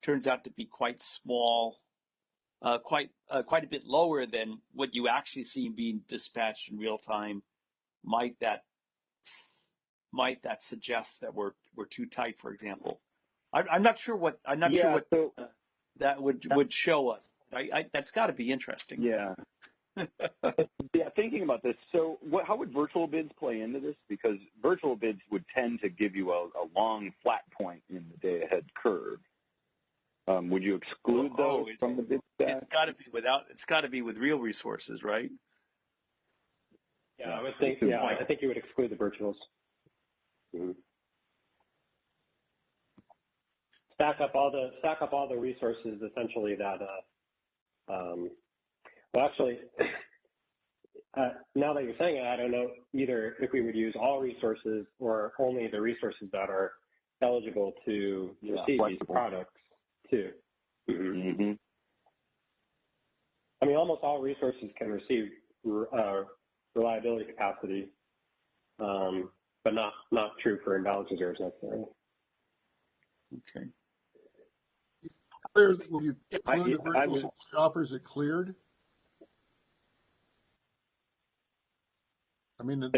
turns out to be quite small, quite a bit lower than what you actually see being dispatched in real time, might that suggest that we're too tight, for example? I'm not sure what that would show us. That's got to be interesting. Yeah. Yeah, thinking about this, so how would virtual bids play into this? Because virtual bids would tend to give you a long flat point in the day-ahead curve. Would you exclude those from the bid stack? It's got to be with real resources, right? Yeah, I would think. Yeah, I think you would exclude the virtuals. Mm-hmm. Stack up all the resources essentially that. Well, actually, now that you're saying it, I don't know either if we would use all resources or only the resources that are eligible to receive these products too. Mm-hmm. I mean, almost all resources can receive reliability capacity, but not true for imbalance reserves necessarily. Okay. Will you include the virtual supply offers that cleared? I mean,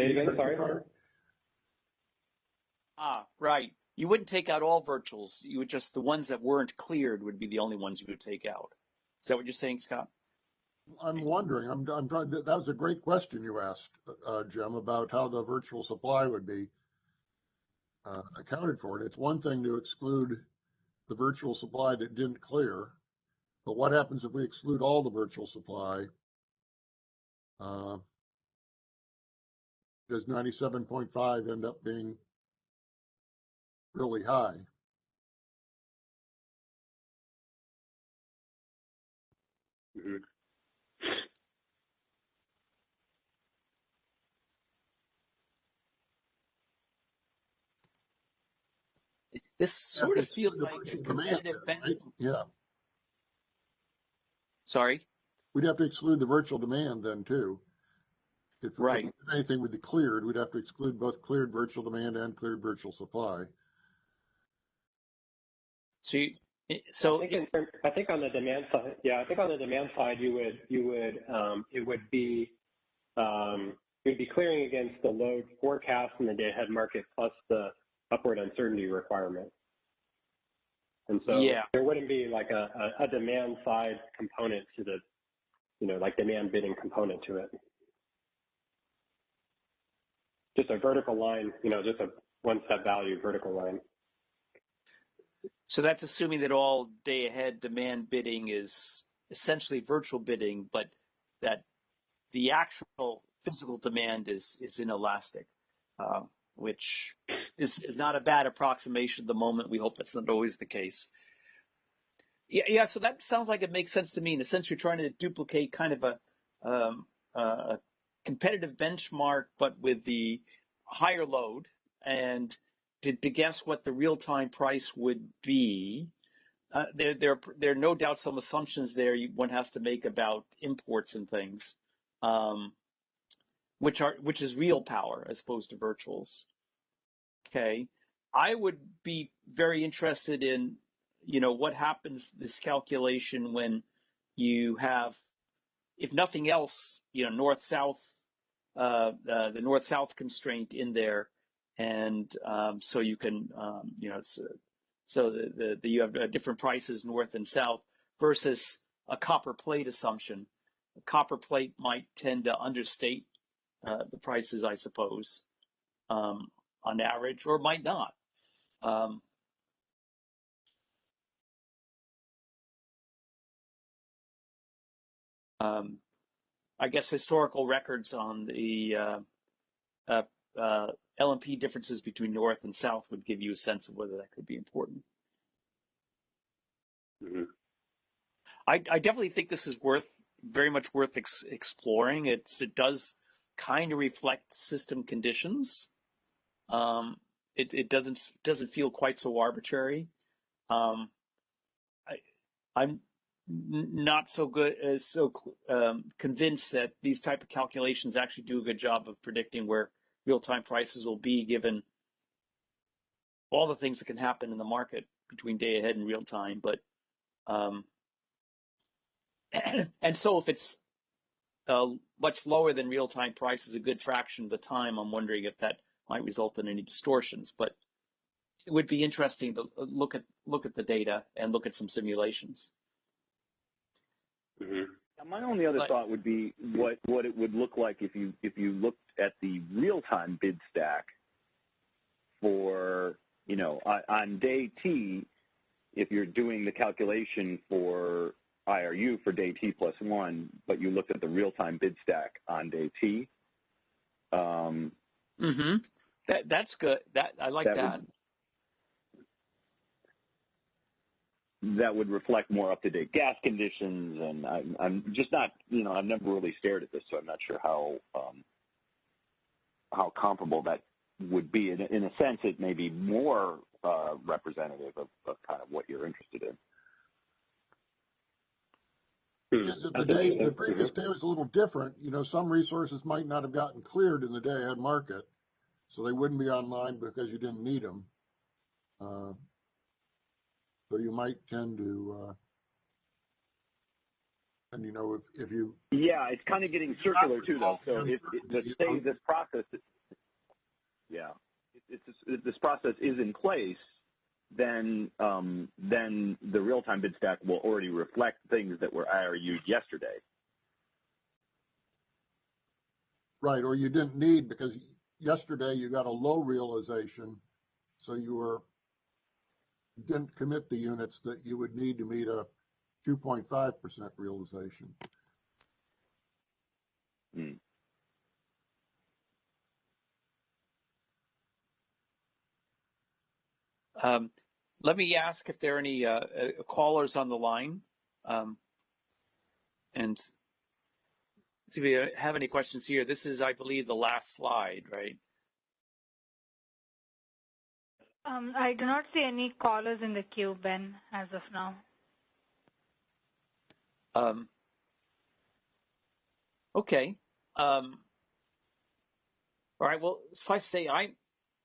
right. You wouldn't take out all virtuals. You would just, the ones that weren't cleared would be the only ones you would take out. Is that what you're saying, Scott? I'm wondering, I'm trying, that was a great question you asked, Jim, about how the virtual supply would be accounted for. And it's one thing to exclude the virtual supply that didn't clear, but what happens if we exclude all the virtual supply? Does 97.5 end up being really high? Mm-hmm. This sort of feels like a competitive benchmark. Right? Yeah. Sorry? We'd have to exclude the virtual demand then too. If anything would be cleared, we'd have to exclude both cleared virtual demand and cleared virtual supply. I think on the demand side, it would be clearing against the load forecast in the day-ahead market plus the upward uncertainty requirement. And so there wouldn't be like a demand side component to the, like demand bidding component to it. Just a vertical line, just a one-step value vertical line. So that's assuming that all day-ahead demand bidding is essentially virtual bidding, but that the actual physical demand is inelastic, which is not a bad approximation at the moment. We hope that's not always the case. Yeah. So that sounds like it makes sense to me. In a sense, you're trying to duplicate kind of a competitive benchmark, but with the higher load, and to guess what the real-time price would be. There are no doubt some assumptions there one has to make about imports and things, which is real power as opposed to virtuals. Okay, I would be very interested in, what happens this calculation when you have, if nothing else, north-south, the north-south constraint in there, and so you can, so you have different prices north and south versus a copper plate assumption. A copper plate might tend to understate the prices, I suppose, on average, or might not. I guess historical records on the LMP differences between north and south would give you a sense of whether that could be important. Mm-hmm. I definitely think this is very much worth exploring. It does kind of reflect system conditions. It doesn't feel quite so arbitrary. I'm not so convinced that these type of calculations actually do a good job of predicting where real-time prices will be, given all the things that can happen in the market between day ahead and real time. But and so if it's much lower than real-time prices a good fraction of the time, I'm wondering if that might result in any distortions. But it would be interesting to look at the data and look at some simulations. Mm-hmm. My only other thought would be what it would look like if you looked at the real-time bid stack for, on day T, if you're doing the calculation for IRU for day T plus 1, but you looked at the real-time bid stack on day T. That's good. I like that. That would reflect more up-to-date gas conditions, and I'm just not, I've never really stared at this, so I'm not sure how comparable that would be. In a sense, it may be more representative of kind of what you're interested in. Yes, if the previous day was a little different, some resources might not have gotten cleared in the day-ahead market, so they wouldn't be online because you didn't need them. So you might tend to And if you yeah, it's kind of getting circular too, though. So if this process, if this process is in place, then the real-time bid stack will already reflect things that were IRU'd yesterday. Right, or you didn't need, because yesterday you got a low realization, so you didn't commit the units that you would need to meet a 2.5% realization. Hmm. Let me ask if there are any callers on the line, and see if we have any questions here. This is, I believe, the last slide, right? I do not see any callers in the queue, Ben, as of now. Okay. All right. Well, suffice to say,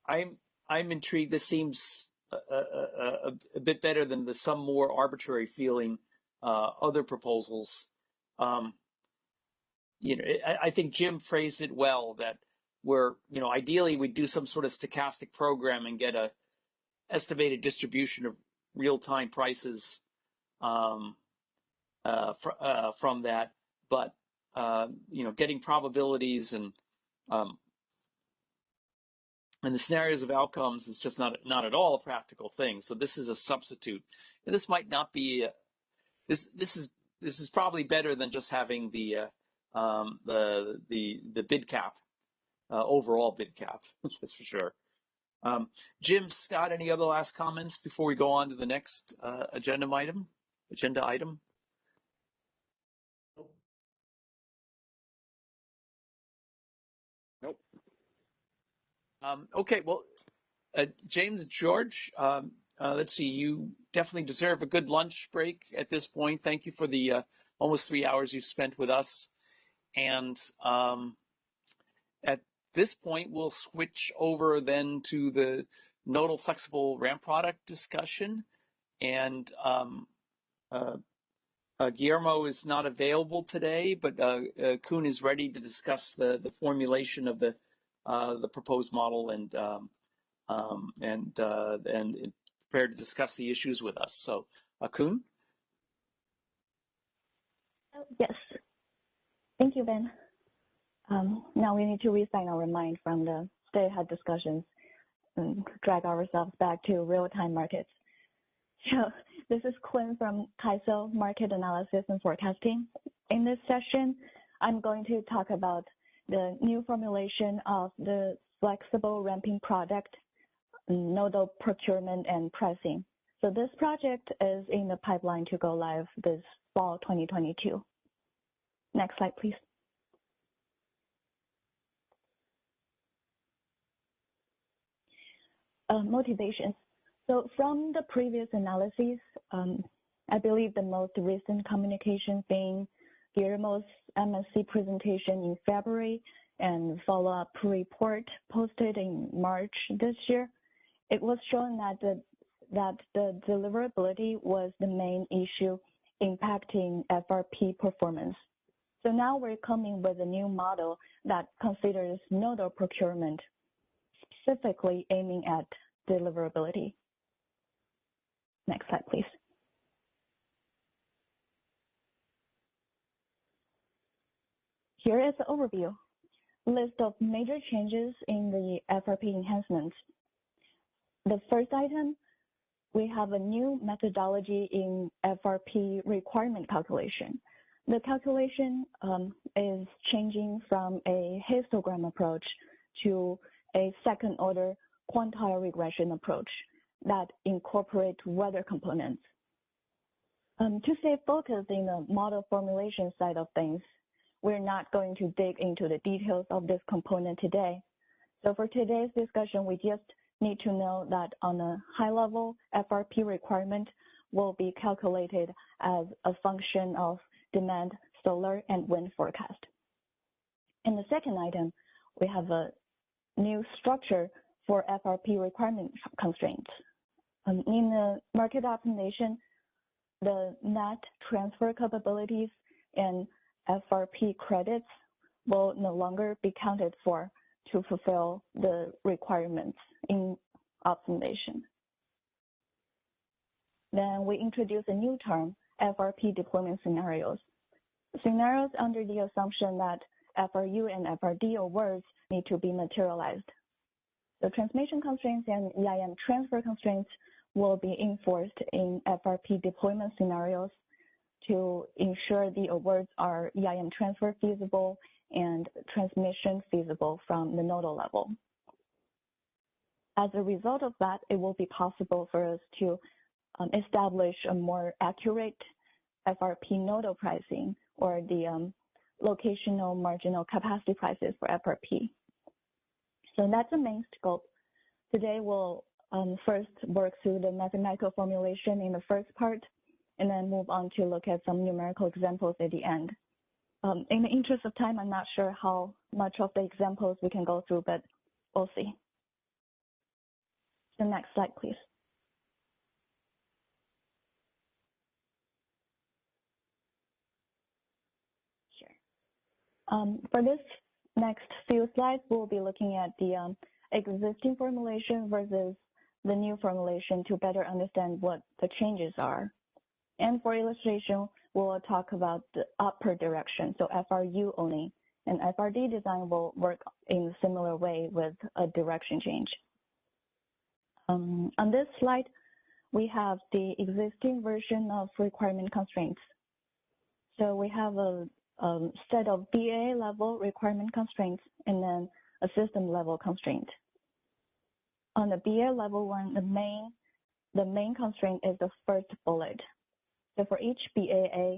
I'm intrigued. This seems a bit better than the some more arbitrary feeling other proposals. I think Jim phrased it well, that ideally we'd do some sort of stochastic program and get a estimated distribution of real-time prices from that, but getting probabilities and the scenarios of outcomes is just not at all a practical thing. So this is a substitute, and this might not be this is probably better than just having the bid cap, overall bid cap. That's for sure. Jim, Scott, any other last comments before we go on to the next agenda item? Nope. Okay, well, James, George, let's see, you definitely deserve a good lunch break at this point. Thank you for the almost 3 hours you've spent with us. And at this point, we'll switch over then to the nodal flexible RAM product discussion. And Guillermo is not available today, but Kuhn is ready to discuss the formulation of the proposed model and prepared to discuss the issues with us. So, Kuhn? Yes. Thank you, Ben. Now we need to resign our mind from the stay-ahead discussions and drag ourselves back to real-time markets. So this is Quinn from KAISO Market Analysis and Forecasting. In this session, I'm going to talk about the new formulation of the flexible ramping product, nodal procurement and pricing. So this project is in the pipeline to go live this fall 2022. Next slide, please. Motivations. So from the previous analyses, I believe the most recent communication being Guillermo's MSC presentation in February and follow-up report posted in March this year, it was shown that the deliverability was the main issue impacting FRP performance. So now we're coming with a new model that considers nodal procurement, specifically aiming at deliverability. Next slide, please. Here is the overview. List of major changes in the FRP enhancements. The first item, we have a new methodology in FRP requirement calculation. The calculation is changing from a histogram approach to a second-order quantile regression approach that incorporates weather components. To stay focused in the model formulation side of things, we're not going to dig into the details of this component today. So for today's discussion, we just need to know that on a high level, FRP requirement will be calculated as a function of demand, solar, and wind forecast. In the second item, we have a new structure for FRP requirement constraints. In the market optimization, the net transfer capabilities and FRP credits will no longer be counted for to fulfill the requirements in optimization. Then we introduce a new term, FRP deployment scenarios. Scenarios under the assumption that FRU and FRD awards need to be materialized. The transmission constraints and EIM transfer constraints will be enforced in FRP deployment scenarios to ensure the awards are EIM transfer feasible and transmission feasible from the nodal level. As a result of that, it will be possible for us to establish a more accurate FRP nodal pricing, or the locational marginal capacity prices for FRP. So that's the main scope. Today we'll first work through the mathematical formulation in the first part, and then move on to look at some numerical examples at the end. In the interest of time, I'm not sure how much of the examples we can go through, but we'll see. The next slide, please. For this next few slides, we'll be looking at the existing formulation versus the new formulation to better understand what the changes are. And for illustration, we'll talk about the upper direction, so FRU only, and FRD design will work in a similar way with a direction change. On this slide, we have the existing version of requirement constraints. So we have a set of BA level requirement constraints and then a system level constraint. On the BA level one, the main constraint is the first bullet. So for each BAA,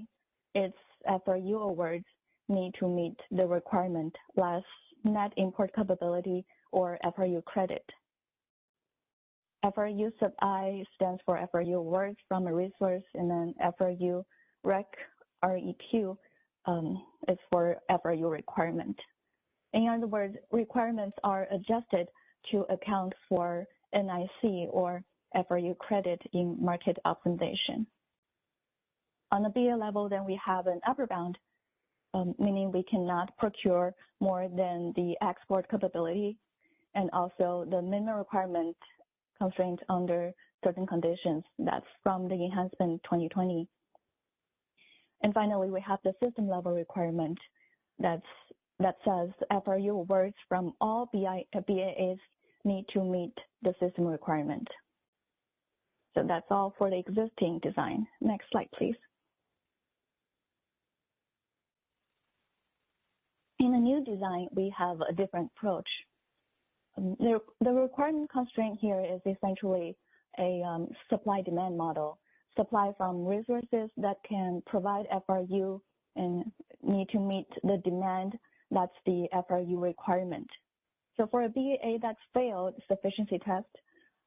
its FRU awards need to meet the requirement less net import capability or FRU credit. FRU sub I stands for FRU awards from a resource, and then FRU rec REQ is for FRU requirement. In other words, requirements are adjusted to account for NIC or FRU credit in market optimization. On the BA level, then we have an upper bound, meaning we cannot procure more than the export capability, and also the minimum requirement constraint under certain conditions. That's from the enhancement 2020. And finally, we have the system level requirement that says FRU awards from all BAAs need to meet the system requirement. So that's all for the existing design. Next slide, please. In the new design, we have a different approach. The requirement constraint here is essentially a supply-demand model. Supply from resources that can provide FRU and need to meet the demand, that's the FRU requirement. So for a BAA that's failed sufficiency test,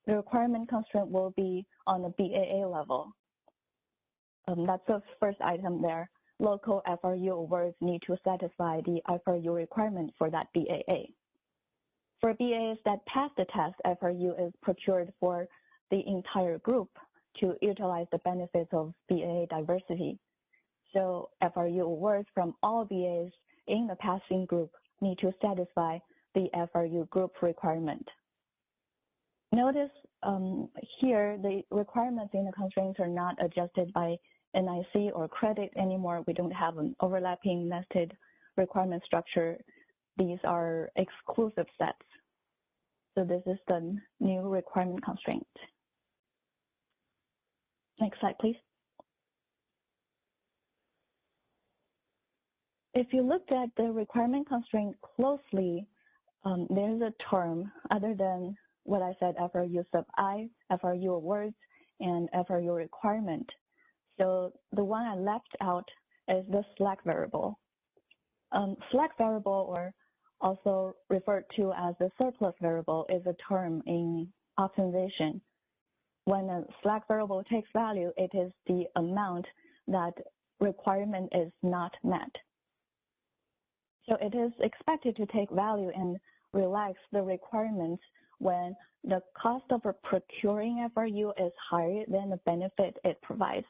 the requirement constraint will be on the BAA level. That's the first item there. Local FRU awards need to satisfy the FRU requirement for that BAA. For BAAs that pass the test, FRU is procured for the entire group to utilize the benefits of BAA diversity. So FRU awards from all BAs in the passing group need to satisfy the FRU group requirement. Notice here the requirements in the constraints are not adjusted by NIC or credit anymore. We don't have an overlapping nested requirement structure. These are exclusive sets. So this is the new requirement constraint. Next slide, please. If you looked at the requirement constraint closely, there's a term other than what I said, FRU sub I, FRU awards, and FRU requirement. So the one I left out is the slack variable. Slack variable, or also referred to as the surplus variable, is a term in optimization. When a slack variable takes value, it is the amount that requirement is not met. So it is expected to take value and relax the requirements when the cost of procuring FRU is higher than the benefit it provides,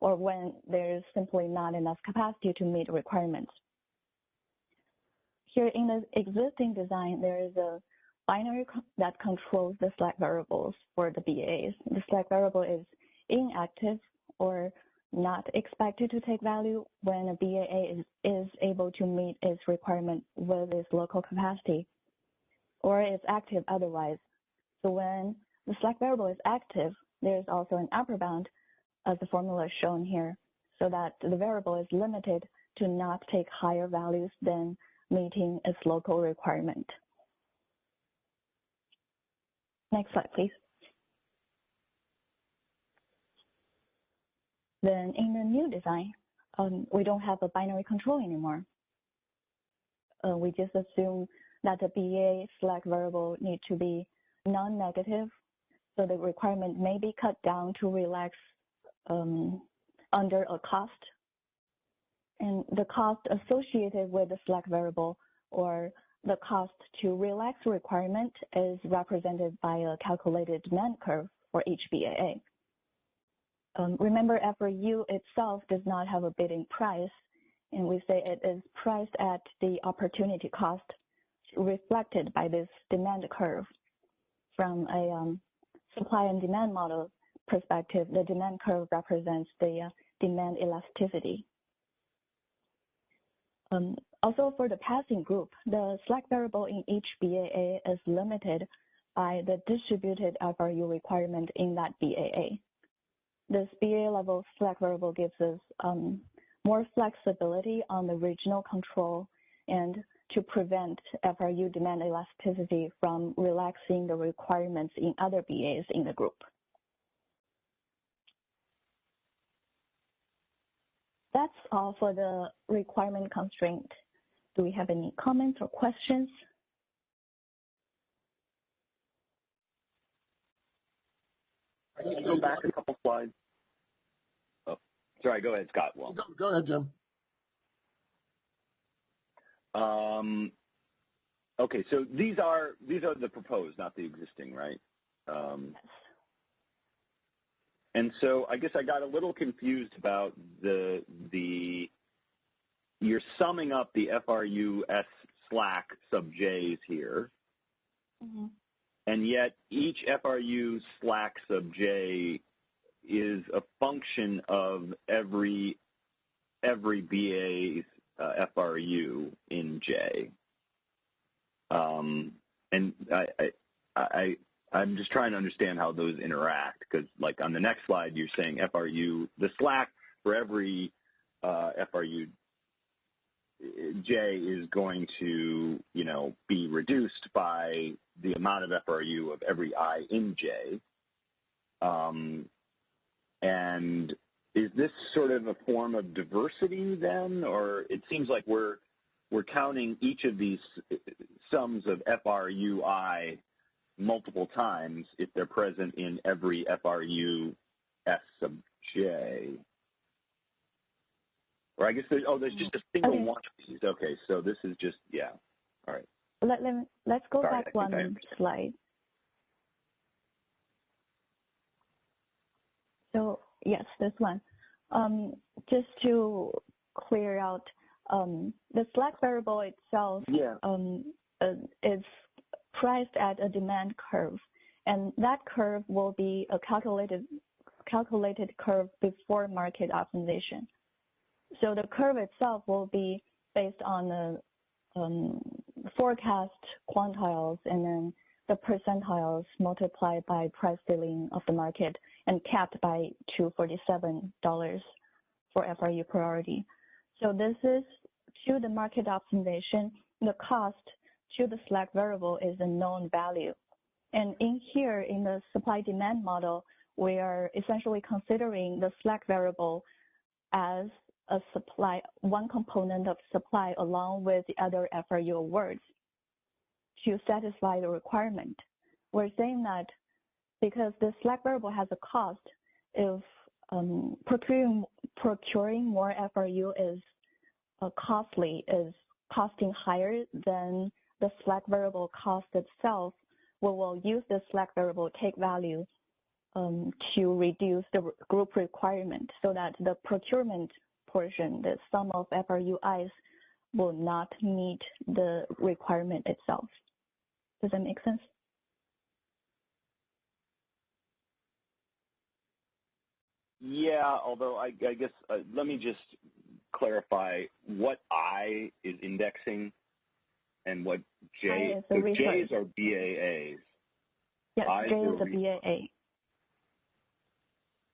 or when there's simply not enough capacity to meet requirements. Here in the existing design, there is a binary that controls the slack variables for the BAs. The slack variable is inactive or not expected to take value when a BAA is able to meet its requirement with its local capacity, or is active otherwise. So when the slack variable is active, there's also an upper bound as the formula shown here, so that the variable is limited to not take higher values than meeting its local requirement. Next slide, please. Then in the new design, we don't have a binary control anymore. We just assume that the BA slack variable need to be non-negative, so the requirement may be cut down to relax under a cost. And the cost associated with the slack variable, or the cost to relax requirement, is represented by a calculated demand curve for each BAA. Remember, FRU itself does not have a bidding price, and we say it is priced at the opportunity cost reflected by this demand curve. From a supply and demand model perspective, the demand curve represents the demand elasticity. Also, for the passing group, the slack variable in each BAA is limited by the distributed FRU requirement in that BAA. This BAA level slack variable gives us more flexibility on the regional control and to prevent FRU demand elasticity from relaxing the requirements in other BAs in the group. That's all for the requirement constraint. Do we have any comments or questions? Just go back a couple slides. Oh, sorry, go ahead, Scott. Well, go ahead, Jim. Okay, so these are the proposed, not the existing, right? And so I guess I got a little confused about you're summing up the FRU S slack sub J's here, and yet each FRU slack sub J is a function of every BA's FRU in J. And I'm just trying to understand how those interact, because like on the next slide, you're saying FRU, the slack for every FRU J is going to, be reduced by the amount of FRU of every I in J. And is this sort of a form of diversity then, or it seems like we're counting each of these sums of FRUI multiple times if they're present in every FRU S sub J. Or I guess there's just a single one of these. Okay, so this is just, yeah. All right. Let's go back one slide. So yes, this one. Just to clear out, the slack variable itself is priced at a demand curve, and that curve will be a calculated curve before market optimization. So the curve itself will be based on the forecast quantiles and then the percentiles multiplied by price ceiling of the market and capped by $247 for FRU priority. So this is to the market optimization, the cost to the slack variable is a known value. And in here, in the supply demand model, we are essentially considering the slack variable as a supply, one component of supply along with the other FRU awards to satisfy the requirement. We're saying that because the slack variable has a cost, if procuring more FRU is costing higher than the slack variable cost itself, we will use the slack variable take value to reduce the group requirement so that the procurement portion, the sum of FRUIs, will not meet the requirement itself. Does that make sense? Yeah, although I guess let me just clarify what I is indexing and what J. So J's are BAAs. Yes, J is a BAA.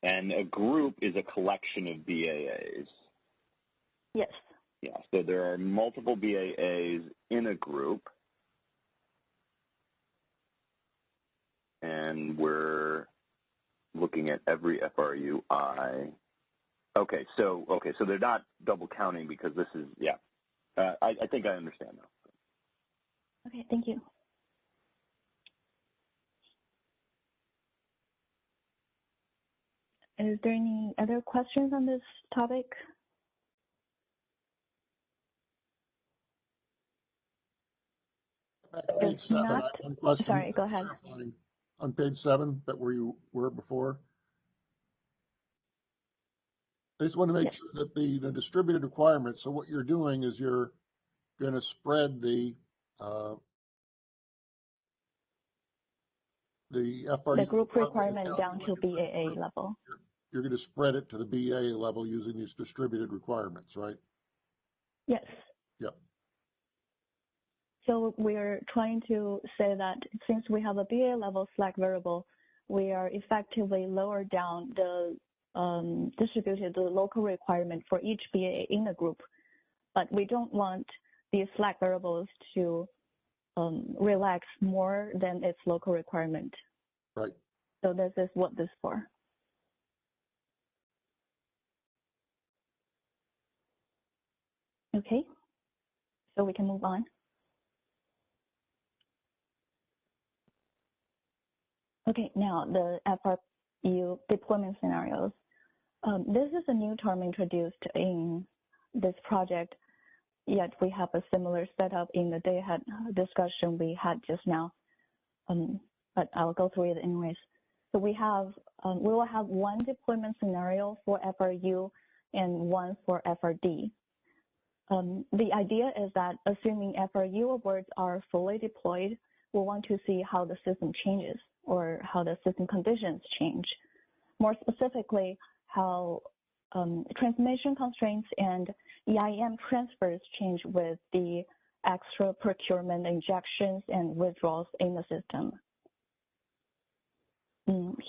And a group is a collection of BAAs. Yes. Yeah, so there are multiple BAAs in a group. And we're looking at every FRUI. Okay, so they're not double counting because this is, yeah. I think I understand now. Okay, thank you. Is there any other questions on this topic? Page 7, I have one question. Sorry, go ahead. On page 7, that where you were before. I just want to make sure that the distributed requirements, so what you're doing is you're going to spread the FRU. The group requirement down to BAA level. You're going to spread it to the BAA level using these distributed requirements, right? Yes. Yep. So we're trying to say that since we have a BA level slack variable, we are effectively lower down the distributed the local requirement for each BA in the group, but we don't want these slack variables to relax more than its local requirement. Right. So this is what this is for. Okay, so we can move on. Okay, now the FRU deployment scenarios. This is a new term introduced in this project, yet we have a similar setup in the day-ahead discussion we had just now, but I'll go through it anyways. So we will have one deployment scenario for FRU and one for FRD. The idea is that assuming FRU awards are fully deployed, we'll want to see how the system changes or how the system conditions change. More specifically, how transmission constraints and EIM transfers change with the extra procurement injections and withdrawals in the system.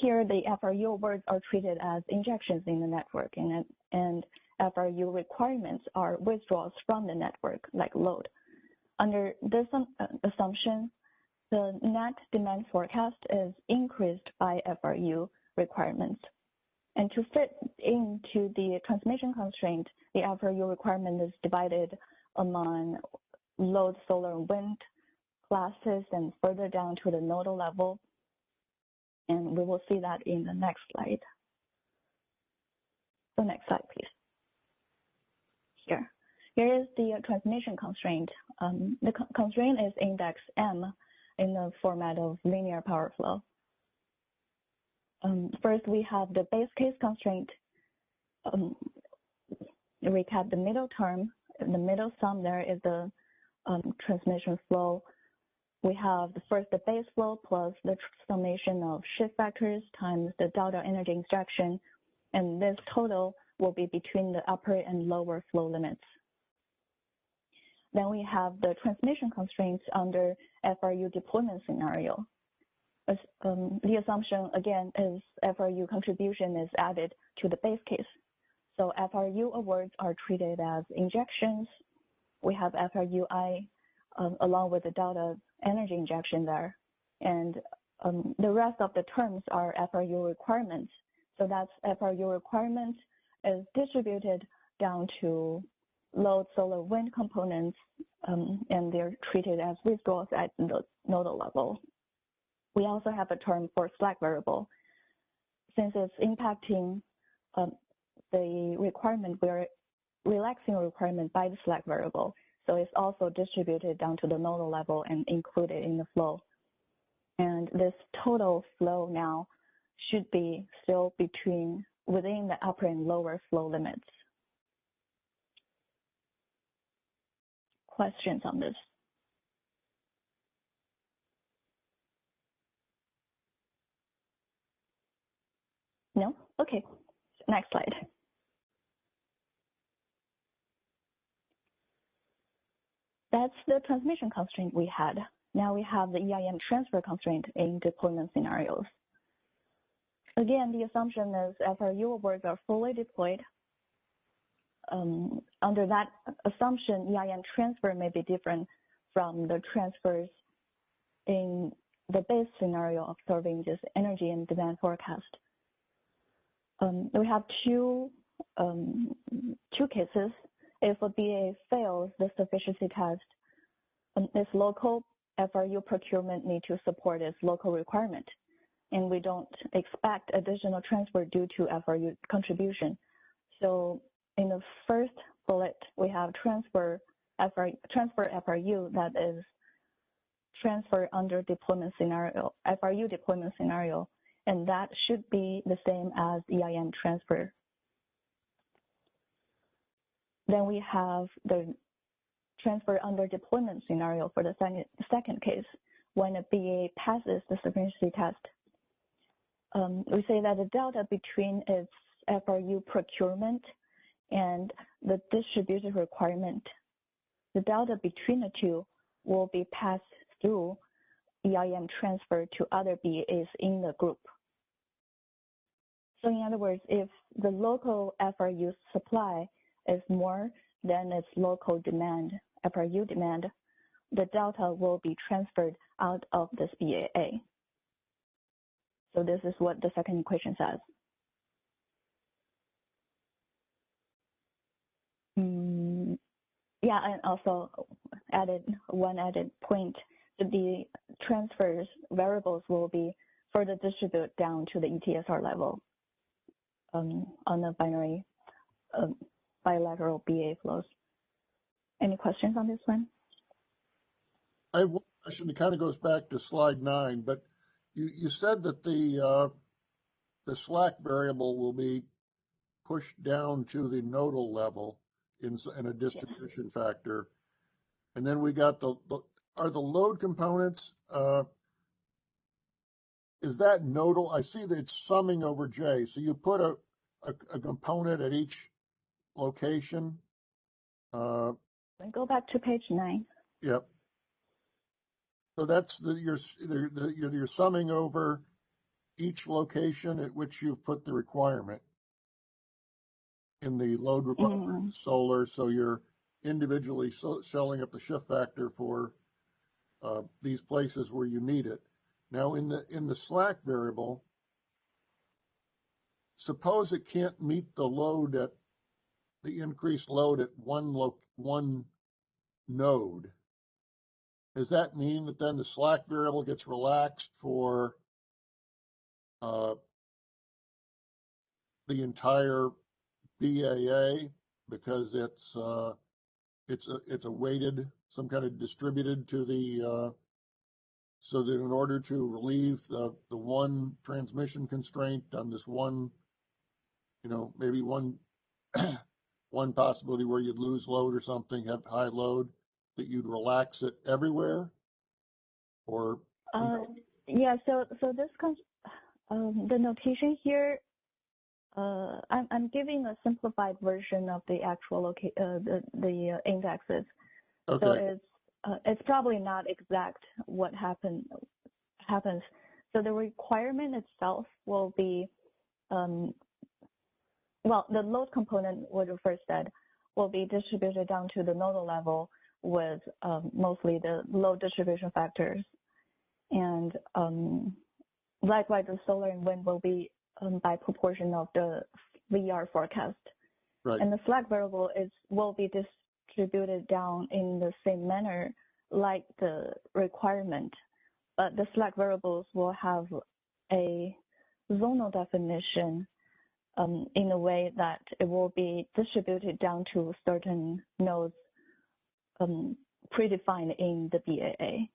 Here, the FRU awards are treated as injections in the network, and FRU requirements are withdrawals from the network, like load. Under this assumption, the net demand forecast is increased by FRU requirements. And to fit into the transmission constraint, the FRU requirement is divided among load, solar, and wind classes and further down to the nodal level. And we will see that in the next slide. So next slide, please. Here is the transmission constraint. The constraint is index M in the format of linear power flow. First, we have the base case constraint. Recap the middle term. The middle sum there is the transmission flow. We have the base flow plus the summation of shift factors times the delta energy injection, and this total will be between the upper and lower flow limits. Then we have the transmission constraints under FRU deployment scenario. The assumption, again, is FRU contribution is added to the base case. So FRU awards are treated as injections. We have FRUI along with the delta energy injection there. And the rest of the terms are FRU requirements. So that's FRU requirements is distributed down to load, solar, wind components, and they're treated as withdrawals at the nodal level. We also have a term for slack variable. Since it's impacting the requirement, we're relaxing a requirement by the slack variable. So it's also distributed down to the nodal level and included in the flow. And this total flow now should be still within the upper and lower flow limits. Questions on this? No? Okay, next slide. That's the transmission constraint we had. Now we have the EIM transfer constraint in deployment scenarios. Again, the assumption is FRU awards are fully deployed. Under that assumption, EIM transfer may be different from the transfers in the base scenario observing this energy and demand forecast. We have two cases. If a BA fails the sufficiency test, its local FRU procurement need to support its local requirement, and we don't expect additional transfer due to FRU contribution. So in the first bullet, we have transfer FRU, that is transfer under deployment scenario, FRU deployment scenario, and that should be the same as EIM transfer. Then we have the transfer under deployment scenario for the second case, when a BA passes the sufficiency test. We say that the delta between its FRU procurement and the distributed requirement, the delta between the two will be passed through EIM transfer to other BAs in the group. So in other words, if the local FRU supply is more than its local demand, FRU demand, the delta will be transferred out of this BAA. So this is what the second equation says. Yeah, and also one added point, the transfers variables will be further distributed down to the ETSR level on the binary bilateral BA flows. Any questions on this one? I have one question that kind of goes back to slide 9, but you said that the slack variable will be pushed down to the nodal level in a distribution factor. And then we got are the load components, is that nodal? I see that it's summing over J. So you put a component at each location. Go back to page 9. Yep. So that's you're summing over each location at which you put the requirement in the load requirement solar. So you're individually selling up the shift factor for these places where you need it. Now in the slack variable, suppose it can't meet the load at the increased load at one node. Does that mean that then the slack variable gets relaxed for the entire BAA because it's a weighted, some kind of distributed to the so that in order to relieve the one transmission constraint on this one, maybe one one possibility where you'd lose load or something, have high load, that you'd relax it everywhere, or yeah. So this comes the notation here. I'm giving a simplified version of the actual the indexes. Okay. So it's probably not exact what happens. So the requirement itself will be well, the load component, what you first said, will be distributed down to the nodal level with mostly the load distribution factors. And likewise, the solar and wind will be by proportion of the VR forecast. Right. And the slack variable will be distributed down in the same manner like the requirement, but the slack variables will have a zonal definition in a way that it will be distributed down to certain nodes predefined in the BAA.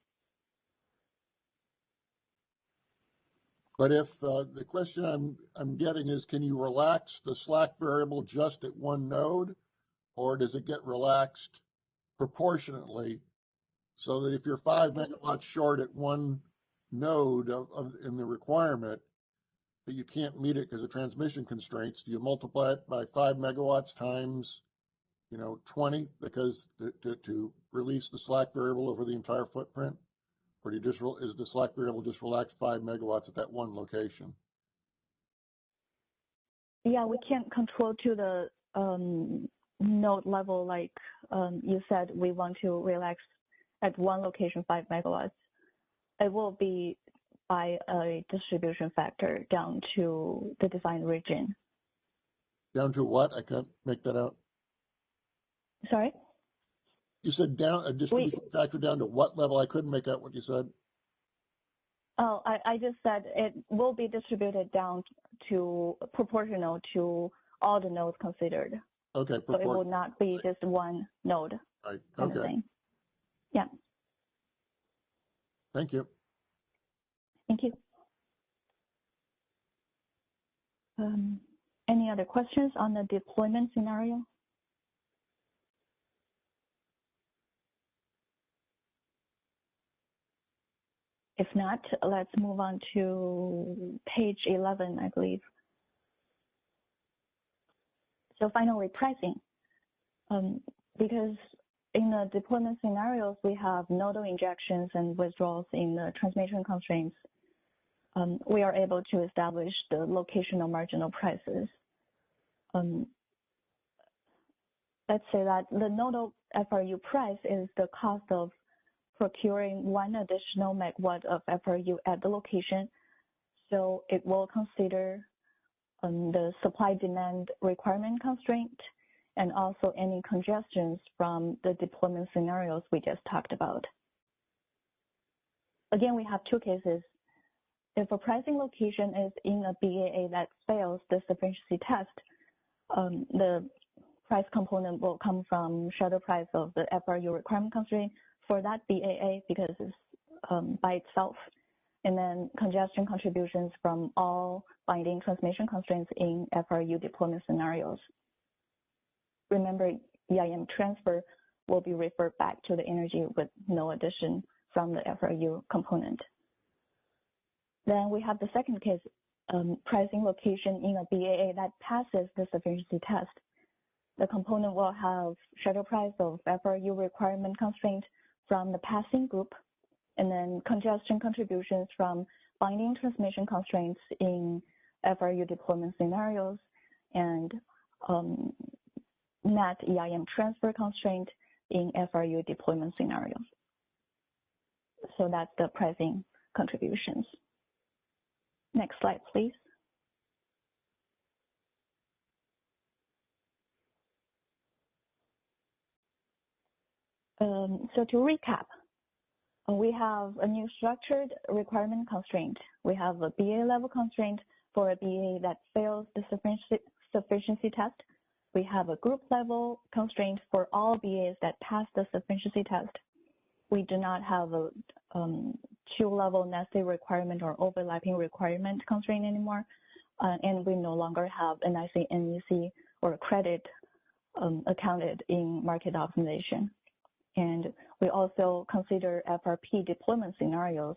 But if the question I'm getting is, can you relax the slack variable just at one node, or does it get relaxed proportionately so that if you're 5 megawatts short at one node in the requirement, that you can't meet it because of transmission constraints, do you multiply it by 5 megawatts times 20 because to release the slack variable over the entire footprint? Or do you just is the slack variable just relax 5 megawatts at that one location? Yeah, we can't control to the node level like you said. We want to relax at one location 5 megawatts. It will be by a distribution factor down to the design region. Down to what? I can't make that out. Sorry? You said down a distribution factor down to what level? I couldn't make out what you said. Oh, I just said it will be distributed down to proportional to all the nodes considered. Okay, so it will not be just one node. Right. Kind of thing. Yeah. Thank you. Thank you. Any other questions on the deployment scenario? If not, let's move on to page 11, I believe. So finally, pricing. Because in the deployment scenarios, we have nodal injections and withdrawals in the transmission constraints. We are able to establish the locational marginal prices. Let's say that the nodal FRU price is the cost of procuring one additional megawatt of FRU at the location. So it will consider the supply-demand requirement constraint and also any congestions from the deployment scenarios we just talked about. Again, we have two cases. If a pricing location is in a BAA that fails the sufficiency test, the price component will come from shadow price of the FRU requirement constraint for that BAA because it's by itself, and then congestion contributions from all binding transmission constraints in FRU deployment scenarios. Remember, EIM transfer will be referred back to the energy with no addition from the FRU component. Then we have the second case, pricing location in a BAA that passes the sufficiency test. The component will have shadow price of FRU requirement constraint from the passing group, and then congestion contributions from binding transmission constraints in FRU deployment scenarios, and net EIM transfer constraint in FRU deployment scenarios. So that's the pricing contributions. Next slide, please. So to recap, we have a new structured requirement constraint. We have a BA level constraint for a BA that fails the sufficiency test. We have a group level constraint for all BAs that pass the sufficiency test. We do not have a two-level necessary requirement or overlapping requirement constraint anymore, and we no longer have an NIC, NEC, or credit accounted in market optimization. And we also consider FRP deployment scenarios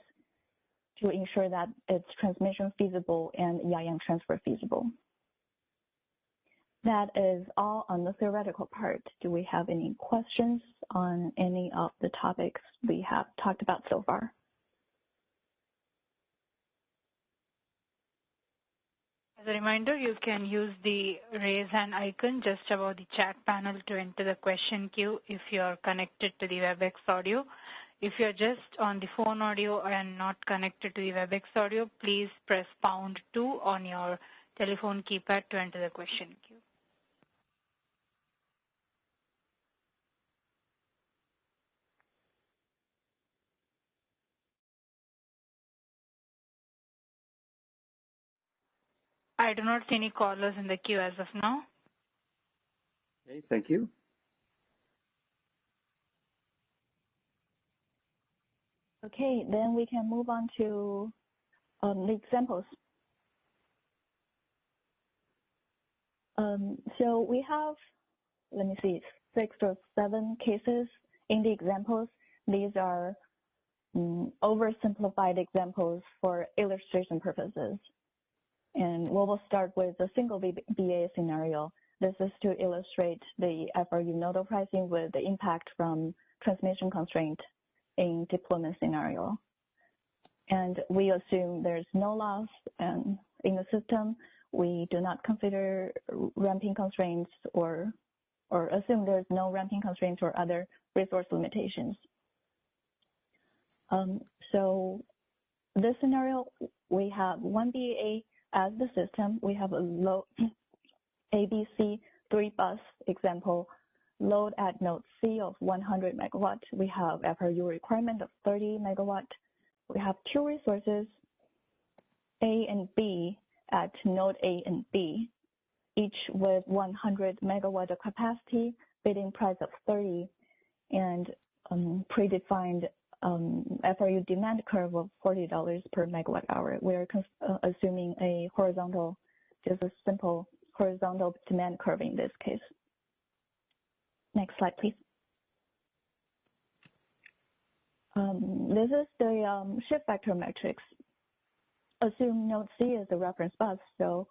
to ensure that it's transmission feasible and EIM transfer feasible. That is all on the theoretical part. Do we have any questions on any of the topics we have talked about so far? As a reminder, you can use the raise hand icon just above the chat panel to enter the question queue if you are connected to the WebEx audio. If you're just on the phone audio and not connected to the WebEx audio, please press #2 on your telephone keypad to enter the question queue. I do not see any callers in the queue as of now. Okay, thank you. Okay, then we can move on to The examples. So we have, let me see, 6 or 7 cases in the examples. These are oversimplified examples for illustration purposes. And we will start with a single BA scenario. This is to illustrate the FRU nodal pricing with the impact from transmission constraint in deployment scenario. And we assume there's no loss in the system. We do not consider ramping constraints or assume there's no ramping constraints or other resource limitations. So this scenario, we have one BA as the system. We have a load ABC 3-bus example, load at node C of 100 megawatt. We have FRU requirement of 30 megawatt. We have 2 resources, A and B, at node A and B, each with 100 megawatt of capacity, bidding price of 30, and predefined FRU demand curve of $40 per megawatt hour. We're assuming a horizontal, just a simple horizontal demand curve in this case. Next slide, please. This is the shift factor matrix. Assume node C is the reference bus, so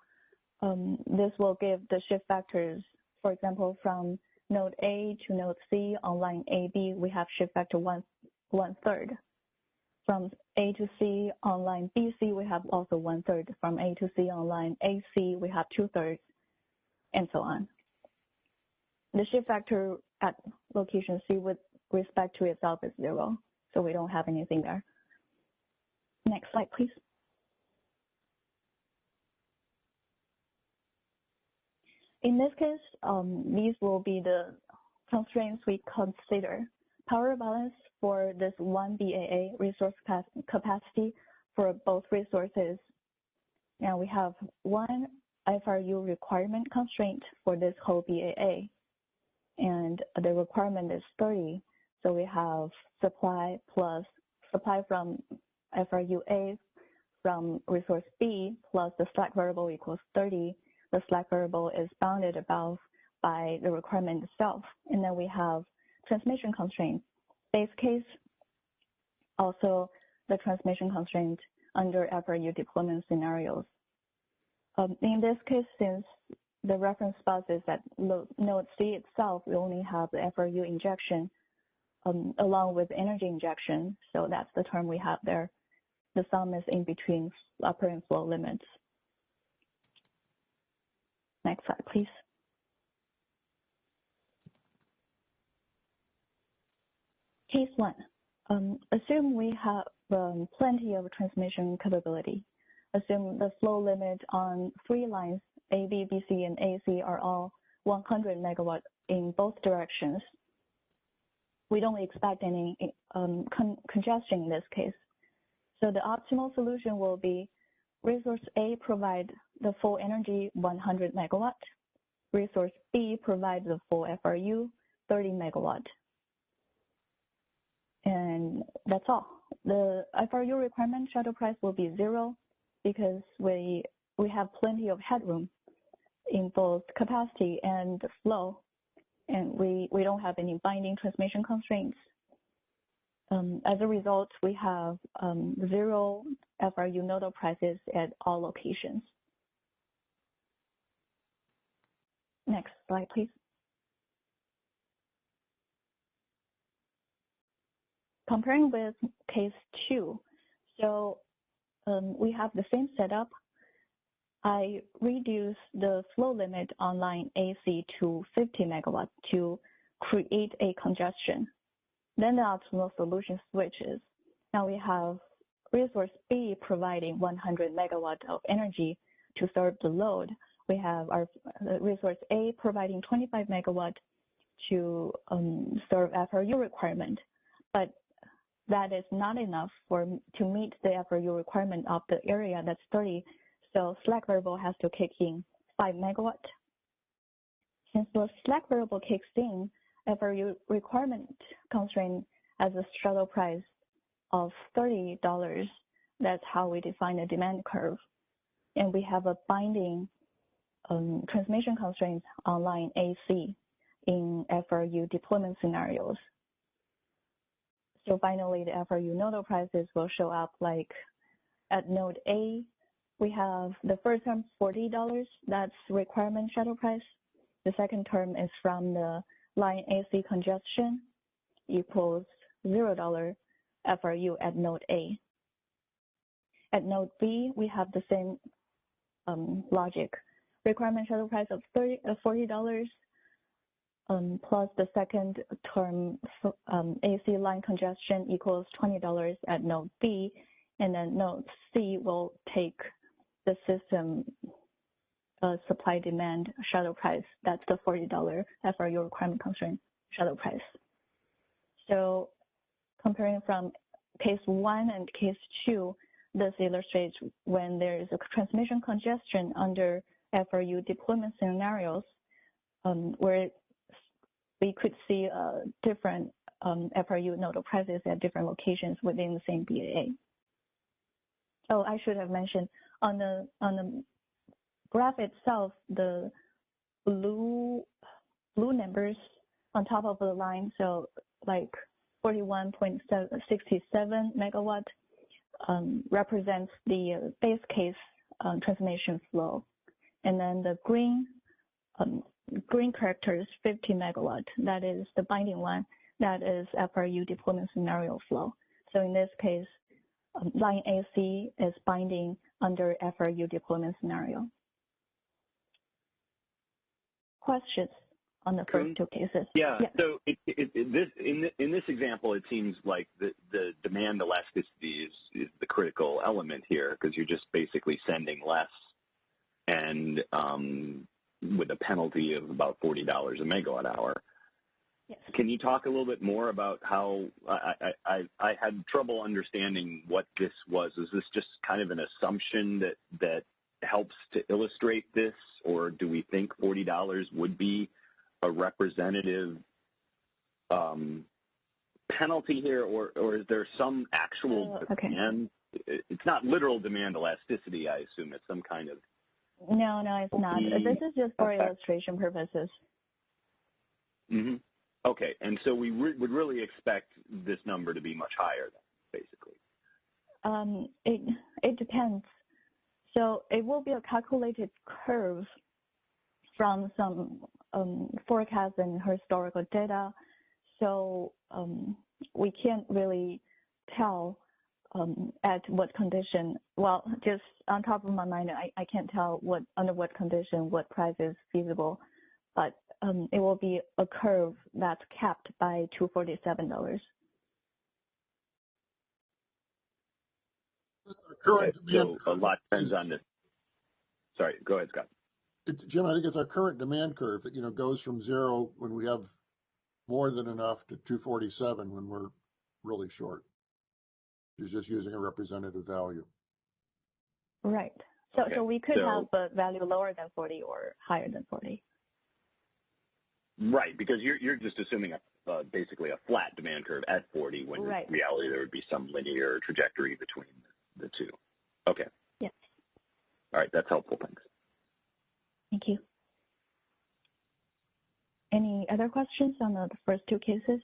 this will give the shift factors, for example, from node A to node C on line AB, we have shift factor one-third. From A to C on line BC, we have also 1/3. From A to C on line AC, we have 2/3, and so on. The shift factor at location C with respect to itself is 0, so we don't have anything there. Next slide, please. In this case, these will be the constraints we consider. Power balance for this one BAA resource capacity for both resources. Now we have one FRU requirement constraint for this whole BAA, and the requirement is 30. So we have supply plus supply from FRU A from resource B plus the slack variable equals 30. The slack variable is bounded above by the requirement itself. And then we have transmission constraints. Base case, also the transmission constraint under FRU deployment scenarios. In this case, since the reference bus is at node C itself, we only have the FRU injection along with energy injection. So that's the term we have there. The sum is in between upper and flow limits. Next slide, please. Case 1. Assume we have plenty of transmission capability. Assume the flow limit on 3 lines, AB, BC, and AC are all 100 megawatt in both directions. We don't expect any congestion in this case. So the optimal solution will be resource A provide the full energy 100 megawatt. Resource B provide the full FRU 30 megawatt. And that's all. The FRU requirement shuttle price will be 0 because we have plenty of headroom in both capacity and flow, and we don't have any binding transmission constraints. As a result, we have 0 FRU nodal prices at all locations. Next slide, please. Comparing with case 2, so we have the same setup. I reduce the flow limit on line AC to 50 megawatt to create a congestion. Then the optimal solution switches. Now we have resource B providing 100 megawatt of energy to serve the load. We have our resource A providing 25 megawatt to serve FRU requirement, but that is not enough to meet the FRU requirement of the area that's 30. So slack variable has to kick in 5 megawatt. Since the slack variable kicks in, FRU requirement constraint as a shuttle price of $30, That's how we define a demand curve. And we have a binding transmission constraints on line AC in FRU deployment scenarios. So finally, the FRU nodal prices will show up like at node A, we have the first term $40, that's requirement shadow price. The second term is from the line AC congestion equals $0 FRU at node A. At node B, we have the same logic. Requirement shadow price of $40 plus the second term AC line congestion equals $20 at node B, and then node C will take the system supply demand shadow price. That's the $40 FRU requirement constraint shadow price. So comparing from case 1 and case 2, this illustrates when there is a transmission congestion under FRU deployment scenarios, where we could see different FRU nodal prices at different locations within the same BAA. Oh, I should have mentioned on the graph itself, the blue numbers on top of the line, so like 41.67 megawatt represents the base case transmission flow, and then the green character is 50 megawatt. That is the binding one. That is FRU deployment scenario flow. So in this case, line AC is binding under FRU deployment scenario. Questions on the first two cases? Yeah. So in this example, it seems like the demand elasticity is the critical element here, because you're just basically sending less, and with a penalty of about $40 a megawatt hour. Yes. Can you talk a little bit more about how I had trouble understanding what this was? Is this just kind of an assumption that helps to illustrate this, or do we think $40 would be a representative penalty here, or is there some actual demand? It's not literal demand elasticity, I assume. It's some kind of... No, it's not. This is just for illustration purposes. Mm-hmm. Okay, and so we would really expect this number to be much higher, then, basically. It depends. So it will be a calculated curve from some forecasts and historical data. So we can't really tell at what condition. Well, just on top of my mind, I can't tell under what condition what price is feasible, but it will be a curve that's capped by $247. Okay, so a lot depends on this. Sorry, go ahead, Scott. Jim, I think it's our current demand curve that goes from 0 when we have more than enough to 247 when we're really short. It's just using a representative value. Right. So we could have a value lower than 40 or higher than 40. Right, because you're just assuming basically a flat demand curve at 40, when in reality there would be some linear trajectory between the two. Okay. Yes. All right, that's helpful. Thanks. Thank you. Any other questions on the first two cases?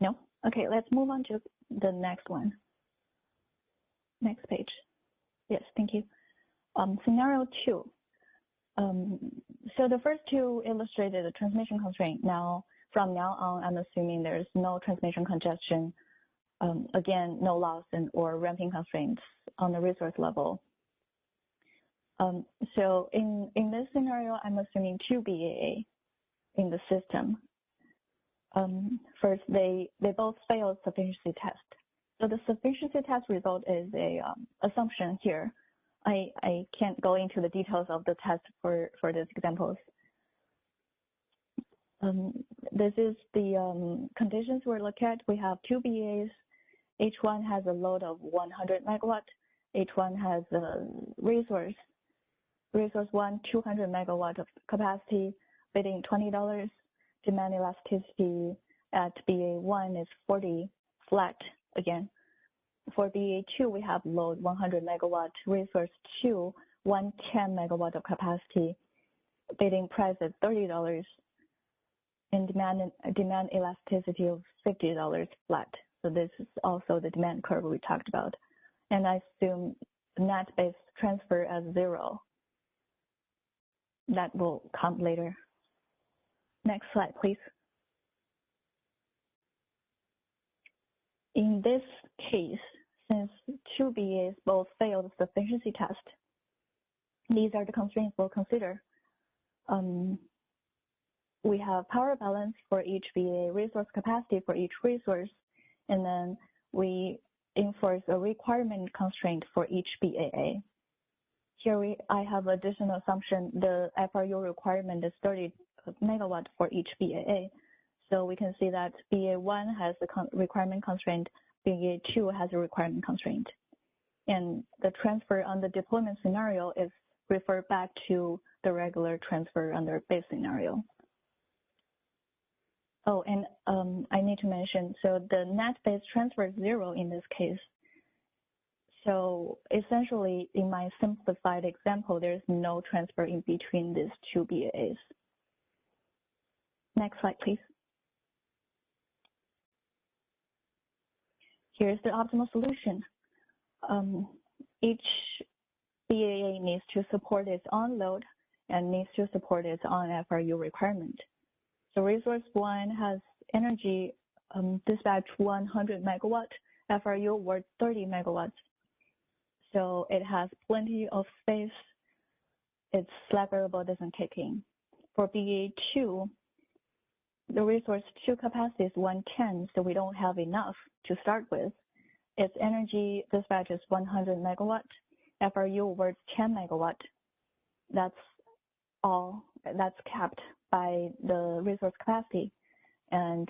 No? Okay, let's move on to the next one. Next page. Yes, thank you. Scenario 2. So the first two illustrated a transmission constraint. Now, from now on, I'm assuming there's no transmission congestion. Again, no loss or ramping constraints on the resource level. So in this scenario, I'm assuming 2 BAA in the system. First, they both failed sufficiency test. So the sufficiency test result is a assumption here. I can't go into the details of the test for these examples. This is the conditions we're looking at. We have 2 BAs. Each one has a load of 100 megawatt. Each one has a resource 1, 200 megawatt of capacity, bidding $20. Demand elasticity at BA1 is $40 flat again. For BA2, we have load 100 megawatt, resource 2, 110 megawatt of capacity, bidding price at $30, and demand elasticity of $50 flat. So this is also the demand curve we talked about. And I assume net-based transfer as 0. That will come later. Next slide, please. In this case, since 2 BAs both failed the sufficiency test, these are the constraints we'll consider. We have power balance for each BA, resource capacity for each resource, and then we enforce a requirement constraint for each BAA. Here I have additional assumption, the FRU requirement is 30 megawatt for each BAA. So we can see that BA1 has a requirement constraint, BA2 has a requirement constraint. And the transfer on the deployment scenario is referred back to the regular transfer under base scenario. Oh, and I need to mention, so the net-based transfer is 0 in this case. So essentially, in my simplified example, there's no transfer in between these 2 BAs. Next slide, please. Here's the optimal solution. Each BAA needs to support its own load and needs to support its own FRU requirement. So resource 1 has energy dispatch 100 megawatt, FRU worth 30 megawatts. So it has plenty of space. Its slack variable doesn't kick in. For BA2, the resource 2 capacity is 110, so we don't have enough to start with. Its energy dispatch is 100 megawatt, FRU worth 10 megawatt. That's all. That's capped by the resource capacity, and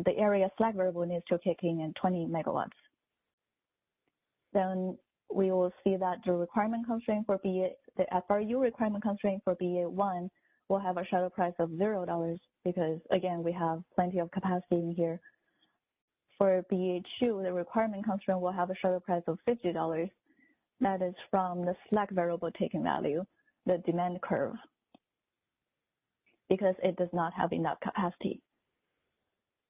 the area slack variable needs to kick in at 20 megawatts. Then we will see that the requirement constraint for BA, the FRU requirement constraint for BA1 will have a shadow price of $0 because, again, we have plenty of capacity in here. For BA2, the requirement constraint will have a shadow price of $50. That is from the slack variable taking value, the demand curve, because it does not have enough capacity.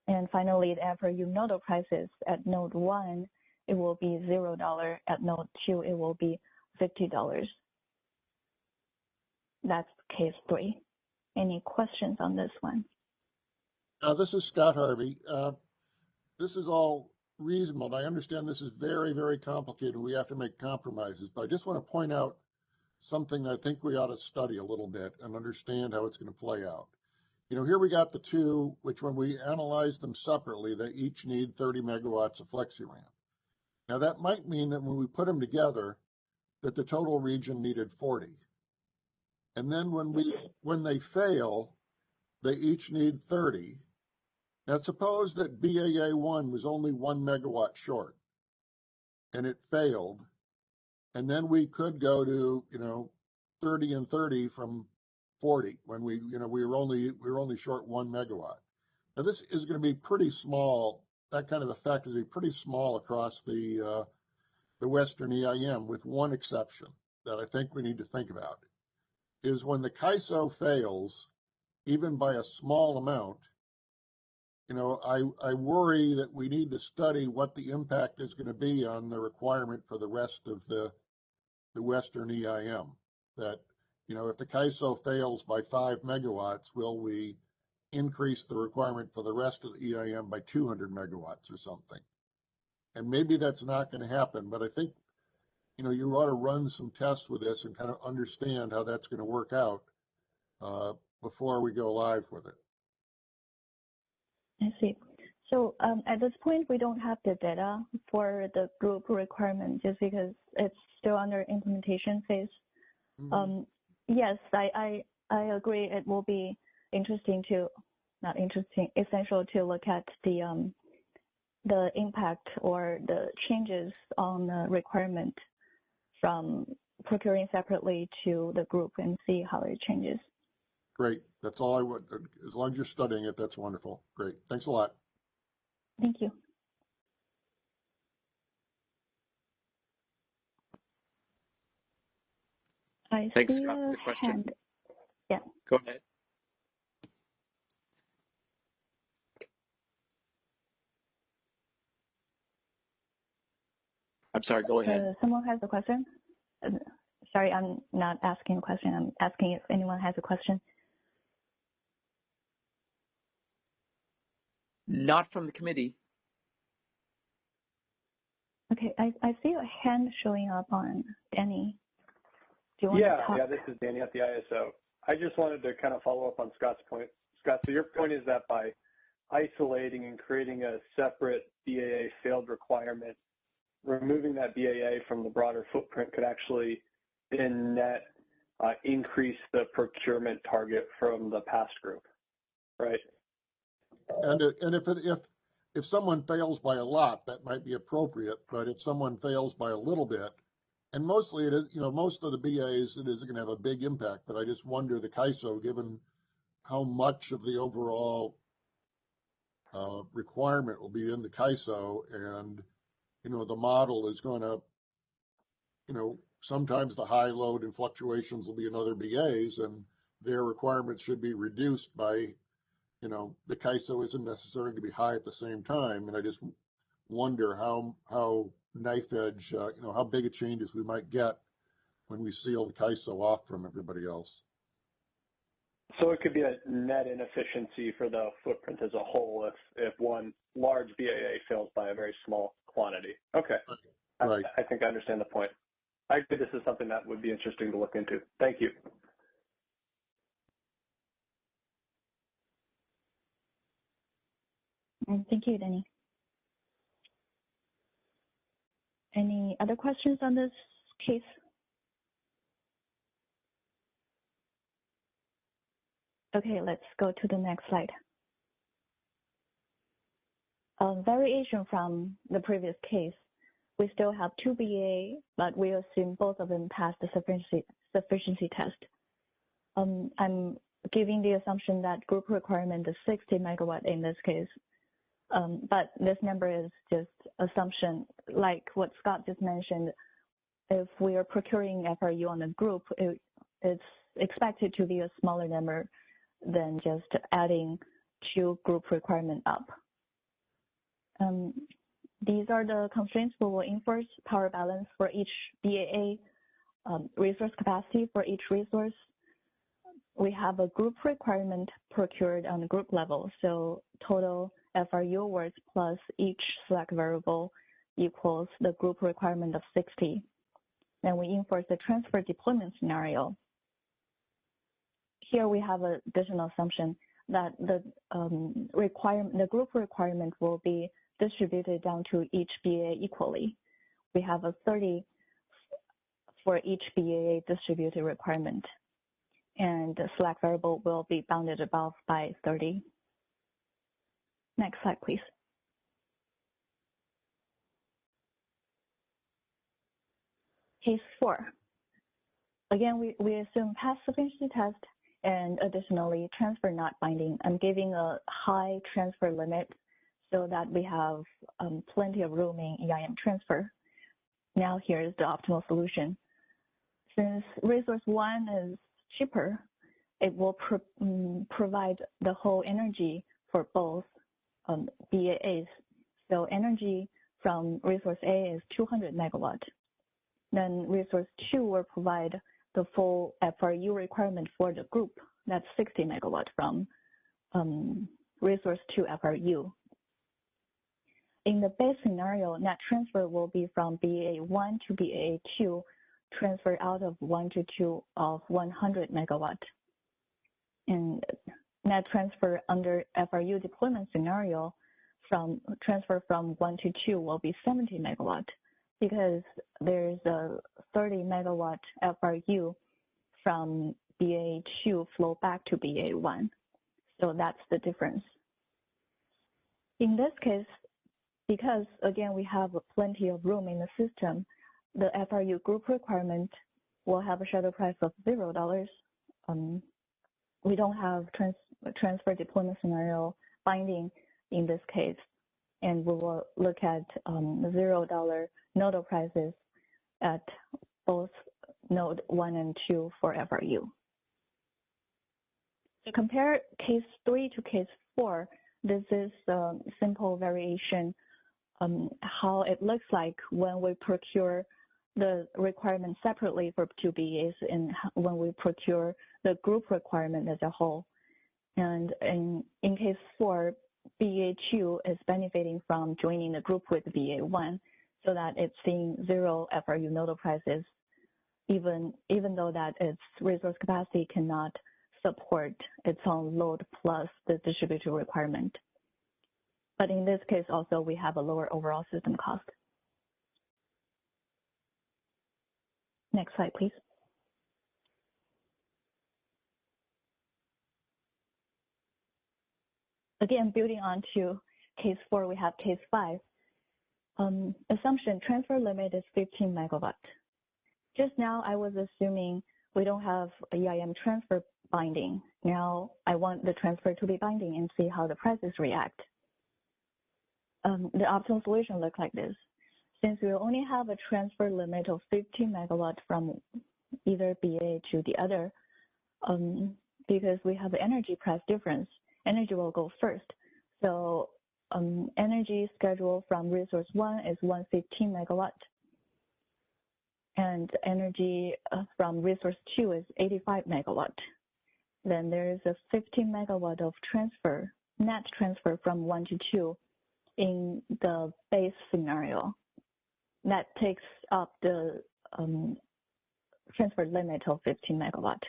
And finally, the FRU nodal prices at node 1, it will be $0. At node 2, it will be $50. That's case 3. Any questions on this one? This is Scott Harvey. This is all reasonable. I understand this is very, very complicated. We have to make compromises, but I just want to point out something I think we ought to study a little bit and understand how it's going to play out. You know, here we got the 2, which when we analyze them separately, they each need 30 megawatts of FlexiRamp. Now that might mean that when we put them together, that the total region needed 40. And then when they fail, they each need 30. Now suppose that BAA1 was only 1 megawatt short and it failed, and then we could go to, 30 and 30 from 40 when we were only short 1 megawatt. Now this is going to be pretty small. That kind of effect is going to be pretty small across the Western EIM, with one exception that I think we need to think about, is when the CAISO fails, even by a small amount, I worry that we need to study what the impact is going to be on the requirement for the rest of the Western EIM. That, if the CAISO fails by 5 megawatts, will we increase the requirement for the rest of the EIM by 200 megawatts or something? And maybe that's not going to happen, but I think, you ought to run some tests with this and kind of understand how that's going to work out before we go live with it. I see. So at this point, we don't have the data for the group requirement just because it's still under implementation phase. Mm-hmm. Yes, I agree. It will be essential to look at the impact or the changes on the requirement from procuring separately to the group and see how it changes. Great. That's all I would. As long as you're studying it, that's wonderful. Great. Thanks a lot. Thank you. Thanks, see Scott, for a the question. hand. Yeah. Go ahead. I'm sorry, go ahead. Someone has a question? Sorry, I'm not asking a question. I'm asking if anyone has a question. Not from the committee. Okay, I see a hand showing up on Danny. Do you want to talk? Yeah, this is Danny at the ISO. I just wanted to kind of follow up on Scott's point. Scott, so your point is that by isolating and creating a separate BAA failed requirement, removing that BAA from the broader footprint could actually in net increase the procurement target from the past group, right? And if someone fails by a lot, that might be appropriate. But if someone fails by a little bit, and mostly it is, most of the BAs, it isn't going to have a big impact. But I just wonder the CAISO, given how much of the overall requirement will be in the CAISO, and the model is going to, sometimes the high load and fluctuations will be in other BAs, and their requirements should be reduced by, the CAISO isn't necessarily going to be high at the same time. And I just wonder how knife edge, how big a changes we might get when we seal the CAISO off from everybody else. So it could be a net inefficiency for the footprint as a whole if one large BAA fails by a very small quantity. Okay. Right. I think I understand the point. I think this is something that would be interesting to look into. Thank you. Thank you, Danny. Any other questions on this case? Okay, let's go to the next slide. A variation from the previous case, we still have two BA, but we assume both of them passed the sufficiency test. I'm giving the assumption that group requirement is 60 megawatt in this case. But this number is just assumption, like what Scott just mentioned. If we are procuring FRU on a group, it's expected to be a smaller number than just adding two group requirement up. These are the constraints we will enforce: power balance for each BAA, resource capacity for each resource. We have a group requirement procured on the group level, so total FRU awards plus each slack variable equals the group requirement of 60. Then we enforce the transfer deployment scenario. Here we have an additional assumption that the group requirement will be distributed down to each BAA equally. We have a 30 for each BAA distributed requirement, and the slack variable will be bounded above by 30. Next slide, please. Case 4. Again, we assume pass sufficiency test and additionally transfer not binding. I'm giving a high transfer limit so that we have plenty of room in EIM transfer. Now here's the optimal solution. Since resource 1 is cheaper, it will provide the whole energy for both BAAs. So energy from resource A is 200 megawatt. Then resource 2 will provide the full FRU requirement for the group. That's 60 megawatt from resource 2 FRU. In the base scenario, net transfer will be from BAA1 to BAA2, transfer out of 1 to 2 of 100 megawatt. And net transfer under FRU deployment scenario from transfer from 1 to 2 will be 70 megawatt because there's a 30 megawatt FRU from BA2 flow back to BA1. So that's the difference. In this case, because again, we have plenty of room in the system, the FRU group requirement will have a shadow price of $0. We don't have transfer deployment scenario binding in this case, and we will look at $0 nodal prices at both node 1 and 2 for FRU. To compare case 3 to case 4, this is a simple variation how it looks like when we procure the requirement separately for 2 BAs and when we procure the group requirement as a whole. And in case 4, BA2 is benefiting from joining the group with BA1 so that it's seeing 0 FRU nodal prices, even though that its resource capacity cannot support its own load plus the distributed requirement. But in this case also, we have a lower overall system cost. Next slide, please. Again, building on to case 4, we have case 5. Assumption transfer limit is 15 megawatt. Just now, I was assuming we don't have a EIM transfer binding. Now, I want the transfer to be binding and see how the prices react. The optimal solution looks like this. Since we only have a transfer limit of 15 megawatt from either BA to the other, because we have the energy price difference, energy will go first. So energy schedule from resource 1 is 115 megawatt. And energy from resource 2 is 85 megawatt. Then there is a 15 megawatt of transfer, net transfer from 1 to 2 in the base scenario. That takes up the transfer limit of 15 megawatt.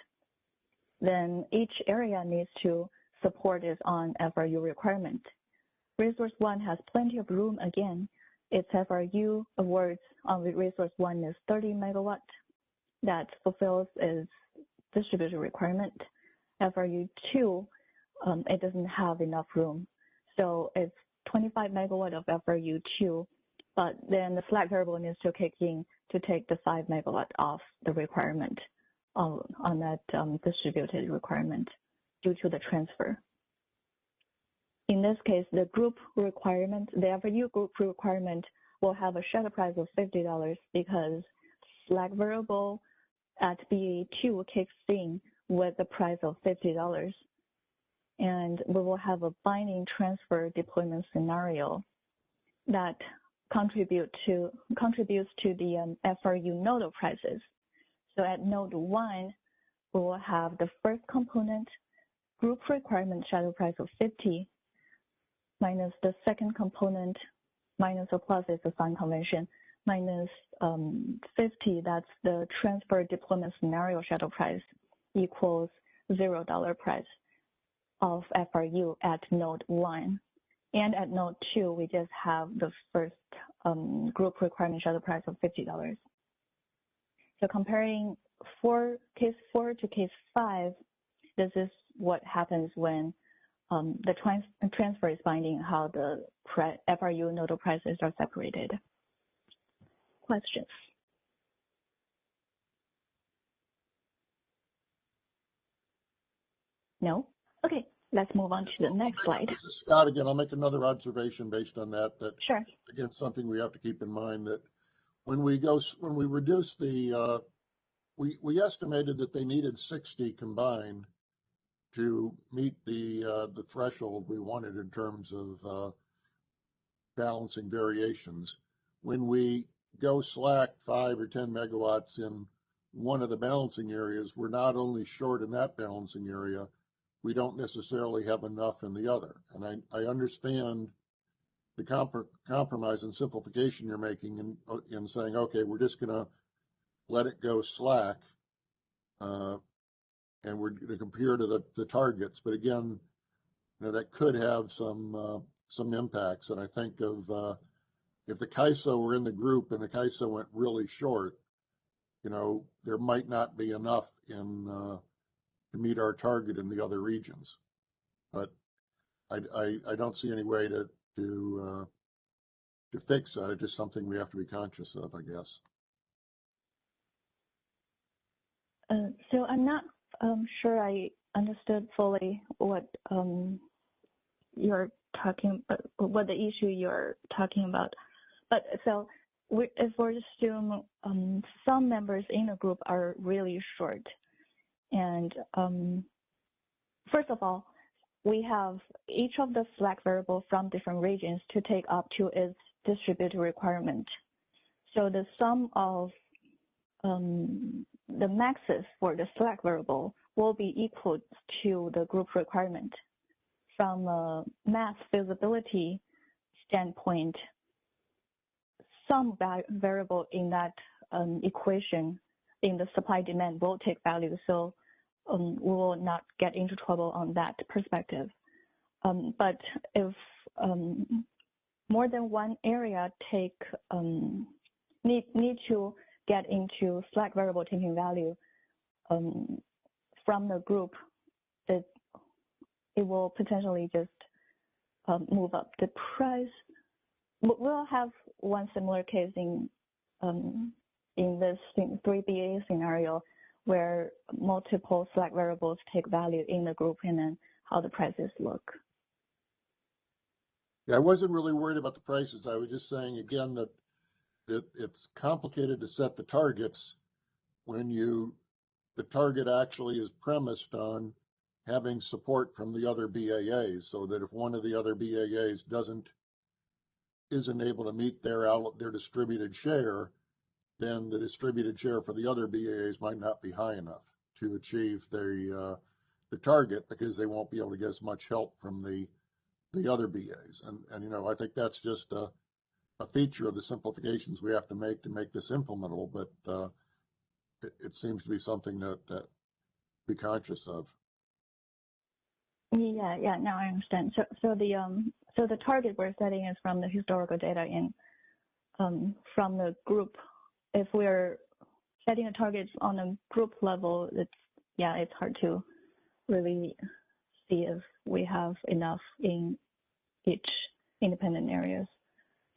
Then each area needs to support its own FRU requirement. Resource 1 has plenty of room again. Its FRU awards on the resource 1 is 30 megawatt. That fulfills its distributed requirement. FRU 2, it doesn't have enough room. So it's 25 megawatt of FRU 2, but then the slack variable needs to kick in to take the 5 megawatt off the requirement on that distributed requirement due to the transfer. In this case, the group requirement, the FRU group requirement will have a shadow price of $50 because slack variable at BA2 kicks in with the price of $50. And we will have a binding transfer deployment scenario that contributes to the FRU nodal prices. So at node 1, we will have the first component group requirement shadow price of 50 minus the second component minus or plus is the sign convention minus 50, that's the transfer deployment scenario shadow price equals $0 price of FRU at node 1. And at node 2, we just have the first group requirement shadow price of $50. So comparing case 4 to case 5, this is what happens when the transfer is binding, how the FRU nodal prices are separated. Questions? No? Okay, let's move on to the next slide. This is Scott again. I'll make another observation based on that. Sure. Again, something we have to keep in mind that when we reduce the, we estimated that they needed 60 combined to meet the threshold we wanted in terms of balancing variations. When we go slack 5 or 10 megawatts in one of the balancing areas, we're not only short in that balancing area, we don't necessarily have enough in the other. And I understand the compromise and simplification you're making in saying, okay, we're just going to let it go slack, and we're going to compare to the targets. But again, that could have some impacts. And I think of if the CAISO were in the group and the CAISO went really short, there might not be enough to meet our target in the other regions. But I don't see any way to fix that. It's just something we have to be conscious of, I guess. So I'm not sure I understood fully what you're talking about, what the issue you're talking about. But so if we assume some members in a group are really short, and first of all, we have each of the slack variables from different regions to take up to its distributed requirement. So the sum of the maxes for the slack variable will be equal to the group requirement. From a math feasibility standpoint, some variable in that equation in the supply demand will take value, so we will not get into trouble on that perspective. But if more than one area need to get into slack variable taking value from the group, it will potentially just move up the price. We'll have one similar case in this 3BA scenario where multiple slack variables take value in the group and then how the prices look. Yeah, I wasn't really worried about the prices. I was just saying again that it's complicated to set the targets when the target actually is premised on having support from the other BAAs, so that if one of the other BAAs isn't able to meet their distributed share, then the distributed share for the other BAAs might not be high enough to achieve the target, because they won't be able to get as much help from the other BAs. And you know, I think that's just a feature of the simplifications we have to make this implementable, but it seems to be something that be conscious of. Yeah, now I understand. So the target we're setting is from the historical data in from the group. If we're setting a target on a group level, it's hard to really see if we have enough in each independent areas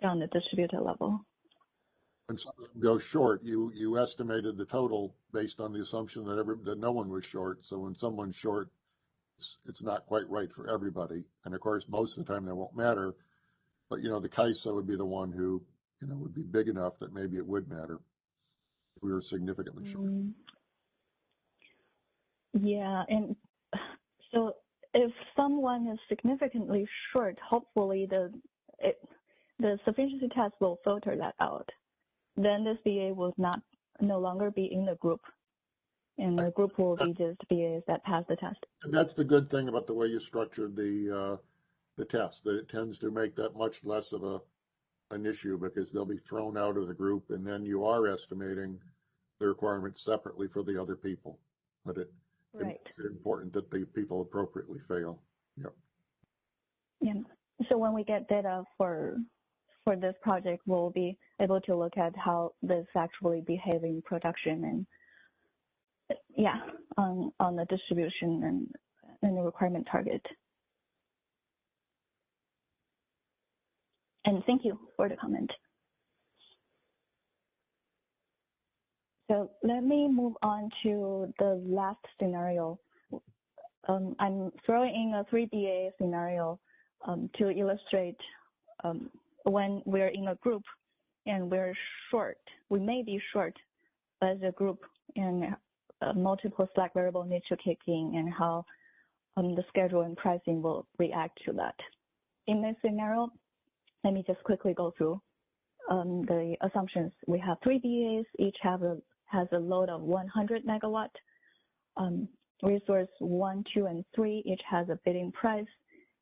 down the distributed level. When someone goes short, you estimated the total based on the assumption that no one was short. So when someone's short, it's not quite right for everybody. And of course, most of the time that won't matter. But you know, the CAISO would be the one who would be big enough that maybe it would matter if we were significantly short. Yeah, and so if someone is significantly short, hopefully the sufficiency test will filter that out. Then this BA will no longer be in the group, and the group will be just BAs that pass the test. And that's the good thing about the way you structured the test, that it tends to make that much less of an issue, because they'll be thrown out of the group, and then you are estimating the requirements separately for the other people. But it makes it important that the people appropriately fail. Yep. Yeah. So when we get data for this project, we'll be able to look at how this actually behave in production and on the distribution and the requirement target. And thank you for the comment. So let me move on to the last scenario. I'm throwing in a 3BA scenario to illustrate when we're in a group and we're short. We may be short as a group, and multiple slack variable need to kick in, and how the schedule and pricing will react to that. In this scenario, let me just quickly go through the assumptions. We have 3 BAs, each has a load of 100 megawatt. Resource 1, 2, and 3 each has a bidding price,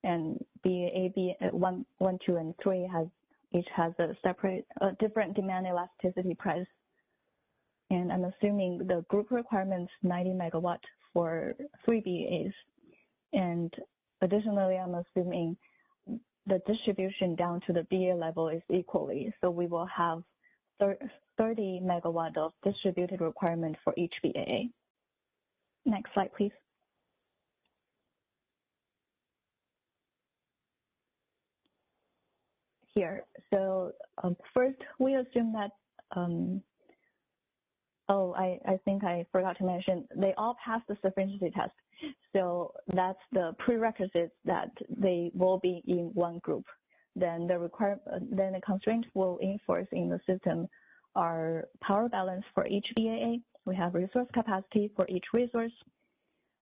and BA 1, 2, and 3 each has a different demand elasticity price. And I'm assuming the group requirements 90 megawatt for 3 BAs. And additionally, I'm assuming the distribution down to the BA level is equally. So we will have 30 megawatt of distributed requirement for each BA. Next slide, please. Here, so first we assume that, I think I forgot to mention, they all pass the sufficiency test. So that's the prerequisite that they will be in one group. then the constraints we'll enforce in the system are power balance for each BAA. We have resource capacity for each resource.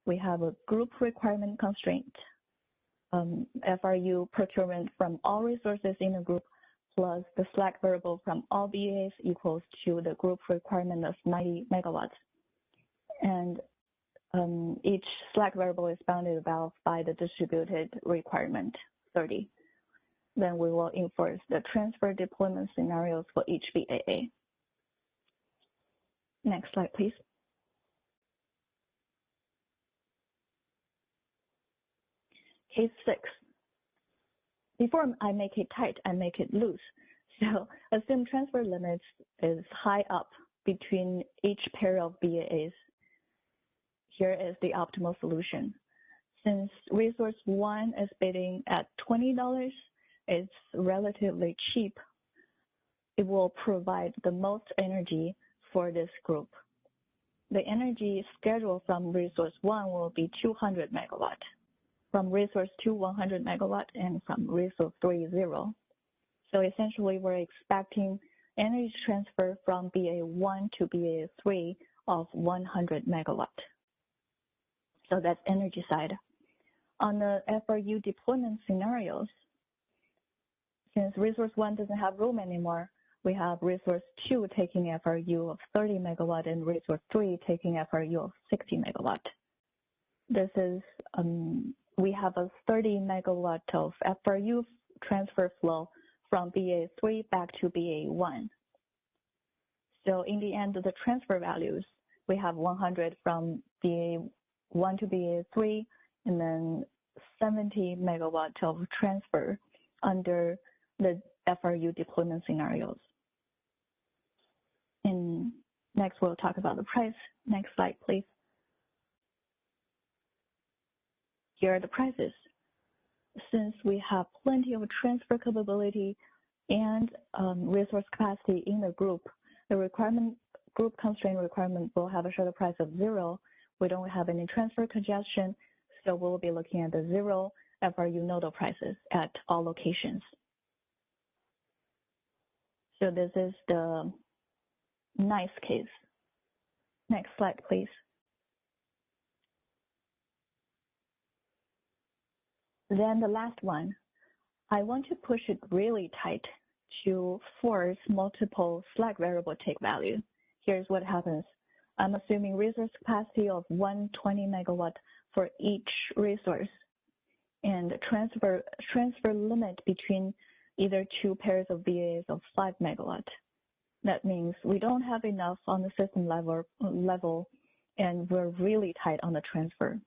We have a group requirement constraint, FRU procurement from all resources in the group plus the slack variable from all BAs equals to the group requirement of 90 megawatts. And each slack variable is bounded about by the distributed requirement 30. Then we will enforce the transfer deployment scenarios for each BAA. Next slide, please. Case 6. Before I make it tight, I make it loose. So assume transfer limits is high up between each pair of BAAs. Here is the optimal solution. Since resource 1 is bidding at $20, it's relatively cheap. It will provide the most energy for this group. The energy schedule from resource 1 will be 200 megawatt, from resource 2, 100 megawatt, and from resource 3, 0. So essentially, we're expecting energy transfer from BA1 to BA3 of 100 megawatt. So that's energy side. On the FRU deployment scenarios, since resource 1 doesn't have room anymore, we have resource 2 taking FRU of 30 megawatt and resource 3 taking FRU of 60 megawatt. This is, we have a 30 megawatt of FRU transfer flow from BA3 back to BA1. So in the end, the transfer values, we have 100 from BA1 to BA3, and then 70 megawatt of transfer under the FRU deployment scenarios. And next, we'll talk about the price. Next slide, please. Here are the prices. Since we have plenty of transfer capability and resource capacity in the group, the group constraint requirement will have a shutter price of 0. We don't have any transfer congestion, so we'll be looking at the 0 FRU nodal prices at all locations. So this is the nice case. Next slide, please. Then the last one, I want to push it really tight to force multiple slack variable take value. Here's what happens. I'm assuming resource capacity of 120 megawatt for each resource and transfer limit between either two pairs of BAs of 5 megawatt. That means we don't have enough on the system level and we're really tight on the transfer.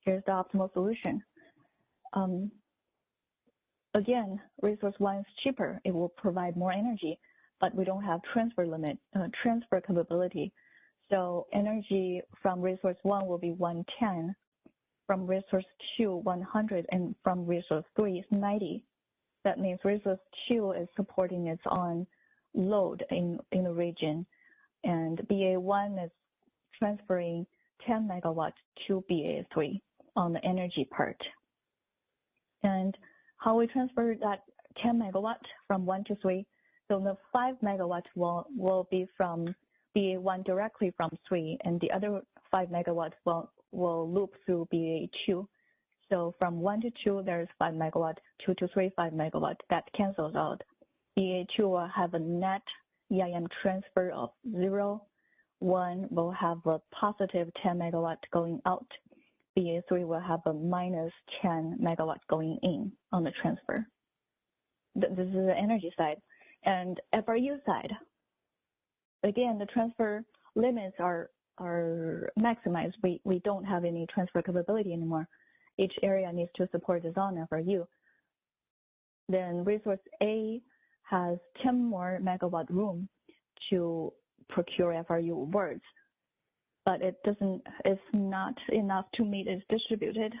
Here's the optimal solution. Again, resource 1 is cheaper. It will provide more energy, but we don't have transfer capability. So energy from resource 1 will be 110, from resource 2, 100, and from resource 3 is 90. That means resource 2 is supporting its own load in the region, and BA1 is transferring 10 megawatt to BA3 on the energy part. And how we transfer that 10 megawatt from 1 to 3, so the 5 megawatt will be from BA1 directly from 3, and the other 5 megawatts will loop through BA2. So from 1 to 2, there's 5 megawatt, 2 to 3, 5 megawatt. That cancels out. BA2 will have a net EIM transfer of 0. 1 will have a positive 10 megawatt going out. BA3 will have a minus 10 megawatt going in on the transfer. This is the energy side. And FRU side, again, the transfer limits are maximized. We don't have any transfer capability anymore. Each area needs to support its own FRU. Then resource A has 10 more megawatt room to procure FRU words, but it's not enough to meet its distributed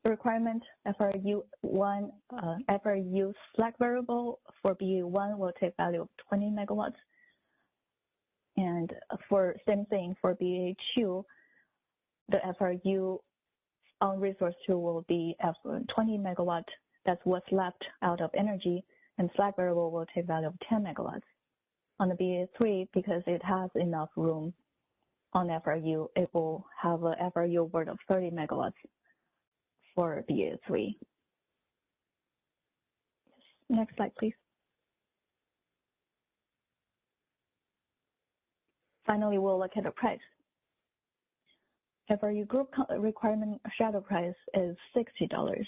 requirement. FRU slack variable for BA1 will take value of 20 megawatts. And for same thing for BA2, the FRU on resource 2 will be 20 megawatt That's what's left out of energy, and slack variable will take value of 10 megawatts. On the BA3, because it has enough room on FRU, it will have a FRU worth of 30 megawatts for BA3. Next slide, please. Finally, we'll look at the price. FRU group requirement shadow price is $60.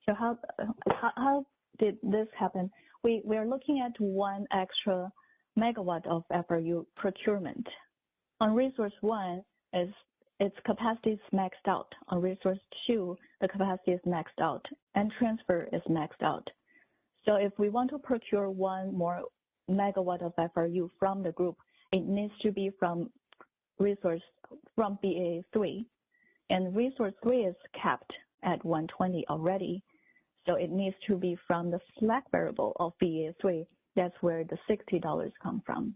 So how did this happen? We are looking at 1 extra megawatt of FRU procurement. On resource 1, its capacity is maxed out. On resource 2, the capacity is maxed out, and transfer is maxed out. So if we want to procure 1 more megawatt of FRU from the group, it needs to be from BA3, and resource 3 is capped at 120 already. So it needs to be from the slack variable of BA3. That's where the $60 come from.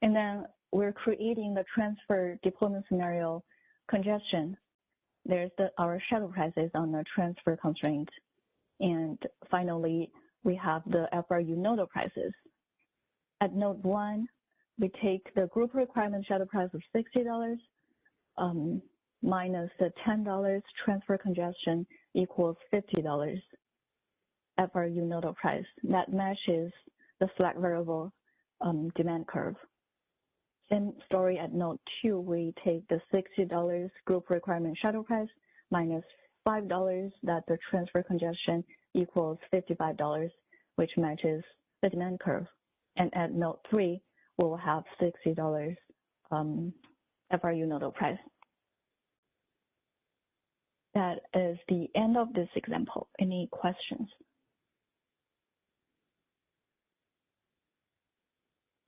And then we're creating the transfer deployment scenario congestion. There's our shadow prices on the transfer constraint. And finally, we have the FRU nodal prices. At node 1, we take the group requirement shadow price of $60 minus the $10 transfer congestion equals $50 FRU nodal price. That matches the slack variable demand curve. Same story at node 2, we take the $60 group requirement shadow price minus $5 that the transfer congestion equals $55, which matches the demand curve. And at node 3, we'll have $60 FRU nodal price. That is the end of this example. Any questions?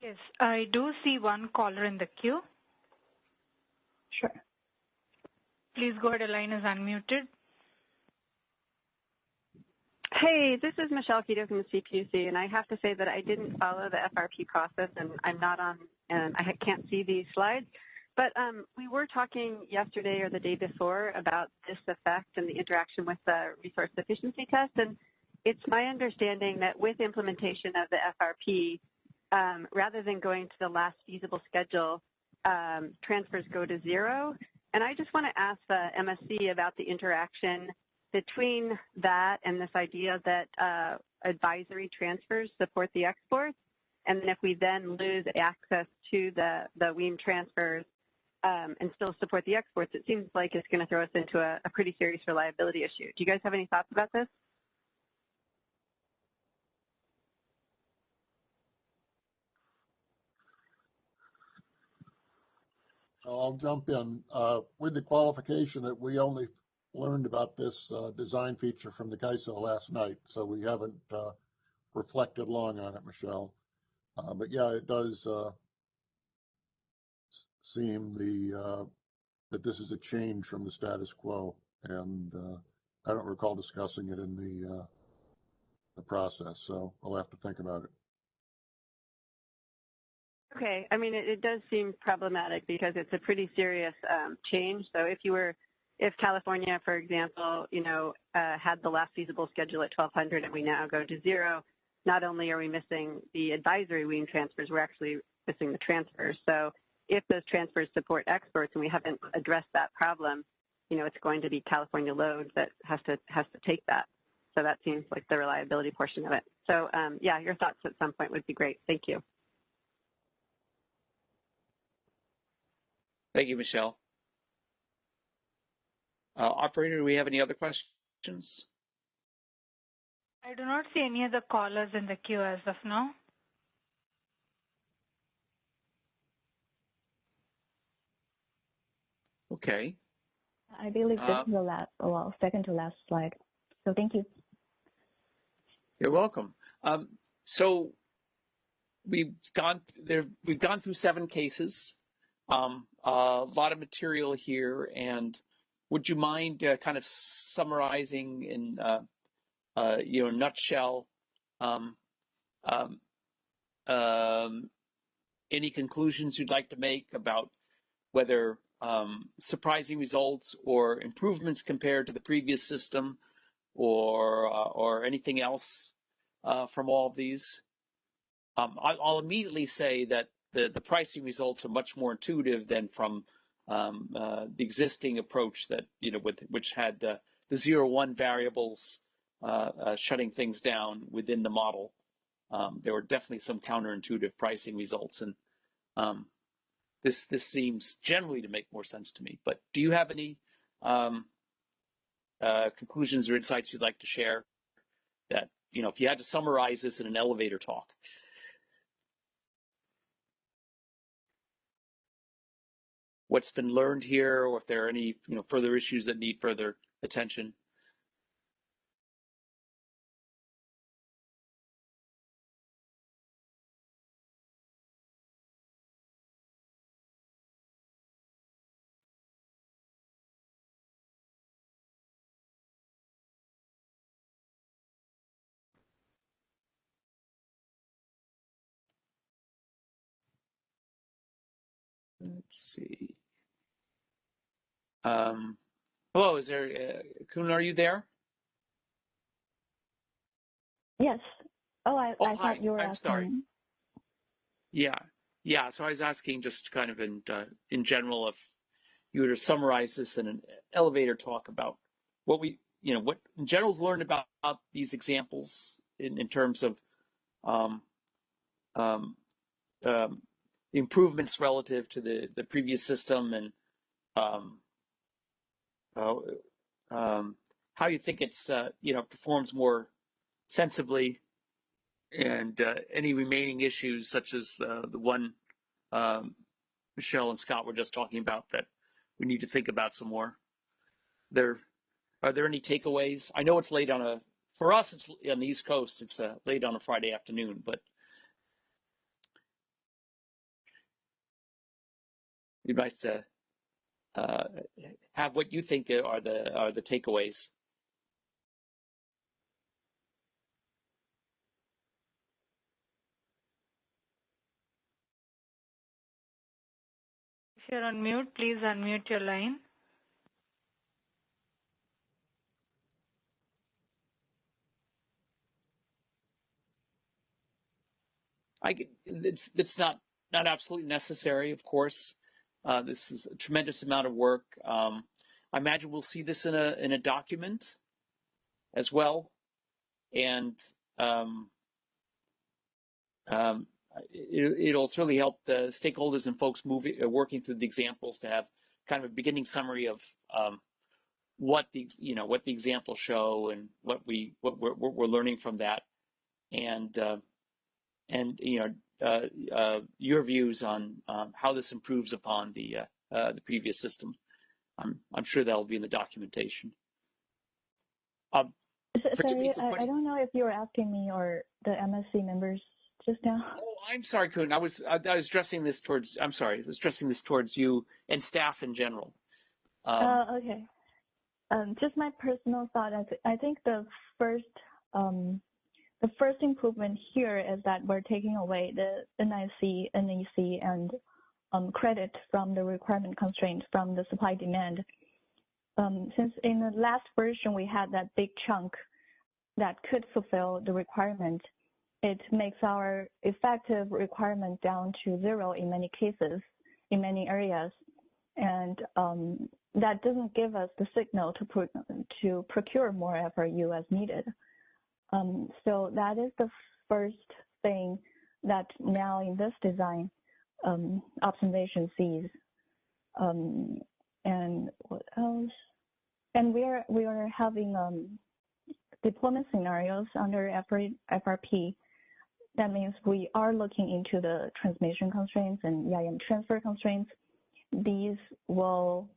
Yes, I do see one caller in the queue. Sure. Please go ahead, the line is unmuted. Hey, this is Michelle Keto from the CPUC, and I have to say that I didn't follow the FRP process, and I'm not on, and I can't see these slides. But we were talking yesterday or the day before about this effect and the interaction with the resource efficiency test, and it's my understanding that with implementation of the FRP, rather than going to the last feasible schedule, transfers go to 0. And I just want to ask the MSC about the interaction between that and this idea that advisory transfers support the exports, and then if we then lose access to the WEAM transfers and still support the exports, it seems like it's going to throw us into a pretty serious reliability issue. Do you guys have any thoughts about this? I'll jump in with the qualification that we only learned about this design feature from the CAISO last night, so we haven't reflected long on it, Michelle. But yeah, it does seem that this is a change from the status quo, and I don't recall discussing it in the process, so I'll have to think about it. Okay, I mean, it does seem problematic because it's a pretty serious change. So if California, for example, had the last feasible schedule at 1200 and we now go to 0, not only are we missing the advisory WEAM transfers, we're actually missing the transfers. So if those transfers support exports and we haven't addressed that problem, it's going to be California load that has to take that. So that seems like the reliability portion of it. So yeah, your thoughts at some point would be great. Thank you. Thank you, Michelle. Operator, do we have any other questions? I do not see any other callers in the queue as of now. Okay. I believe this is the last, second to last slide. So thank you. You're welcome. So we've gone through 7 cases. A lot of material here, and would you mind kind of summarizing in a nutshell any conclusions you'd like to make about whether surprising results or improvements compared to the previous system, or anything else from all of these. I'll immediately say that the pricing results are much more intuitive than from the existing approach that, which had the 0-1 variables shutting things down within the model. There were definitely some counterintuitive pricing results, and this seems generally to make more sense to me. But do you have any conclusions or insights you'd like to share that, if you had to summarize this in an elevator talk? What's been learned here, or if there are any further issues that need further attention? Let's see. Hello, is there, Kun, are you there? Yes. I hi. thought you were I'm asking. sorry. Yeah. So I was asking just kind of in general, if you were to summarize this in an elevator talk about what what in general is learned about these examples in terms of improvements relative to the previous system, and how you think it's performs more sensibly, and any remaining issues such as the one Michelle and Scott were just talking about that we need to think about some more. Are there any takeaways? I know it's late for us, it's on the East Coast, it's late on a Friday afternoon, but it'd be nice to have what you think are the takeaways. If you're on mute, please unmute your line. It's not absolutely necessary, of course. This is a tremendous amount of work. I imagine we'll see this in a document as well, and it'll certainly help the stakeholders and folks working through the examples to have kind of a beginning summary of what the examples show and what we're learning from that, and your views on how this improves upon the previous system. I'm sure that'll be in the documentation. Sorry, I don't know if you were asking me or the MSC members just now. Oh, I'm sorry, Kun. I was addressing this towards. I'm sorry, I was addressing this towards you and staff in general. Okay. Just my personal thought. I think the first improvement here is that we're taking away the NIC, NEC, and credit from the requirement constraint from the supply demand. Since in the last version we had that big chunk that could fulfill the requirement, it makes our effective requirement down to 0 in many cases, in many areas, and that doesn't give us the signal to procure more FRU as needed. So that is the first thing that now in this design optimization sees. And what else? And we are having deployment scenarios under FRP. That means we are looking into the transmission constraints and EIM transfer constraints. These will,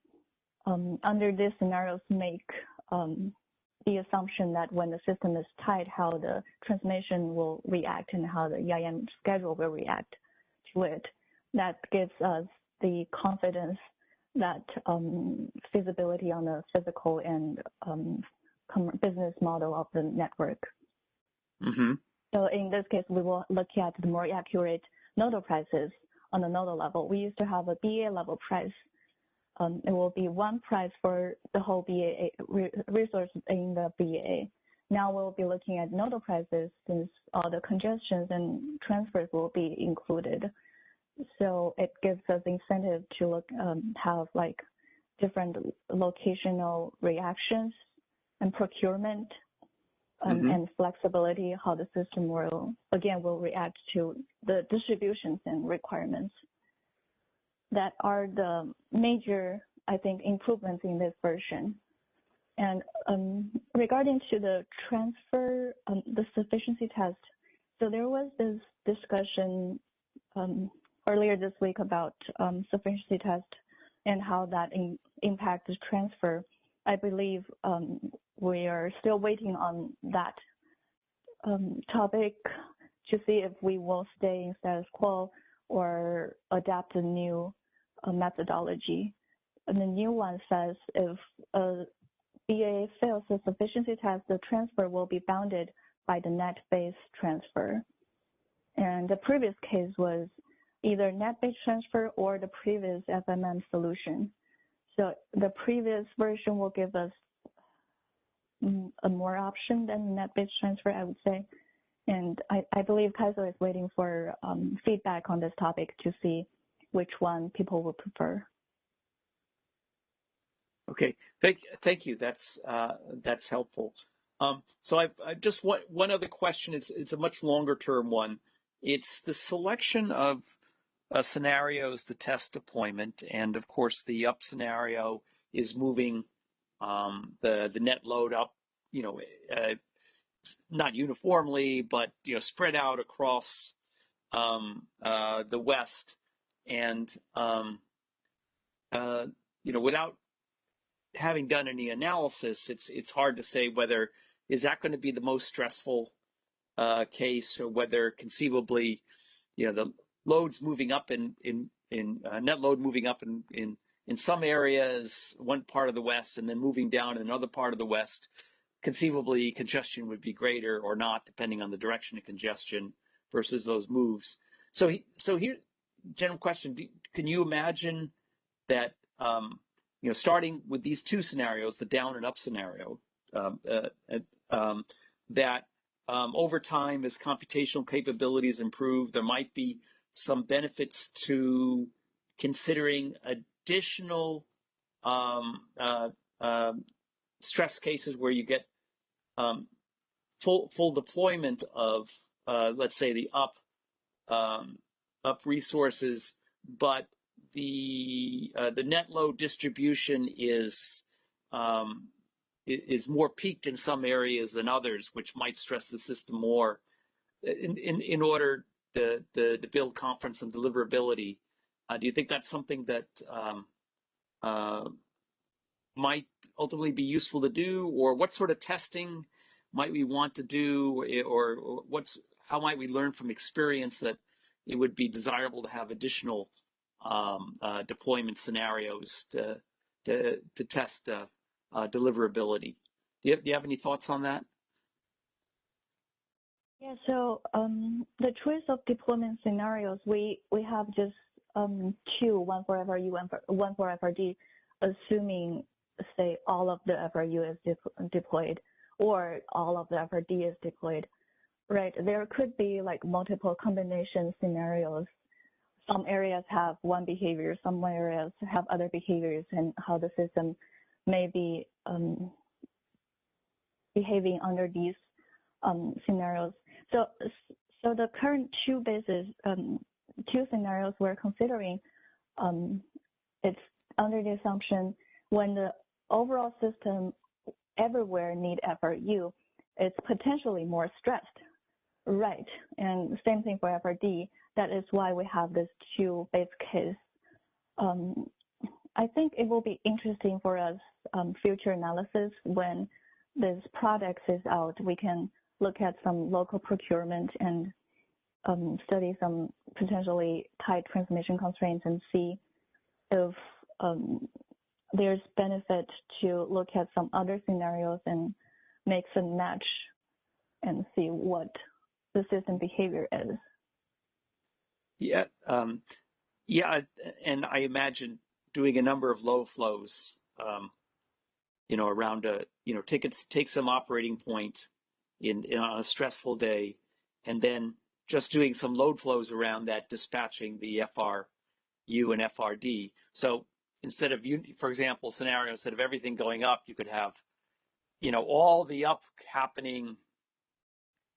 under these scenarios, make the assumption that when the system is tight, how the transmission will react and how the EIM schedule will react to it. That gives us the confidence that feasibility on the physical and business model of the network. Mm-hmm. So in this case, we will look at the more accurate nodal prices on the nodal level. We used to have a BA level price it will be one price for the whole BAA resources in the BAA. Now we'll be looking at nodal prices since all the congestions and transfers will be included. So it gives us incentive to look, have like different locational reactions and procurement and flexibility, how the system will react to the distributions and requirements. That are the major, I think, improvements in this version. And regarding to the transfer, the sufficiency test, so there was this discussion earlier this week about sufficiency test and how that impacts the transfer. I believe we are still waiting on that topic to see if we will stay in status quo or adapt a new methodology. And the new one says if a BA fails the sufficiency test, the transfer will be bounded by the net-based transfer. And the previous case was either net-based transfer or the previous FMM solution. So the previous version will give us a more option than net-based transfer, I would say. And I believe Kaiser is waiting for feedback on this topic to see which one people would prefer. Okay, thank you. That's helpful. So I've just one other question. It's a much longer term one. It's the selection of scenarios to test deployment, and of course the up scenario is moving the net load up, not uniformly, but spread out across the West, and without having done any analysis, it's hard to say whether is that going to be the most stressful case, or whether conceivably, the loads moving up in net load moving up in some areas, one part of the West, and then moving down in another part of the West, conceivably congestion would be greater or not, depending on the direction of congestion versus those moves. So here, general question: can you imagine that starting with these two scenarios, the down and up scenario, that over time, as computational capabilities improve, there might be some benefits to considering additional stress cases where you get full deployment of, let's say, the up resources, but the net load distribution is more peaked in some areas than others, which might stress the system more in order to build confidence and deliverability. Do you think that's something that might ultimately be useful to do, or what sort of testing might we want to do, or how might we learn from experience that it would be desirable to have additional deployment scenarios to test deliverability? Do you have any thoughts on that? Yeah, so the choice of deployment scenarios, we have just two, one for FRU, one for FRD, assuming, say, all of the FRU is deployed or all of the FRD is deployed, right? There could be like multiple combination scenarios. Some areas have one behavior, some areas have other behaviors, and how the system may be behaving under these scenarios. So the current two scenarios we're considering, it's under the assumption when the overall system everywhere need FRU, it's potentially more stressed, right? And same thing for FRD. That is why we have this two base case. I think it will be interesting for us future analysis when this product is out. We can look at some local procurement and study some potentially tight transmission constraints and see if there's benefit to look at some other scenarios and make some match and see what the system behavior is. Yeah, and I imagine doing a number of low flows, around take some operating point on a stressful day, and then just doing some load flows around that, dispatching the FRU and FRD. So instead of, for example, scenario, instead of everything going up, you could have, all the up happening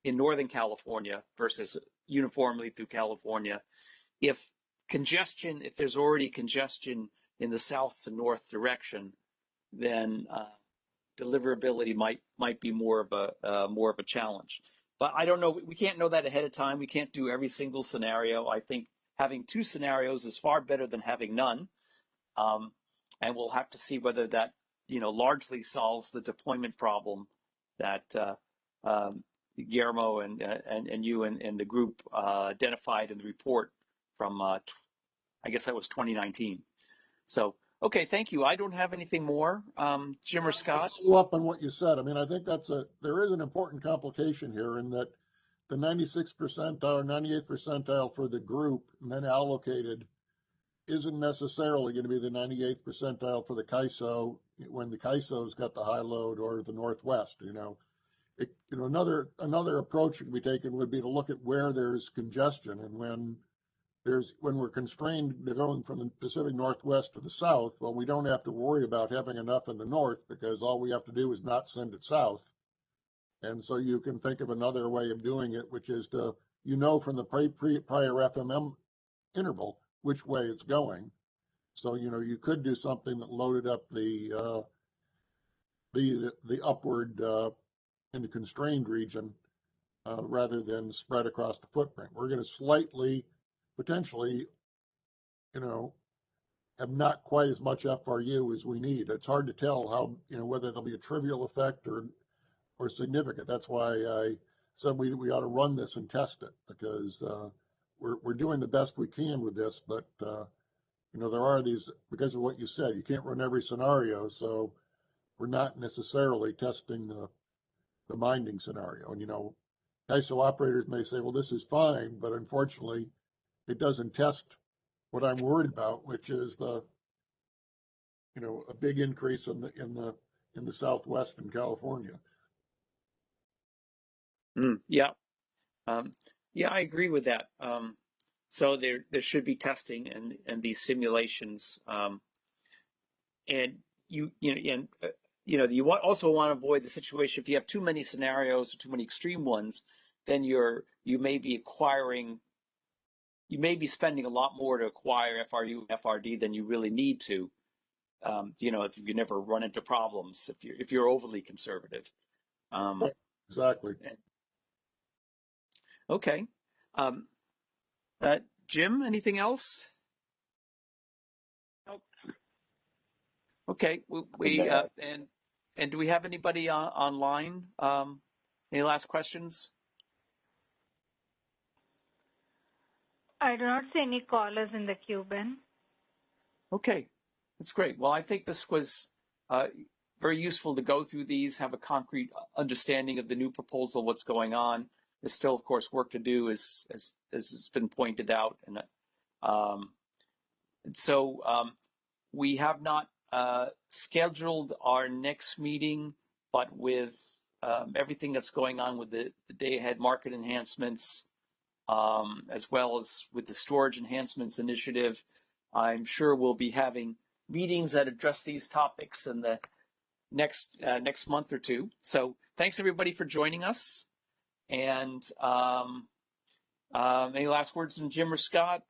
in Northern California versus uniformly through California. If there's already congestion in the south to north direction, then deliverability might be more of a challenge. But I don't know. We can't know that ahead of time. We can't do every single scenario. I think having two scenarios is far better than having none. And we'll have to see whether that, largely solves the deployment problem that Guillermo and you and the group identified in the report from, I guess that was 2019. So, okay, thank you. I don't have anything more. Jim or Scott? To follow up on what you said, I mean, I think there is an important complication here in that the 96th percentile, 98th percentile for the group and then allocated isn't necessarily going to be the 98th percentile for the CAISO when the CAISO's got the high load or the Northwest. Another approach that can be taken would be to look at where there's congestion, and when we're constrained to going from the Pacific Northwest to the south, well, we don't have to worry about having enough in the north because all we have to do is not send it south. And so you can think of another way of doing it, which is to, from the prior FMM interval, which way it's going. So, you could do something that loaded up the upward in the constrained region rather than spread across the footprint. We're going to slightly, potentially, have not quite as much FRU as we need. It's hard to tell how, whether there'll be a trivial effect or significant. That's why I said we ought to run this and test it, because we're doing the best we can with this, but there are these, because of what you said, you can't run every scenario, so we're not necessarily testing the binding scenario. And CAISO operators may say, well, this is fine, but unfortunately it doesn't test what I'm worried about, which is a big increase in the Southwest in California. Yeah. Yeah, I agree with that. So there should be testing and these simulations, and you also want to avoid the situation if you have too many scenarios or too many extreme ones, then you may be spending a lot more to acquire FRU and FRD than you really need to. If you never run into problems, if you're overly conservative. Exactly. Okay. Jim, anything else? Nope. Okay. And do we have anybody online? Any last questions? I do not see any callers in the queue, Ben. Okay, that's great. Well, I think this was very useful to go through these, have a concrete understanding of the new proposal, what's going on. There's still, of course, work to do, as has been pointed out. And so we have not scheduled our next meeting, but with everything that's going on with the day-ahead market enhancements, as well as with the storage enhancements initiative, I'm sure we'll be having meetings that address these topics in the next month or two. So thanks everybody for joining us. And any last words from Jim or Scott?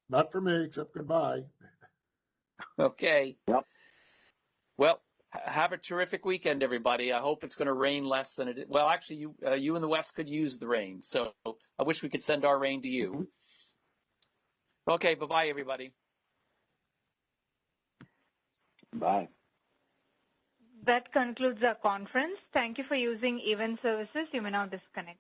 Not for me, except goodbye. Okay. Yep. Well, have a terrific weekend, everybody. I hope it's going to rain less than it is. Well, actually, you in the West could use the rain. So I wish we could send our rain to you. Mm-hmm. Okay. Bye-bye, everybody. Bye. That concludes our conference. Thank you for using Event Services. You may now disconnect.